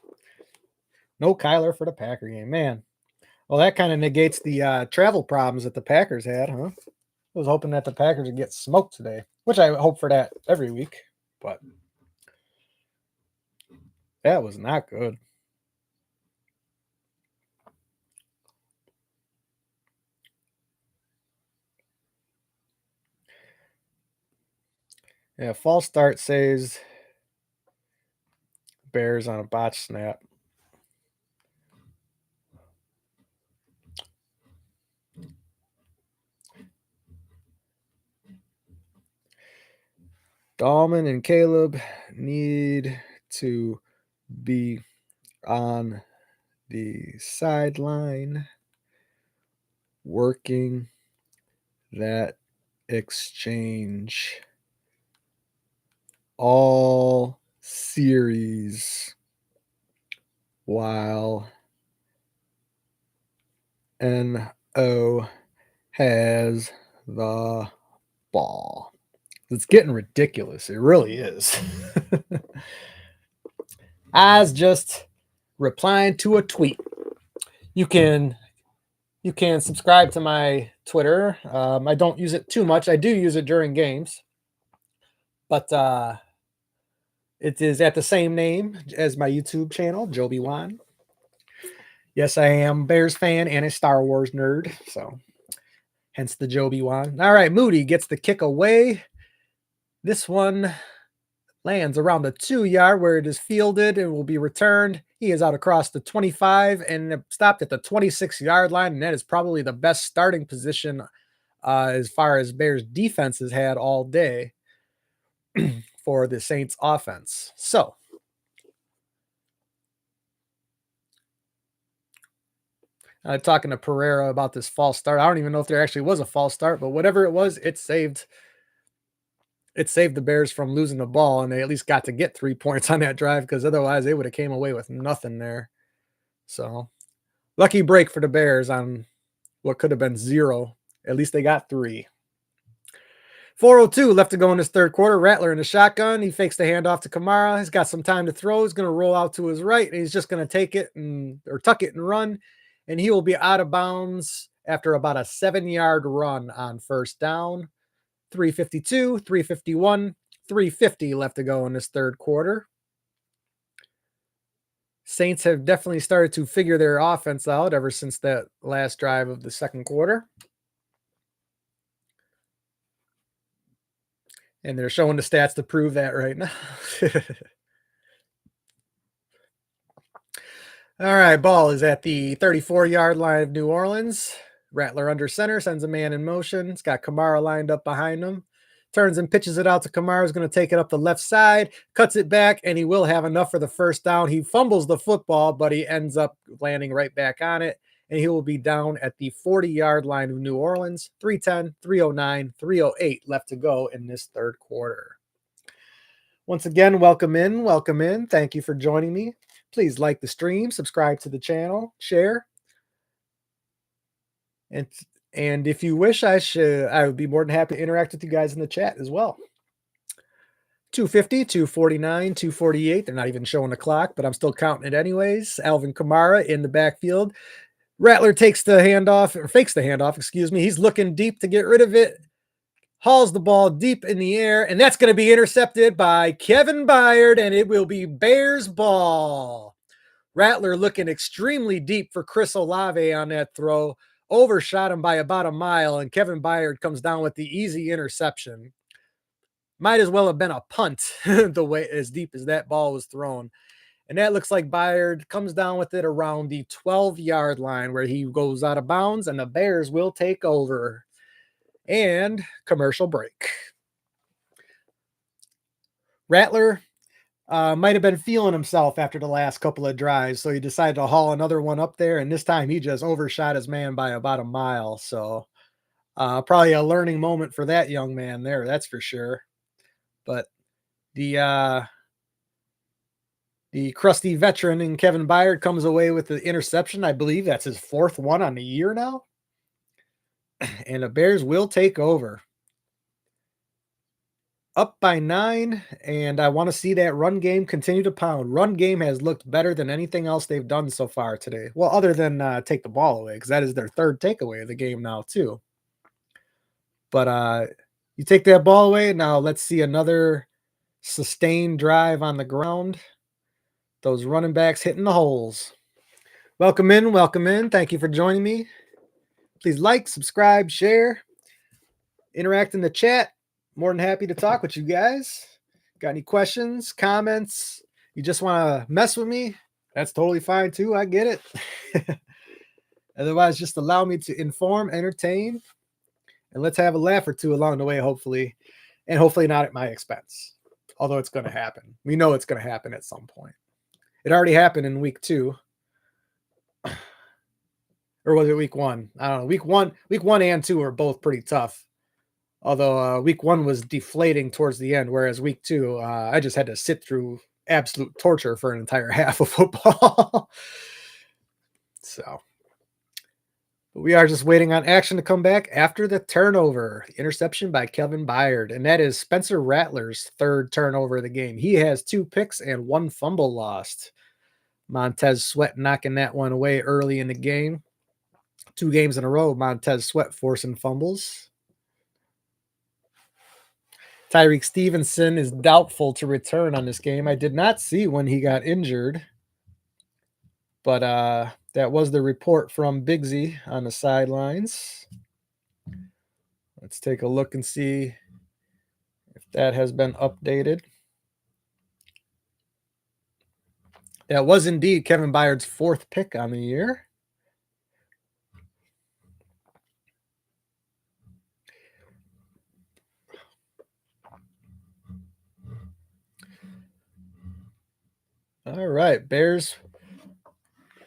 No Kyler for the Packer game. Man. Well, that kind of negates the travel problems that the Packers had, huh? I was hoping that the Packers would get smoked today, which I hope for that every week, but that was not good. Yeah, false start saves Bears on a botch snap. Dahlman and Caleb need to be on the sideline working that exchange all series while NO has the ball. It's getting ridiculous. It really is. Oz just replying to a tweet. You can subscribe to my Twitter. I don't use it too much. I do use it during games, but it is at the same name as my YouTube channel, Joby Wan. Yes, I am a Bears fan and a Star Wars nerd, so hence the Joby Wan. All right, Moody gets the kick away. This one lands around the 2-yard where it is fielded and will be returned. He is out across the 25 and stopped at the 26-yard line, and that is probably the best starting position as far as Bears defense has had all day for the Saints offense. So talking to Pereira about this false start. I don't even know if there actually was a false start, but whatever it was, it saved the Bears from losing the ball, and they at least got to get 3 points on that drive, because otherwise they would have came away with nothing there. So lucky break for the Bears on what could have been 0. At least they got 3. 4:02 left to go in this third quarter. Rattler in the shotgun. He fakes the handoff to Kamara. He's got some time to throw. He's going to roll out to his right, and he's just going to take it or tuck it and run, and he will be out of bounds after about a 7-yard run on first down. 3:52, 3:51, 3:50 left to go in this third quarter. Saints have definitely started to figure their offense out ever since that last drive of the second quarter. And they're showing the stats to prove that right now. All right, ball is at the 34-yard line of New Orleans. Rattler under center, sends a man in motion. It's got Kamara lined up behind him. Turns and pitches it out to Kamara. Is going to take it up the left side, cuts it back, and he will have enough for the first down. He fumbles the football, but he ends up landing right back on it, and he will be down at the 40-yard line of New Orleans. 3:10, 3:09, 3:08 left to go in this third quarter. Once again, welcome in, welcome in. Thank you for joining me. Please like the stream, subscribe to the channel, share. And if you wish, I would be more than happy to interact with you guys in the chat as well. 250, 249, 248. They're not even showing the clock, but I'm still counting it anyways. Alvin Kamara in the backfield. Rattler takes the handoff, or fakes the handoff, excuse me. He's looking deep to get rid of it. Hauls the ball deep in the air, and that's going to be intercepted by Kevin Byard, and it will be Bears ball. Rattler looking extremely deep for Chris Olave on that throw. Overshot him by about a mile, and Kevin Byard comes down with the easy interception. Might as well have been a punt the way as deep as that ball was thrown. And that looks like Byard comes down with it around the 12-yard line where he goes out of bounds, and the Bears will take over. And commercial break. Rattler Might have been feeling himself after the last couple of drives, so he decided to haul another one up there, and this time he just overshot his man by about a mile. So probably a learning moment for that young man there, that's for sure. But the uh, the crusty veteran in Kevin Byard comes away with the interception. I believe that's his fourth one on the year now, and the Bears will take over. Up by 9, and I want to see that run game continue to pound. Run game has looked better than anything else they've done so far today. Well, other than take the ball away, because that is their third takeaway of the game now, too. But you take that ball away, now let's see another sustained drive on the ground. Those running backs hitting the holes. Welcome in, welcome in. Thank you for joining me. Please like, subscribe, share, interact in the chat. More than happy to talk with you guys. Got any questions, comments? You just want to mess with me? That's totally fine too. I get it. Otherwise, just allow me to inform, entertain, and let's have a laugh or two along the way, hopefully. And hopefully not at my expense. Although it's going to happen. We know it's going to happen at some point. It already happened in week 2. Or was it week 1? I don't know. Week 1 and 2 are both pretty tough. Although week 1 was deflating towards the end, whereas week 2, I just had to sit through absolute torture for an entire half of football. So, but we are just waiting on action to come back after the turnover. The interception by Kevin Byard, and that is Spencer Rattler's third turnover of the game. He has 2 picks and 1 fumble lost. Montez Sweat knocking that one away early in the game. 2 games in a row, Montez Sweat forcing fumbles. Tyreek Stevenson is doubtful to return on this game. I did not see when he got injured, but that was the report from Bigsy on the sidelines. Let's take a look and see if that has been updated. That was indeed Kevin Byard's 4th pick on the year. All right, Bears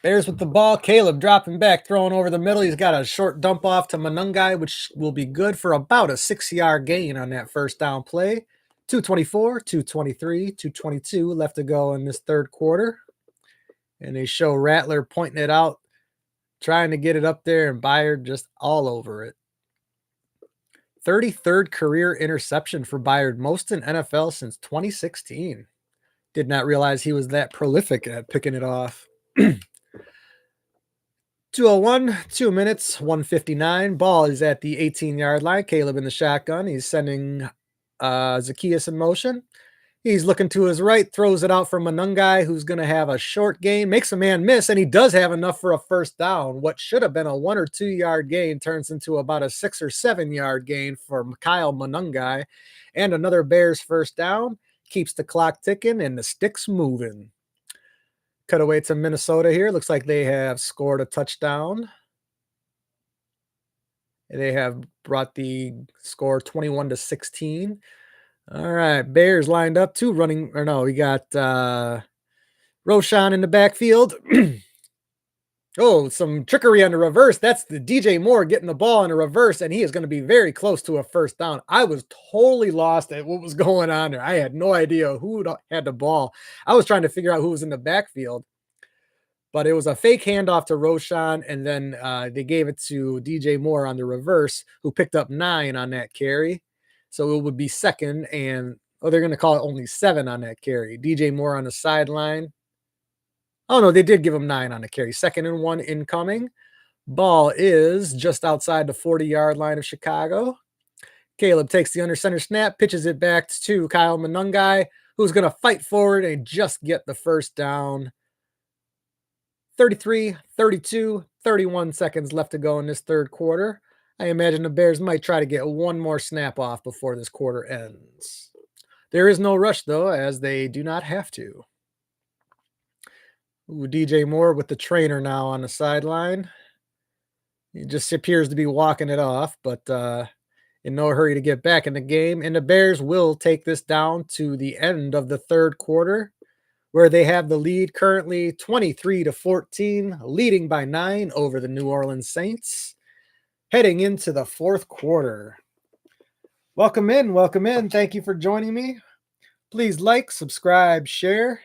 with the ball. Caleb dropping back, throwing over the middle. He's got a short dump off to Manungai, which will be good for about a 6-yard gain on that first down play. 2:24, 2:23, 2:22 left to go in this third quarter. And they show Rattler pointing it out, trying to get it up there, and Byard just all over it. 33rd career interception for Byard, most in NFL since 2016. Did not realize he was that prolific at picking it off. 2:01, 2 minutes, 1:59. Ball is at the 18-yard line. Caleb in the shotgun. He's sending Zacchaeus in motion. He's looking to his right, throws it out for Manungai, who's going to have a short gain, makes a man miss, and he does have enough for a first down. What should have been a 1 or 2 yard gain turns into about a 6 or 7 yard gain for Kyle Manungai, and another Bears first down. Keeps the clock ticking and the sticks moving. Cut away to Minnesota here. Looks like they have scored a touchdown. They have brought the score 21-16. All right, Bears lined up, 2 running, or no, we got Roschon in the backfield. Oh, some trickery on the reverse. That's the DJ Moore getting the ball in a reverse, and he is going to be very close to a first down. I was totally lost at what was going on there. I had no idea who had the ball. I was trying to figure out who was in the backfield, but it was a fake handoff to Roschon, and then they gave it to DJ Moore on the reverse, who picked up 9 on that carry. So it would be second, and they're going to call it only 7 on that carry. DJ Moore on the sideline. Oh, no, they did give him 9 on the carry. 2nd and 1 incoming. Ball is just outside the 40-yard line of Chicago. Caleb takes the under center snap, pitches it back to Kyle Manungai, who's going to fight forward and just get the first down. 33, 32, 31 seconds left to go in this third quarter. I imagine the Bears might try to get one more snap off before this quarter ends. There is no rush, though, as they do not have to. Ooh, DJ Moore with the trainer now on the sideline. He just appears to be walking it off, but in no hurry to get back in the game, and the Bears will take this down to the end of the third quarter, where they have the lead currently 23-14, leading by 9 over the New Orleans Saints, heading into the fourth quarter. Welcome in, welcome in. Thank you for joining me. Please like, subscribe, share,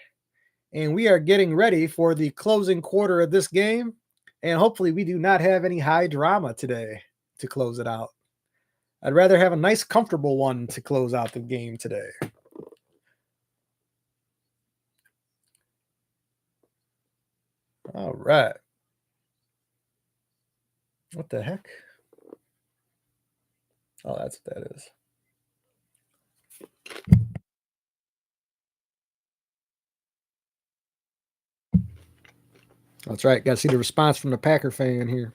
and we are getting ready for the closing quarter of this game, and hopefully we do not have any high drama today to close it out. I'd rather have a nice, comfortable one to close out the game today. All right. What the heck? Oh, that's what that is. That's right. Got to see the response from the Packer fan here.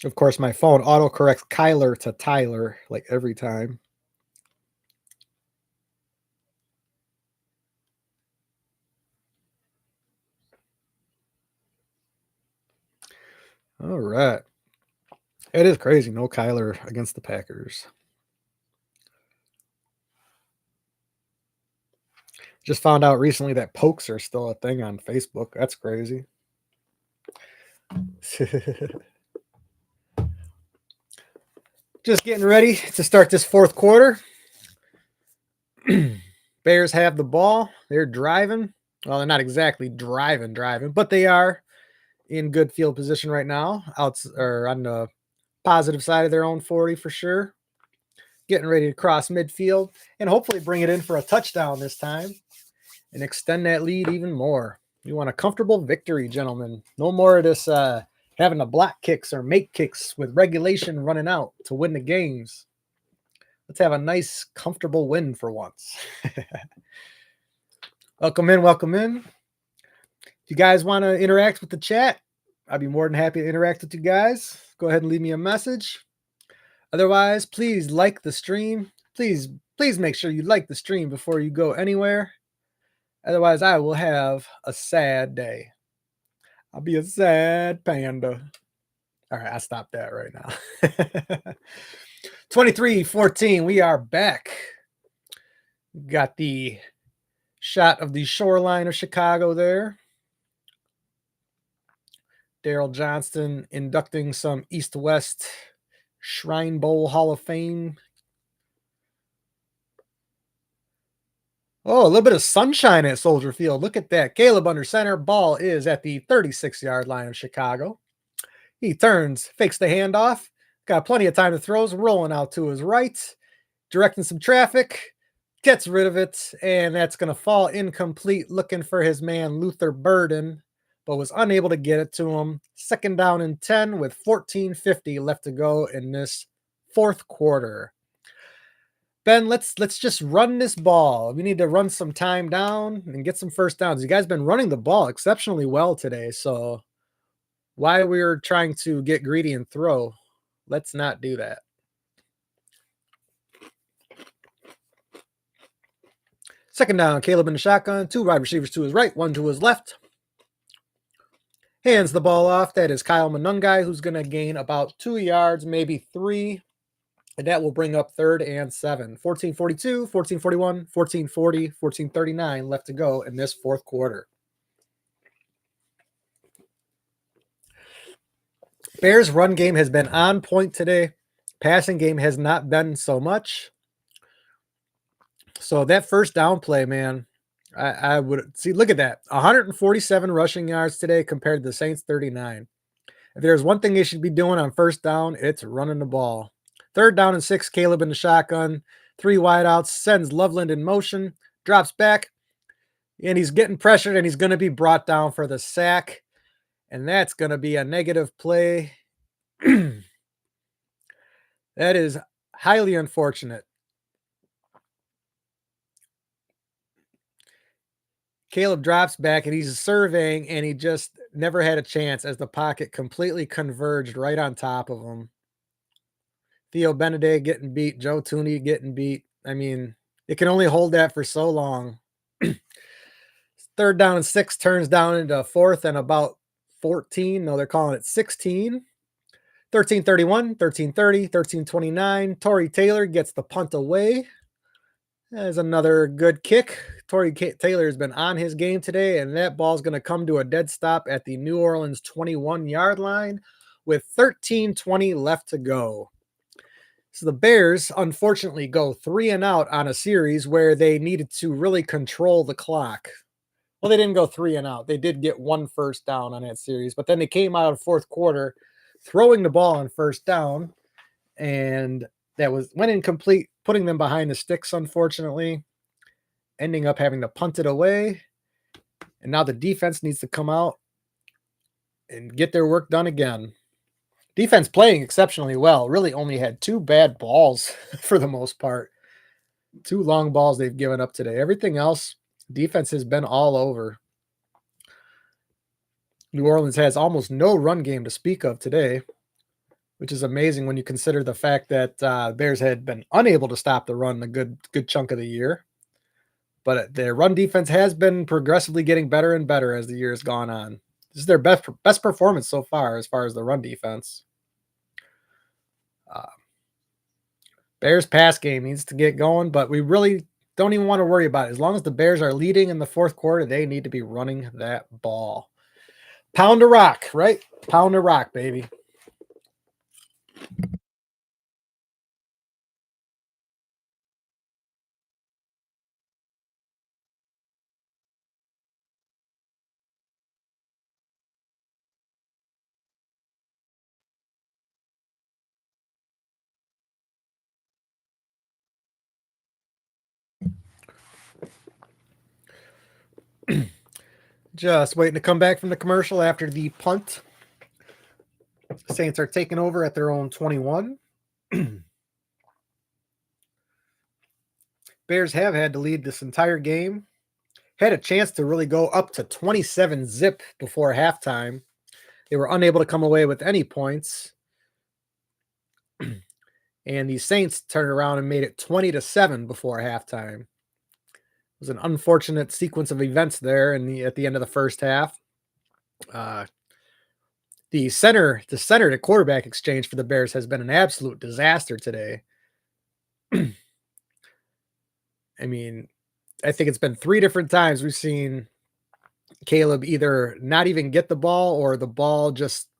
Of course, my phone autocorrects Kyler to Tyler like every time. All right. It is crazy. No Kyler against the Packers. Just found out recently that pokes are still a thing on Facebook. That's crazy. Just getting ready to start this fourth quarter. Bears have the ball. They're driving. Well, they're not exactly driving, but they are in good field position right now. Or on the positive side of their own 40 for sure. Getting ready to cross midfield and hopefully bring it in for a touchdown this time and extend that lead even more. We want a comfortable victory, gentlemen. No more of this having to block kicks or make kicks with regulation running out to win the games. Let's have a nice, comfortable win for once. Welcome in, welcome in. If you guys want to interact with the chat, I'd be more than happy to interact with you guys. Go ahead and leave me a message. Otherwise, please like the stream. Please make sure you like the stream before you go anywhere. Otherwise, I will have a sad day. I'll be a sad panda. All right, I'll stop that right now. 23-14, we are back. Got the shot of the shoreline of Chicago there. Daryl Johnston inducting some East-West Shrine Bowl Hall of Fame. Oh, a little bit of sunshine at Soldier Field. Look at that. Caleb under center. Ball is at the 36-yard line of Chicago. He turns, fakes the handoff. Got plenty of time to throw. Rolling out to his right. Directing some traffic. Gets rid of it. And that's going to fall incomplete. Looking for his man, Luther Burden. But was unable to get it to him. Second down and 10 with 14:50 left to go in this fourth quarter. Ben, let's just run this ball. We need to run some time down and get some first downs. You guys been running the ball exceptionally well today, so why we're trying to get greedy and throw, let's not do that. Second down, Caleb in the shotgun. 2 wide receivers to his right, 1 to his left. Hands the ball off. That is Kyle Monungai, who's going to gain about 2 yards, maybe 3. And that will bring up 3rd and 7. 14:42, 14:41, 14:40, 14:39 left to go in this fourth quarter. Bears' run game has been on point today. Passing game has not been so much. So that first down play, man, I would see. Look at that. 147 rushing yards today compared to the Saints 39. If there's one thing they should be doing on first down, it's running the ball. 3rd down and 6, Caleb in the shotgun. 3 wideouts, sends Loveland in motion, drops back, and he's getting pressured, and he's going to be brought down for the sack. And that's going to be a negative play. That is highly unfortunate. Caleb drops back, and he's surveying, and he just never had a chance as the pocket completely converged right on top of him. Theo Benedet getting beat, Joe Tooney getting beat. I mean, it can only hold that for so long. Third down and 6 turns down into fourth and about 14. No, they're calling it 16. 13:31, 13:30, 13:29. Torrey Taylor gets the punt away. There's another good kick. Taylor has been on his game today, and that ball's going to come to a dead stop at the New Orleans 21-yard line with 13:20 left to go. So the Bears, unfortunately, go 3 and out on a series where they needed to really control the clock. Well, they didn't go 3 and out. They did get 1 first down on that series, but then they came out of fourth quarter throwing the ball on first down, and that went incomplete, putting them behind the sticks, unfortunately, ending up having to punt it away. And now the defense needs to come out and get their work done again. Defense playing exceptionally well, really only had 2 bad balls for the most part. 2 long balls they've given up today. Everything else, defense has been all over. New Orleans has almost no run game to speak of today, which is amazing when you consider the fact that Bears had been unable to stop the run a good chunk of the year. But their run defense has been progressively getting better and better as the year has gone on. This is their best performance so far as the run defense. Bears pass game needs to get going, but we really don't even want to worry about it. As long as the Bears are leading in the fourth quarter, they need to be running that ball. Pound to rock, right? Pound to rock, baby. Just waiting to come back from the commercial after the punt. Saints are taking over at their own 21. Bears have had to lead this entire game. Had a chance to really go up to 27 zip before halftime. They were unable to come away with any points. And the Saints turned around and made it 20-7 before halftime. It was an unfortunate sequence of events there at the end of the first half. The center to quarterback exchange for the Bears has been an absolute disaster today. I mean, I think it's been 3 different times we've seen Caleb either not even get the ball or the ball just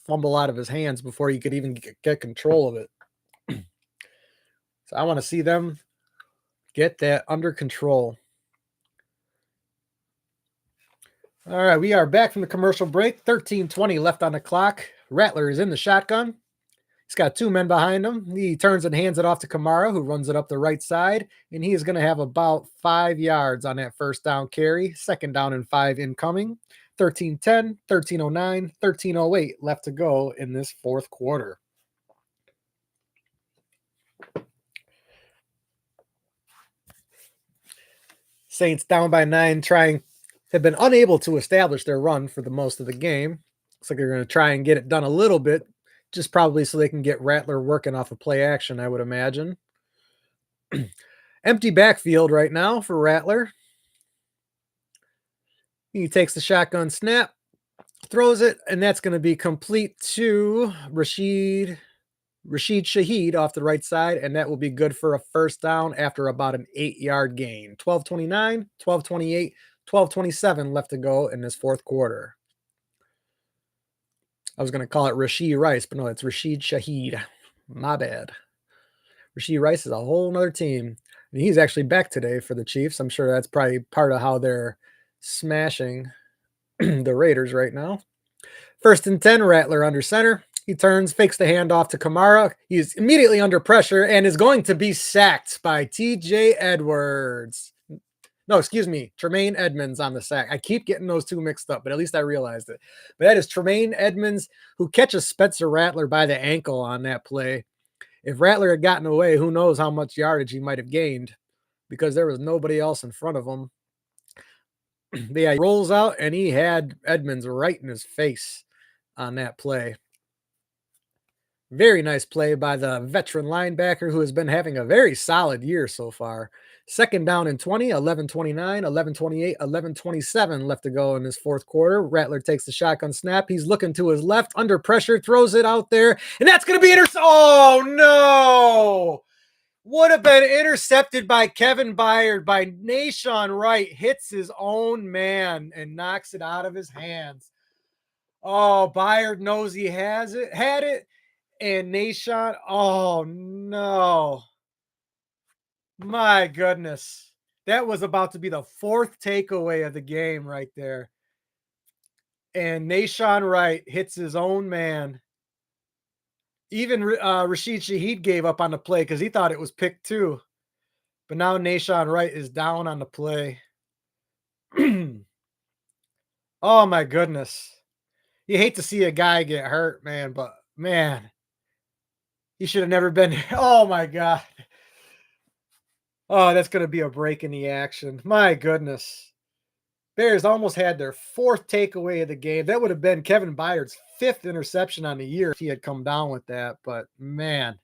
fumble out of his hands before he could even get control of it. So I want to see them get that under control. All right, we are back from the commercial break. 13:20 left on the clock. Rattler is in the shotgun. He's got 2 men behind him. He turns and hands it off to Kamara, who runs it up the right side, and he is going to have about 5 yards on that first down carry. Second down and 5 incoming. 13:10, 13:09, 13:08 left to go in this fourth quarter. Saints down by 9, have been unable to establish their run for the most of the game. Looks like they're going to try and get it done a little bit, just probably so they can get Rattler working off of play action, I would imagine. Empty backfield right now for Rattler. He takes the shotgun snap, throws it, and that's going to be complete to Rashid Shaheed off the right side, and that will be good for a first down after about an 8-yard gain. 12:29, 12:28, 12:27 left to go in this fourth quarter. I was going to call it Rashee Rice, but no, it's Rashid Shaheed. My bad. Rashee Rice is a whole nother team. And he's actually back today for the Chiefs. I'm sure that's probably part of how they're smashing the Raiders right now. 1st and 10, Rattler under center. He turns, fakes the handoff to Kamara. He's immediately under pressure and is going to be sacked by TJ Edwards. No, excuse me, Tremaine Edmonds on the sack. I keep getting those 2 mixed up, but at least I realized it. But that is Tremaine Edmonds who catches Spencer Rattler by the ankle on that play. If Rattler had gotten away, who knows how much yardage he might have gained because there was nobody else in front of him. Yeah, he rolls out and he had Edmonds right in his face on that play. Very nice play by the veteran linebacker who has been having a very solid year so far. Second down and 20, 11:29, 11:28, 11:27 left to go in this fourth quarter. Rattler takes the shotgun snap. He's looking to his left, under pressure, throws it out there, and that's going to be intercepted. Oh, no. Would have been intercepted by Kevin Byard, by Nahshon Wright, hits his own man and knocks it out of his hands. Oh, Byard knows he had it, and Nahshon, oh no. My goodness. That was about to be the fourth takeaway of the game right there. And Nahshon Wright hits his own man. Even Rashid Shaheed gave up on the play because he thought it was pick 2. But now Nahshon Wright is down on the play. Oh my goodness. You hate to see a guy get hurt, man, but man, he should have never been. Oh my God. Oh, that's going to be a break in the action. My goodness. Bears almost had their fourth takeaway of the game. That would have been Kevin Byard's 5th interception on the year if he had come down with that. But man,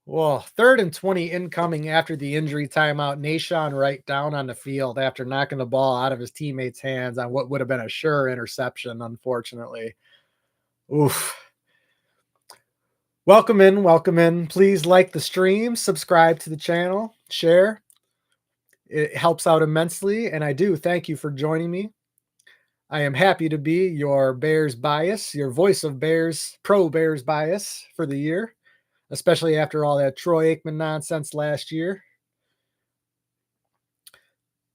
well, 3rd and 20 incoming after the injury timeout. Nahshon Wright down on the field after knocking the ball out of his teammates' hands on what would have been a sure interception, unfortunately. Oof. Welcome in, welcome in. Please like the stream, subscribe to the channel, share. It helps out immensely, and I do thank you for joining me. I am happy to be your Bears bias, your voice of Bears, pro Bears bias for the year, especially after all that Troy Aikman nonsense last year.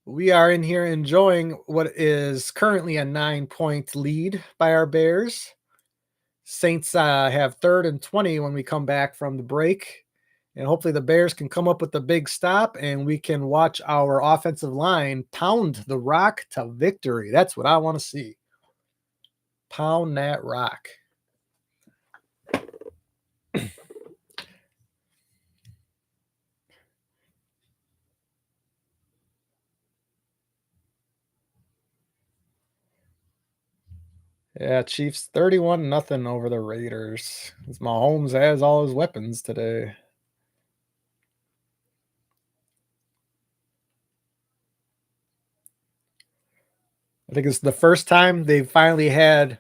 We are in here enjoying what is currently a 9-point lead by our Bears. Saints have 3rd and 20 when we come back from the break. And hopefully the Bears can come up with a big stop and we can watch our offensive line pound the rock to victory. That's what I want to see. Pound that rock. Yeah, Chiefs 31-0 over the Raiders. Mahomes has all his weapons today. I think it's the first time they've finally had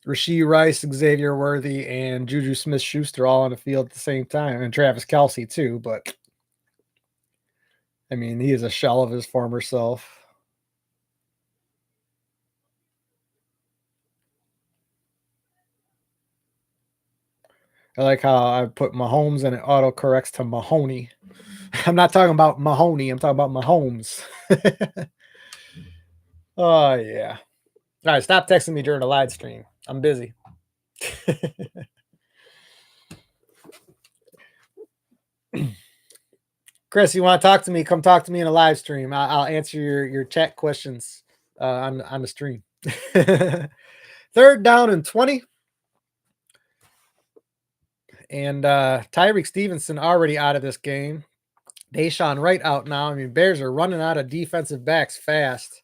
Rashee Rice, Xavier Worthy, and Juju Smith-Schuster all on the field at the same time, and Travis Kelce too, but I mean, he is a shell of his former self. I like how I put Mahomes and it autocorrects to Mahoney. I'm not talking about Mahoney. I'm talking about Mahomes. Oh, yeah. All right, stop texting me during the live stream. I'm busy. Chris, you want to talk to me? Come talk to me in a live stream. I'll answer your chat questions on the stream. 3rd down and 20. And Tyreek Stevenson already out of this game. Nahshon Wright out now. I mean, Bears are running out of defensive backs fast.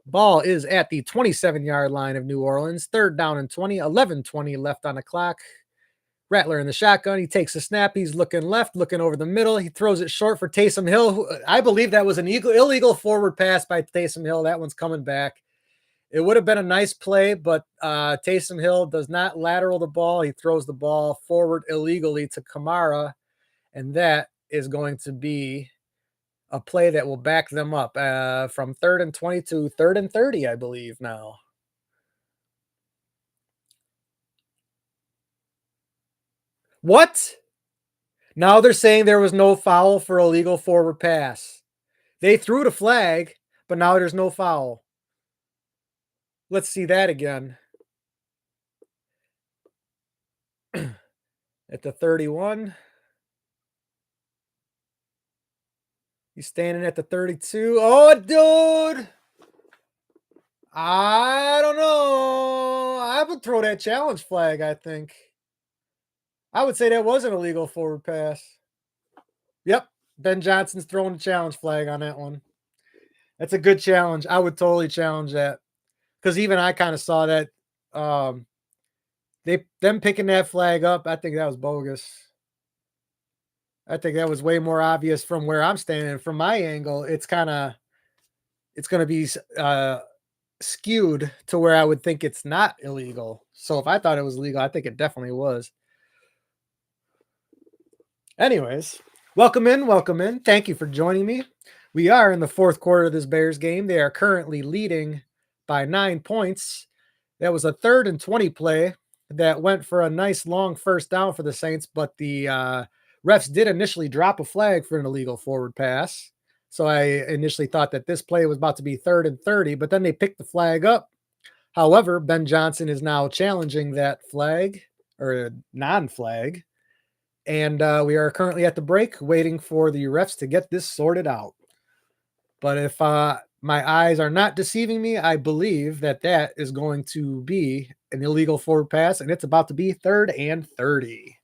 Ball is at the 27-yard line of New Orleans. 3rd down and 20. 11:20 left on the clock. Rattler in the shotgun. He takes a snap. He's looking left, looking over the middle. He throws it short for Taysom Hill. I believe that was an illegal forward pass by Taysom Hill. That one's coming back. It would have been a nice play, but Taysom Hill does not lateral the ball. He throws the ball forward illegally to Kamara, and that is going to be a play that will back them up from 3rd and 20 to 3rd and 30, I believe now. What? Now they're saying there was no foul for illegal forward pass. They threw the flag, but now there's no foul. Let's see that again. At the 31. He's standing at the 32. Oh, dude. I don't know. I would throw that challenge flag, I think. I would say that was an illegal forward pass. Yep. Ben Johnson's throwing the challenge flag on that one. That's a good challenge. I would totally challenge that. Because even I kind of saw that them picking that flag up, I think that was bogus. I think that was way more obvious from where I'm standing. From my angle, it's gonna be skewed to where I would think it's not illegal. So if I thought it was legal, I think it definitely was. Anyways, welcome in, welcome in. Thank you for joining me. We are in the fourth quarter of this Bears game. They are currently leading by 9 points. That was a 3rd and 20 play that went for a nice long first down for the Saints, but the refs did initially drop a flag for an illegal forward pass. So I initially thought that this play was about to be 3rd and 30, but then they picked the flag up. However, Ben Johnson is now challenging that flag or non-flag. And we are currently at the break waiting for the refs to get this sorted out. But if my eyes are not deceiving me, I believe that that is going to be an illegal forward pass, and it's about to be 3rd and 30.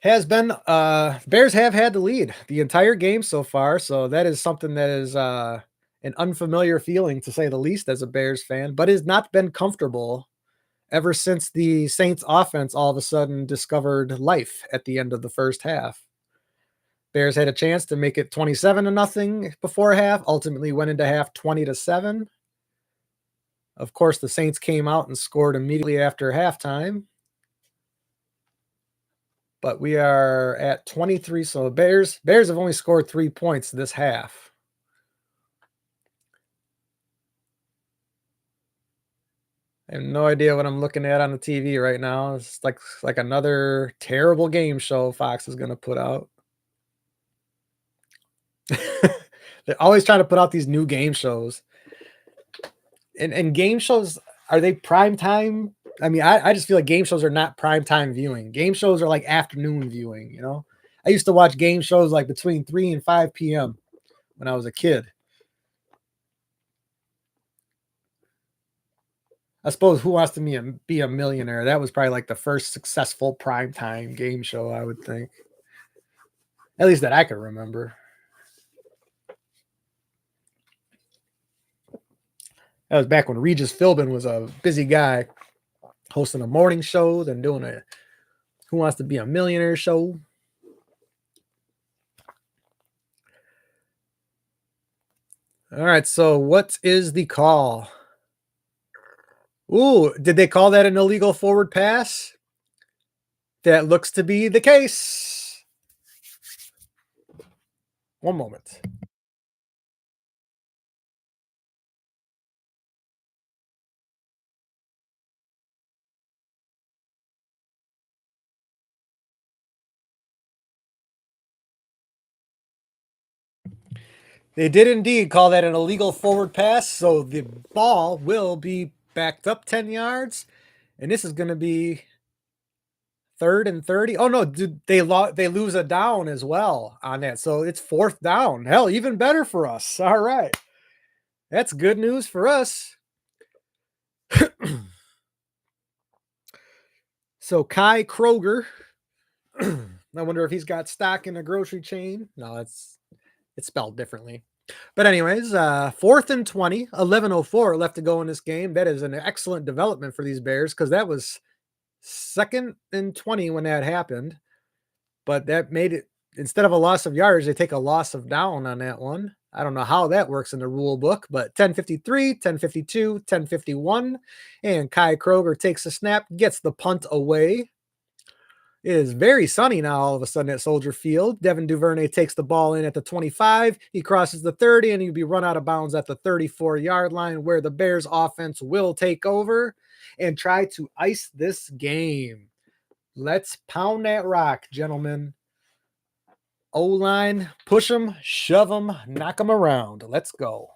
Bears have had the lead the entire game so far, so that is something that is an unfamiliar feeling, to say the least, as a Bears fan, but has not been comfortable ever since the Saints offense all of a sudden discovered life at the end of the first half. Bears had a chance to make it 27-0 before half, ultimately went into half 20-7. Of course, the Saints came out and scored immediately after halftime. But we are at 23, so Bears have only scored 3 points this half. I have no idea what I'm looking at on the TV right now. It's like another terrible game show Fox is going to put out. They're always trying to put out these new game shows. And game shows, are they prime time? I mean, I just feel like game shows are not prime time viewing. Game shows are like afternoon viewing, you know? I used to watch game shows like between 3 and 5 p.m. when I was a kid. I suppose Who Wants to Be a Millionaire? That was probably like the first successful primetime game show, I would think. At least that I can remember. That was back when Regis Philbin was a busy guy, hosting a morning show, then doing a Who Wants to Be a Millionaire show. All right, so what is the call? Ooh, did they call that an illegal forward pass? That looks to be the case. One moment. They did indeed call that an illegal forward pass, so the ball will be backed up 10 yards, and this is going to be 3rd and 30. Oh no, they lose a down as well on that, so it's 4th down. Hell, even better for us. All right, that's good news for us. So Kai Kroger, I wonder if he's got stock in a grocery chain. No, it's spelled differently. But anyways, 4th and 20, 11:04 left to go in this game. That is an excellent development for these Bears, because that was 2nd and 20 when that happened. But that made it, instead of a loss of yards, they take a loss of down on that one. I don't know how that works in the rule book, but 10:53, 10:52, 10:51, and Kai Kroger takes a snap, gets the punt away. It is very sunny now all of a sudden at Soldier Field. Devin Duvernay takes the ball in at the 25. He crosses the 30, and he'll be run out of bounds at the 34-yard line, where the Bears offense will take over and try to ice this game. Let's pound that rock, gentlemen. O-line, push them, shove them, knock them around. Let's go.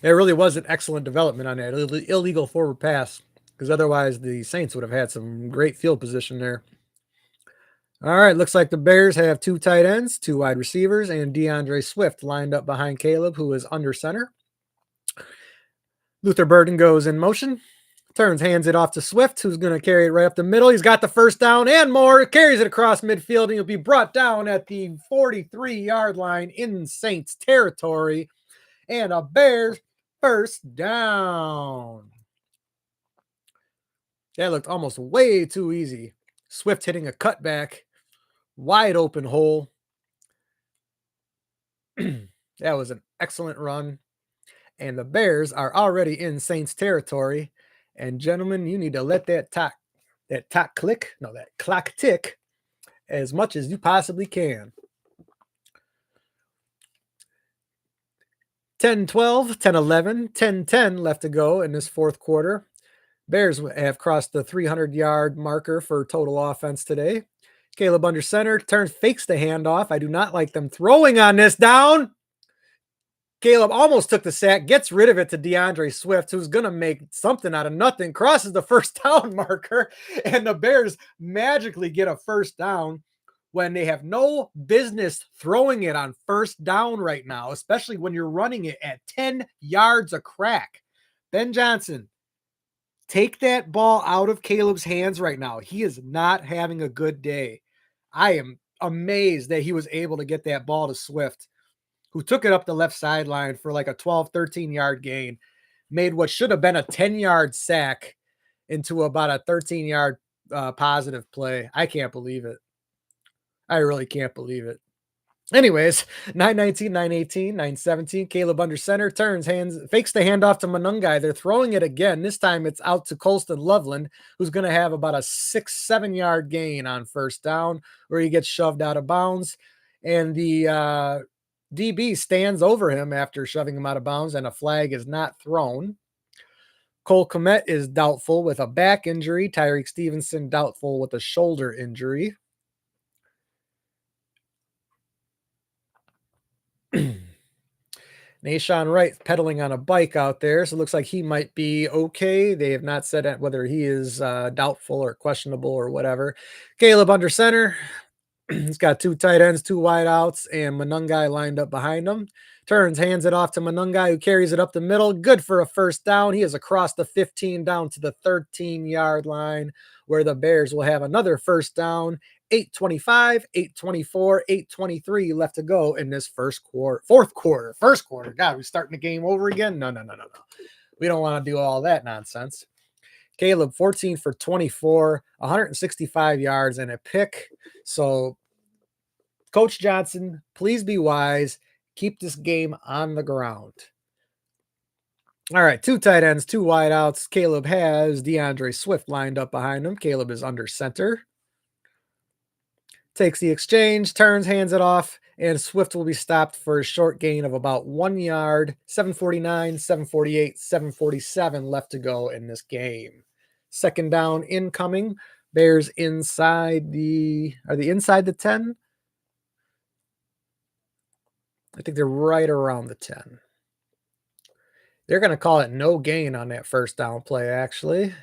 It really was an excellent development on that illegal forward pass, because otherwise the Saints would have had some great field position there. All right, looks like the Bears have 2 tight ends, 2 wide receivers, and DeAndre Swift lined up behind Caleb, who is under center. Luther Burden goes in motion. Turns, hands it off to Swift, who's going to carry it right up the middle. He's got the first down and more. Carries it across midfield, and he'll be brought down at the 43-yard line in Saints territory. And a Bears first down. That looked almost way too easy. Swift hitting a cutback. Wide open hole. That was an excellent run. And the Bears are already in Saints territory. And gentlemen, you need to let that clock tick as much as you possibly can. 10-12, 10-11, 10-10 left to go in this fourth quarter. Bears have crossed the 300-yard marker for total offense today. Caleb under center, turns, fakes the handoff. I do not like them throwing on this down. Caleb almost took the sack, gets rid of it to DeAndre Swift, who's going to make something out of nothing, crosses the first down marker, and the Bears magically get a first down when they have no business throwing it on first down right now, especially when you're running it at 10 yards a crack. Ben Johnson, take that ball out of Caleb's hands right now. He is not having a good day. I am amazed that he was able to get that ball to Swift, who took it up the left sideline for like a 12, 13-yard gain, made what should have been a 10-yard sack into about a 13-yard positive play. I can't believe it. I really can't believe it. Anyways, 9-19, 9-18, 9-17. Caleb under center, turns, hands, fakes the handoff to Monungai. They're throwing it again. This time it's out to Colston Loveland, who's going to have about a 6-7-yard gain on first down, where he gets shoved out of bounds. And the DB stands over him after shoving him out of bounds, and a flag is not thrown. Cole Kmet is doubtful with a back injury. Tyreek Stevenson doubtful with a shoulder injury. Nashawn Wright pedaling on a bike out there, so it looks like he might be okay. They have not said whether he is doubtful or questionable or whatever. Caleb under center. He's got two tight ends, two wide outs, and Monungai lined up behind him. Turns, hands it off to Monungai, who carries it up the middle. Good for a first down. He is across the 15 down to the 13-yard line, where the Bears will have another first down. 8:25, 8:24, 8:23 left to go in this first quarter. First quarter. God, we're starting the game over again? No. We don't want to do all that nonsense. Caleb, 14 for 24, 165 yards and a pick. So, Coach Johnson, please be wise. Keep this game on the ground. All right, two tight ends, two wide outs. Caleb has DeAndre Swift lined up behind him. Caleb is under center. Takes the exchange, turns, hands it off, and Swift will be stopped for a short gain of about 1 yard. 7:49, 7:48, 7:47 left to go in this game. Second down incoming. Bears inside are they inside the 10? I think they're right around the 10. They're going to call it no gain on that first down play, actually.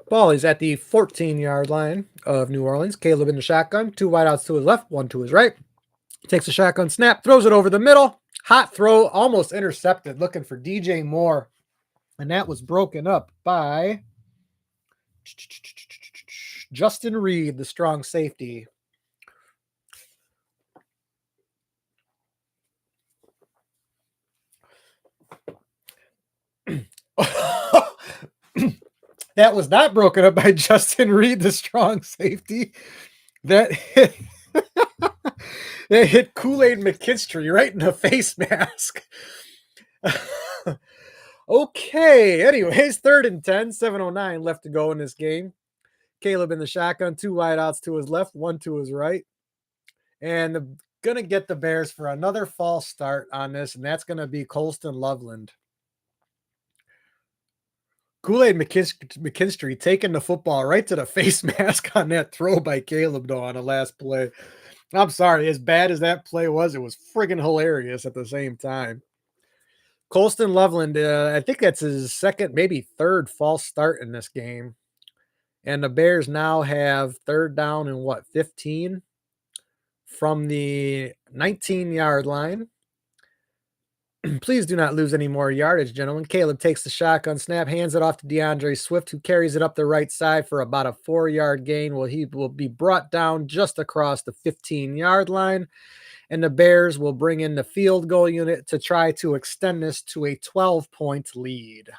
Ball is at the 14-yard line of New Orleans. Caleb in the shotgun. Two wideouts to his left, one to his right. Takes a shotgun snap, throws it over the middle. Hot throw, almost intercepted, looking for DJ Moore. And that was broken up by Justin Reed, the strong safety. That was not broken up by Justin Reed, the strong safety. That hit Kool-Aid McKinstry right in the face mask. Okay, anyways, 3rd and 10, 7:09 left to go in this game. Caleb in the shotgun, two wideouts to his left, one to his right. And going to get the Bears for another false start on this, and that's going to be Colston Loveland. Kool-Aid McKinstry taking the football right to the face mask on that throw by Caleb, though, on the last play. I'm sorry, as bad as that play was, it was friggin' hilarious at the same time. Colston Loveland, I think that's his second, maybe third false start in this game. And the Bears now have third down and 15 from the 19-yard line. Please do not lose any more yardage, gentlemen. Caleb takes the shotgun snap, hands it off to DeAndre Swift, who carries it up the right side for about a 4-yard gain. Well, he will be brought down just across the 15-yard line, and the Bears will bring in the field goal unit to try to extend this to a 12-point lead.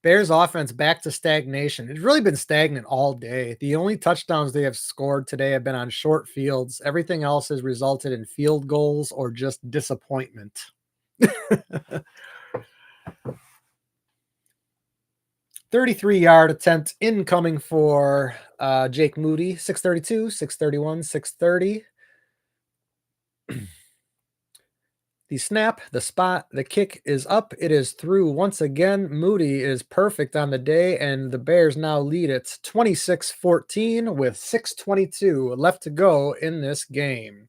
Bears offense back to stagnation. It's really been stagnant all day. The only touchdowns they have scored today have been on short fields. Everything else has resulted in field goals or just disappointment. 33-yard attempt incoming for Jake Moody. 632, 631, 630. The snap, the spot, the kick is up. It is through once again. Moody is perfect on the day, and the Bears now lead it 26-14 with 6:22 left to go in this game.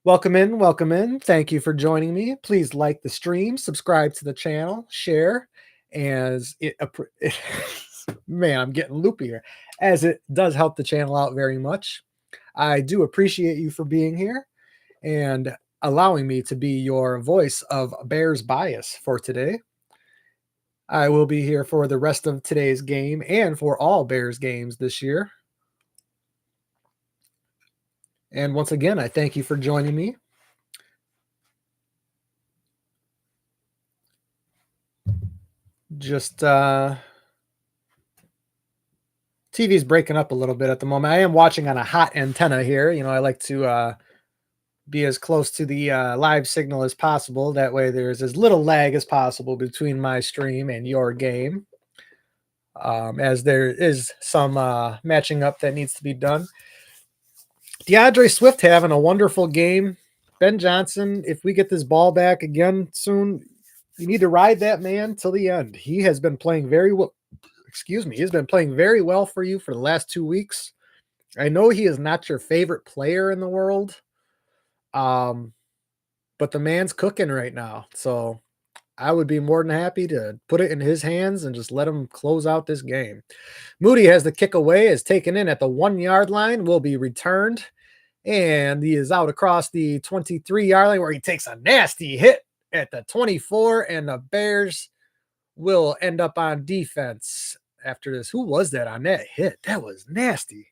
Welcome in, welcome in. Thank you for joining me. Please like the stream, subscribe to the channel, share, as it man, I'm getting loopy here, as it does help the channel out very much. I do appreciate you for being here and allowing me to be your voice of Bears bias for today. I will be here for the rest of today's game and for all Bears games this year. And once again, I thank you for joining me. Just TV's breaking up a little bit at the moment. I am watching on a hot antenna here. You know, I like to be as close to the live signal as possible. That way there's as little lag as possible between my stream and your game, as there is some matching up that needs to be done. DeAndre Swift having a wonderful game. Ben Johnson, if we get this ball back again soon, you need to ride that man till the end. He has been playing very well. He's been playing very well for you for the last 2 weeks. I know he is not your favorite player in the world. But the man's cooking right now. So I would be more than happy to put it in his hands and just let him close out this game. Moody has the kick away, is taken in at the 1-yard line, will be returned. And he is out across the 23-yard line where he takes a nasty hit at the 24. And the Bears will end up on defense after this. Who was that on that hit? That was nasty.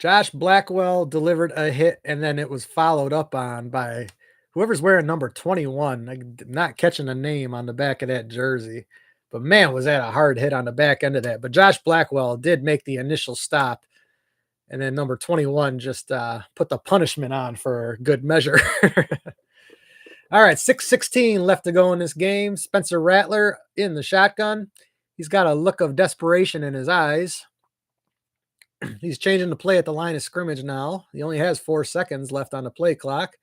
Josh Blackwell delivered a hit, and then it was followed up on by whoever's wearing number 21. I'm not catching a name on the back of that jersey. But, man, was that a hard hit on the back end of that. But Josh Blackwell did make the initial stop, and then number 21 just put the punishment on for good measure. All right, 6:16 left to go in this game. Spencer Rattler in the shotgun. He's got a look of desperation in his eyes. He's changing the play at the line of scrimmage now. He only has 4 seconds left on the play clock.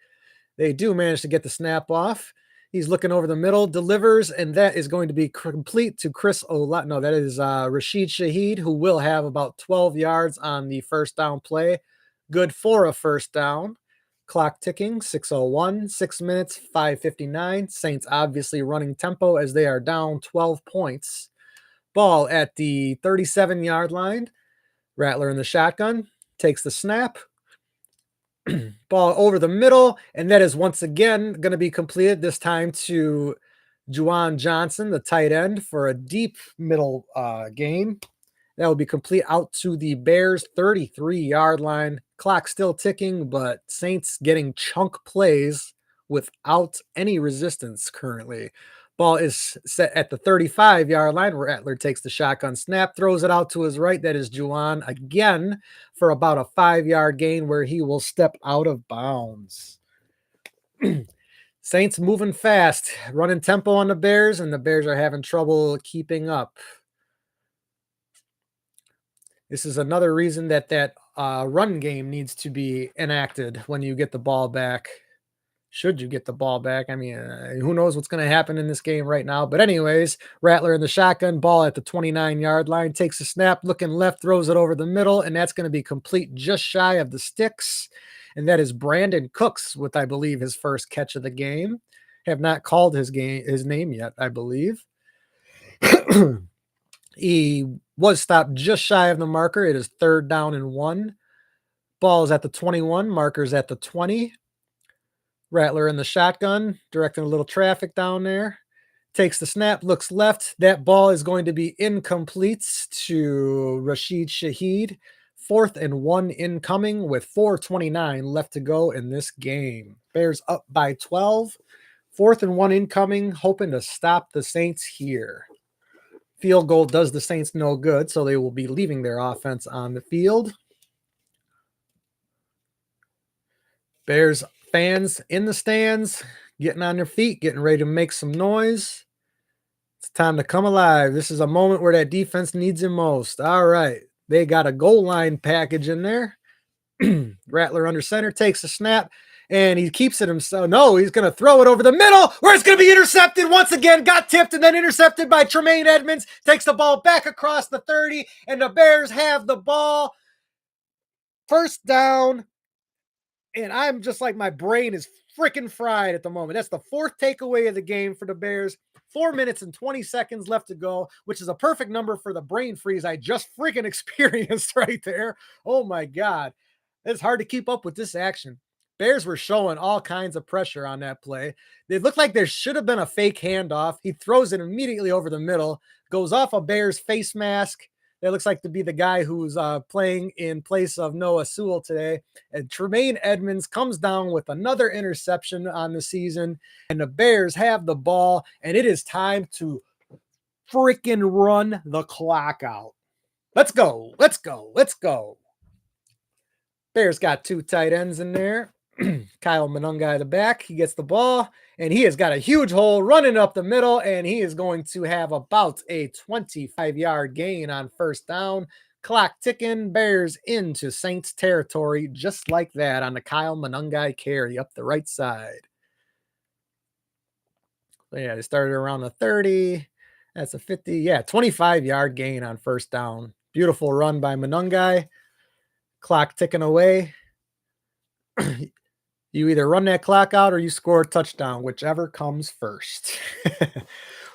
They do manage to get the snap off. He's looking over the middle, delivers, and that is going to be complete to Chris Olave. No, that is Rashid Shaheed, who will have about 12 yards on the first down play. Good for a first down. Clock ticking, 6:01, 6 minutes, 5:59. Saints obviously running tempo as they are down 12 points. Ball at the 37-yard line. Rattler in the shotgun, takes the snap. Ball over the middle, and that is once again going to be completed, this time to Juwan Johnson, the tight end, for a deep middle gain. That will be complete out to the Bears' 33-yard line. Clock still ticking, but Saints getting chunk plays without any resistance currently. Ball is set at the 35-yard line. Rattler takes the shotgun snap, throws it out to his right. That is Juwan again for about a 5-yard gain where he will step out of bounds. Saints moving fast, running tempo on the Bears, and the Bears are having trouble keeping up. This is another reason that run game needs to be enacted when you get the ball back. Should you get the ball back? I mean, who knows what's going to happen in this game right now. But anyways, Rattler in the shotgun, ball at the 29-yard line, takes a snap, looking left, throws it over the middle, and that's going to be complete just shy of the sticks. And that is Brandon Cooks with, I believe, his first catch of the game. have not called his name yet, I believe. He was stopped just shy of the marker. It is 3rd down and 1. Ball is at the 21, markers at the 20. Rattler in the shotgun, directing a little traffic down there. Takes the snap, looks left. That ball is going to be incomplete to Rashid Shaheed. 4th and 1 incoming with 4:29 left to go in this game. Bears up by 12. 4th and 1 incoming, hoping to stop the Saints here. Field goal does the Saints no good, so they will be leaving their offense on the field. Bears fans in the stands, getting on their feet, getting ready to make some noise. It's time to come alive. This is a moment where that defense needs it most. All right. They got a goal line package in there. Rattler under center, takes a snap, and he keeps it himself. No, he's going to throw it over the middle where it's going to be intercepted once again. Got tipped and then intercepted by Tremaine Edmonds. Takes the ball back across the 30, and the Bears have the ball. 1st down. And I'm just like, my brain is freaking fried at the moment. That's the 4th takeaway of the game for the Bears. 4 minutes and 20 seconds left to go, which is a perfect number for the brain freeze I just freaking experienced right there. Oh my God. It's hard to keep up with this action. Bears were showing all kinds of pressure on that play. It looked like there should have been a fake handoff. He throws it immediately over the middle, goes off a Bears face mask. That looks like to be the guy who's playing in place of Noah Sewell today. And Tremaine Edmonds comes down with another interception on the season. And the Bears have the ball, and it is time to freaking run the clock out. Let's go. Let's go. Let's go. Bears got 2 tight ends in there. Kyle Monangai at the back. He gets the ball, and he has got a huge hole running up the middle, and he is going to have about a 25-yard gain on 1st down. Clock ticking. Bears into Saints territory just like that on the Kyle Monangai carry up the right side. So yeah, they started around the 30. That's a 50. Yeah, 25-yard gain on 1st down. Beautiful run by Monangai. Clock ticking away. You either run that clock out or you score a touchdown, whichever comes first.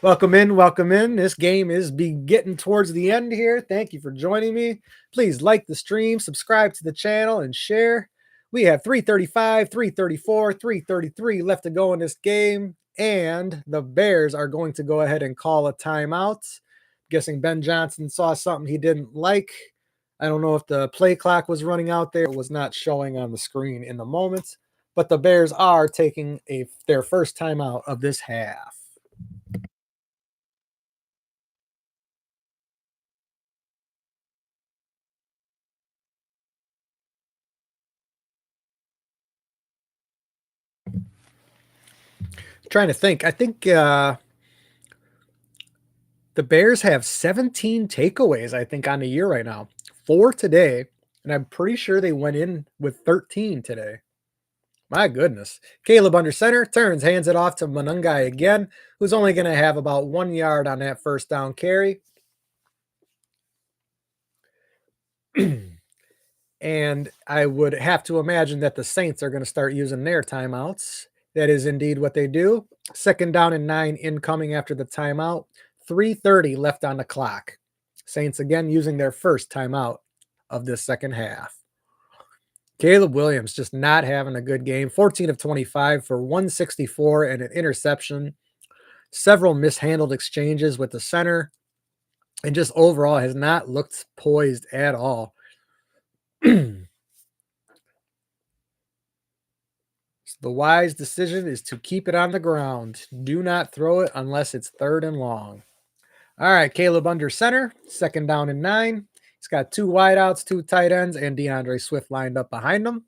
Welcome in, welcome in. This game is getting towards the end here. Thank you for joining me. Please like the stream, subscribe to the channel, and share. We have 3:35, 3:34, 3:33 left to go in this game, and the Bears are going to go ahead and call a timeout. Guessing Ben Johnson saw something he didn't like. I don't know if the play clock was running out there. It was not showing on the screen in the moment. But the Bears are taking their first timeout of this half. Trying to think. I think the Bears have 17 takeaways, I think, on the year right now. 4 today, and I'm pretty sure they went in with 13 today. My goodness. Caleb under center, turns, hands it off to Monangai again, who's only going to have about 1 yard on that 1st down carry. And I would have to imagine that the Saints are going to start using their timeouts. That is indeed what they do. 2nd down and 9 incoming after the timeout. 3:30 left on the clock. Saints again using their first timeout of this second half. Caleb Williams just not having a good game. 14 of 25 for 164 and an interception. Several mishandled exchanges with the center. And just overall has not looked poised at all. The wise decision is to keep it on the ground. Do not throw it unless it's 3rd and long. All right, Caleb under center, 2nd down and 9. He's got 2 wideouts, 2 tight ends, and DeAndre Swift lined up behind him.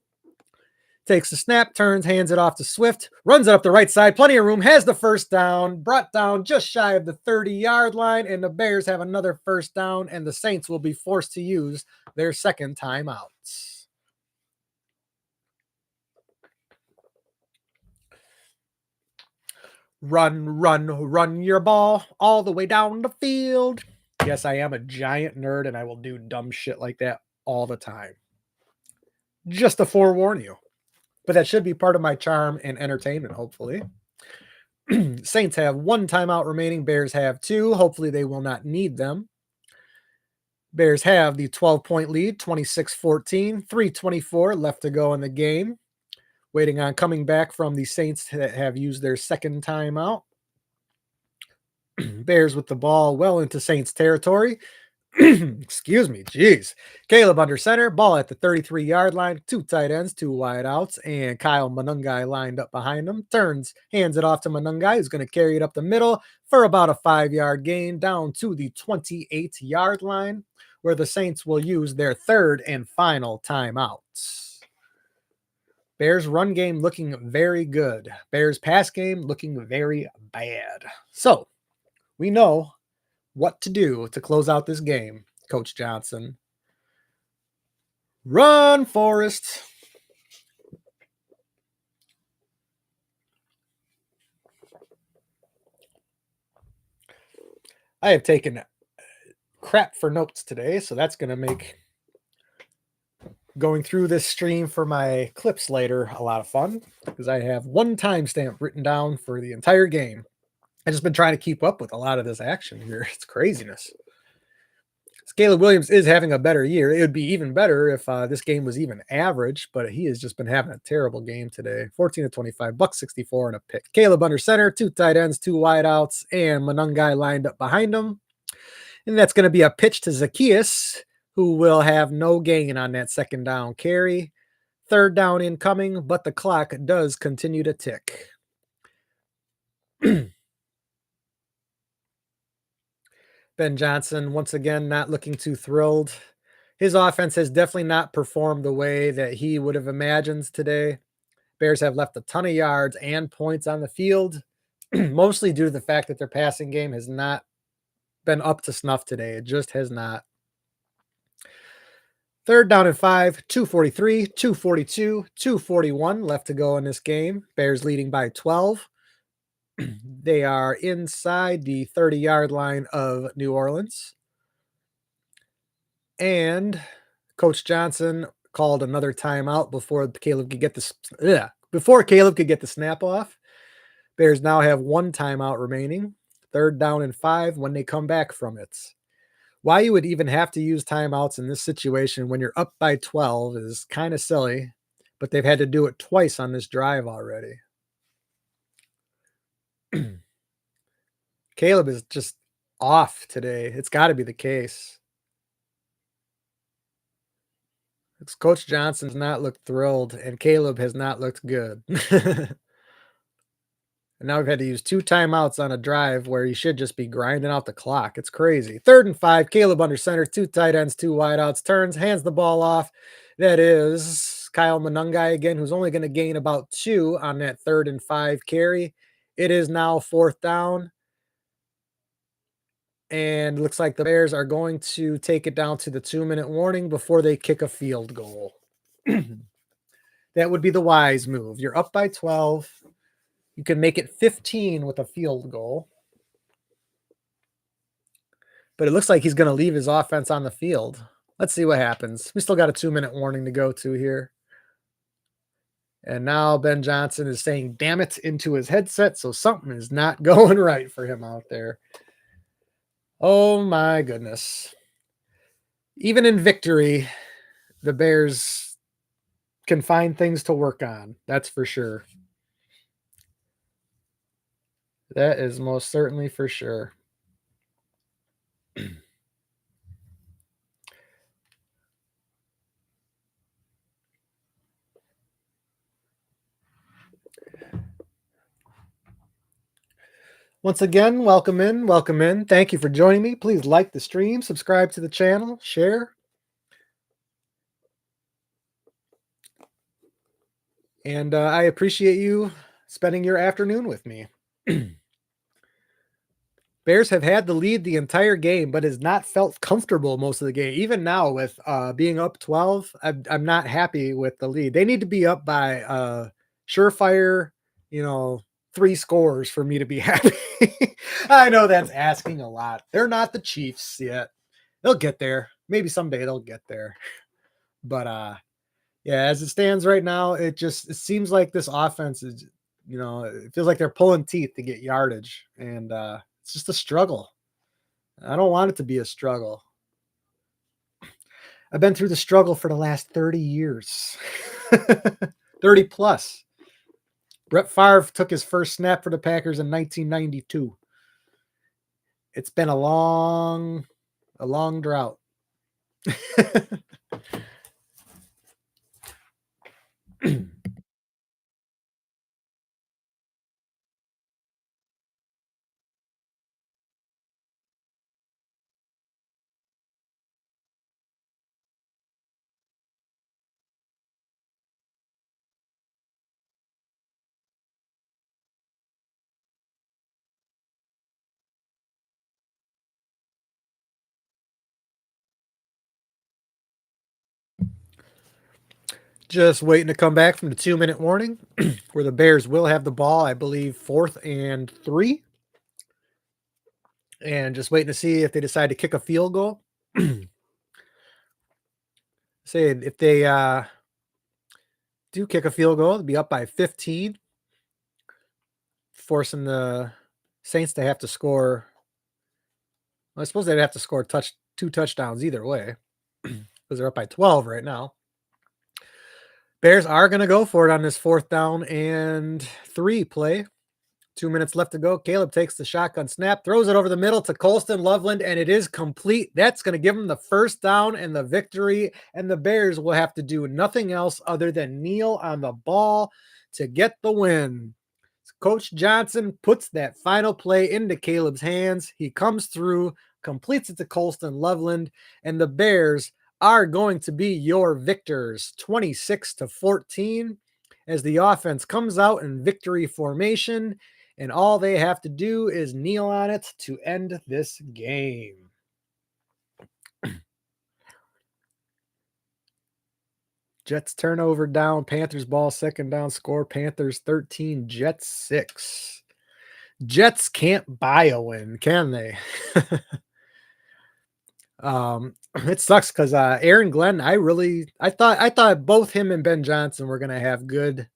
Takes the snap, turns, hands it off to Swift, runs it up the right side, plenty of room, has the 1st down, brought down just shy of the 30-yard line, and the Bears have another 1st down, and the Saints will be forced to use their 2nd timeout. Run your ball all the way down the field. Yes, I am a giant nerd, and I will do dumb shit like that all the time. Just to forewarn you. But that should be part of my charm and entertainment, hopefully. Saints have 1 timeout remaining. Bears have 2. Hopefully, they will not need them. Bears have the 12-point lead, 26-14, 3:24 left to go in the game. Waiting on coming back from the Saints that have used their second timeout. Bears with the ball well into Saints territory. Excuse me, jeez. Caleb under center, ball at the 33-yard line, 2 tight ends, 2 wide outs, and Kyle Monungai lined up behind him. Turns, hands it off to Monungai, who's going to carry it up the middle for about a 5-yard gain down to the 28-yard line, where the Saints will use their third and final timeouts. Bears run game looking very good. Bears pass game looking very bad. So, we know what to do to close out this game, Coach Johnson. Run, Forrest. I have taken crap for notes today, so that's going to make going through this stream for my clips later a lot of fun because I have 1 timestamp written down for the entire game. I've just been trying to keep up with a lot of this action here. It's craziness. Caleb Williams is having a better year. It would be even better if this game was even average, but he has just been having a terrible game today. 14-25, $164 and a pick. Caleb under center, 2 tight ends, 2 wide outs, and Monungai lined up behind him. And that's going to be a pitch to Zacchaeus, who will have no gain on that second down carry. Third down incoming, but the clock does continue to tick. Ben Johnson, once again, not looking too thrilled. His offense has definitely not performed the way that he would have imagined today. Bears have left a ton of yards and points on the field, mostly due to the fact that their passing game has not been up to snuff today. It just has not. Third down and 5, 2:43, 2:42, 2:41 left to go in this game. Bears leading by 12. They are inside the 30-yard line of New Orleans. And Coach Johnson called another timeout before Caleb could get the snap off. Bears now have 1 timeout remaining. Third down and 5 when they come back from it. Why you would even have to use timeouts in this situation when you're up by 12 is kind of silly, but they've had to do it twice on this drive already. Caleb is just off today. It's got to be the case. Coach Johnson's not looked thrilled, and Caleb has not looked good. And now we've had to use 2 timeouts on a drive where he should just be grinding out the clock. It's crazy. Third and 5, Caleb under center, 2 tight ends, 2 wideouts, turns, hands the ball off. That is Kyle Monungai again, who's only going to gain about 2 on that 3rd and 5 carry. It is now 4th down. And looks like the Bears are going to take it down to the 2-minute warning before they kick a field goal. That would be the wise move. You're up by 12. You can make it 15 with a field goal. But it looks like he's going to leave his offense on the field. Let's see what happens. We still got a 2-minute warning to go to here. And now Ben Johnson is saying, damn it, into his headset. So something is not going right for him out there. Oh my goodness. Even in victory, the Bears can find things to work on. That's for sure. That is most certainly for sure. Once again, welcome in, welcome in. Thank you for joining me. Please like the stream, subscribe to the channel, share. And I appreciate you spending your afternoon with me. Bears have had the lead the entire game, but has not felt comfortable most of the game. Even now with being up 12, I'm not happy with the lead. They need to be up by surefire, 3 scores for me to be happy. I know that's asking a lot. They're not the Chiefs yet. They'll get there. Maybe someday they'll get there. But yeah, as it stands right now, it seems like this offense is it feels like they're pulling teeth to get yardage, and it's just a struggle. I don't want it to be a struggle. I've been through the struggle for the last 30 years. 30 plus. Brett Favre took his first snap for the Packers in 1992. It's been a long drought. Just waiting to come back from the 2-minute warning where the Bears will have the ball, I believe, 4th and 3. And just waiting to see if they decide to kick a field goal. Say if they do kick a field goal, they'll be up by 15, forcing the Saints to have to score. Well, I suppose they'd have to score 2 touchdowns either way because they're up by 12 right now. Bears are going to go for it on this 4th down and 3 play. 2 minutes left to go. Caleb takes the shotgun snap, throws it over the middle to Colston Loveland, and it is complete. That's going to give them the first down and the victory, and the Bears will have to do nothing else other than kneel on the ball to get the win. Coach Johnson puts that final play into Caleb's hands. He comes through, completes it to Colston Loveland, and the Bears are going to be your victors, 26-14, as the offense comes out in victory formation, and all they have to do is kneel on it to end this game. Jets turnover down, Panthers ball, 2nd down, score Panthers 13, Jets 6. Jets can't buy a win, can they? It sucks because Aaron Glenn, I thought both him and Ben Johnson were gonna have good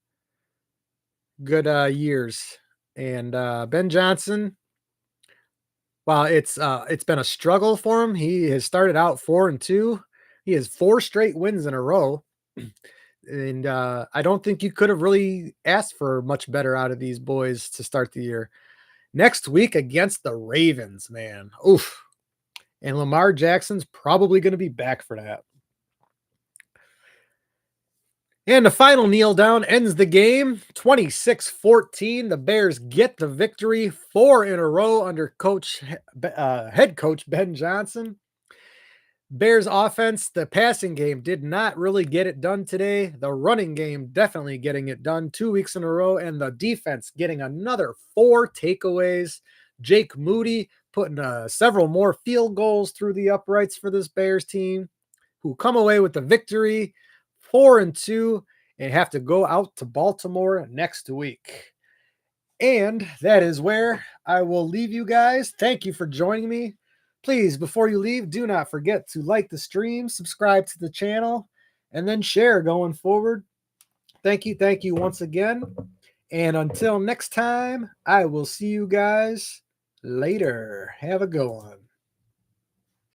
years. And Ben Johnson, while it's been a struggle for him, he has started out 4-2. He has 4 straight wins in a row. And I don't think you could have really asked for much better out of these boys to start the year. Next week against the Ravens, man. Oof. And Lamar Jackson's probably going to be back for that. And the final kneel down ends the game, 26-14. The Bears get the victory, 4 in a row under head coach Ben Johnson. Bears offense, the passing game did not really get it done today. The running game definitely getting it done 2 weeks in a row, and the defense getting another 4 takeaways. Jake Moody putting several more field goals through the uprights for this Bears team, who come away with the victory, 4-2, and have to go out to Baltimore next week. And that is where I will leave you guys. Thank you for joining me. Please, before you leave, do not forget to like the stream, subscribe to the channel, and then share going forward. Thank you once again. And until next time, I will see you guys later. Have a good one.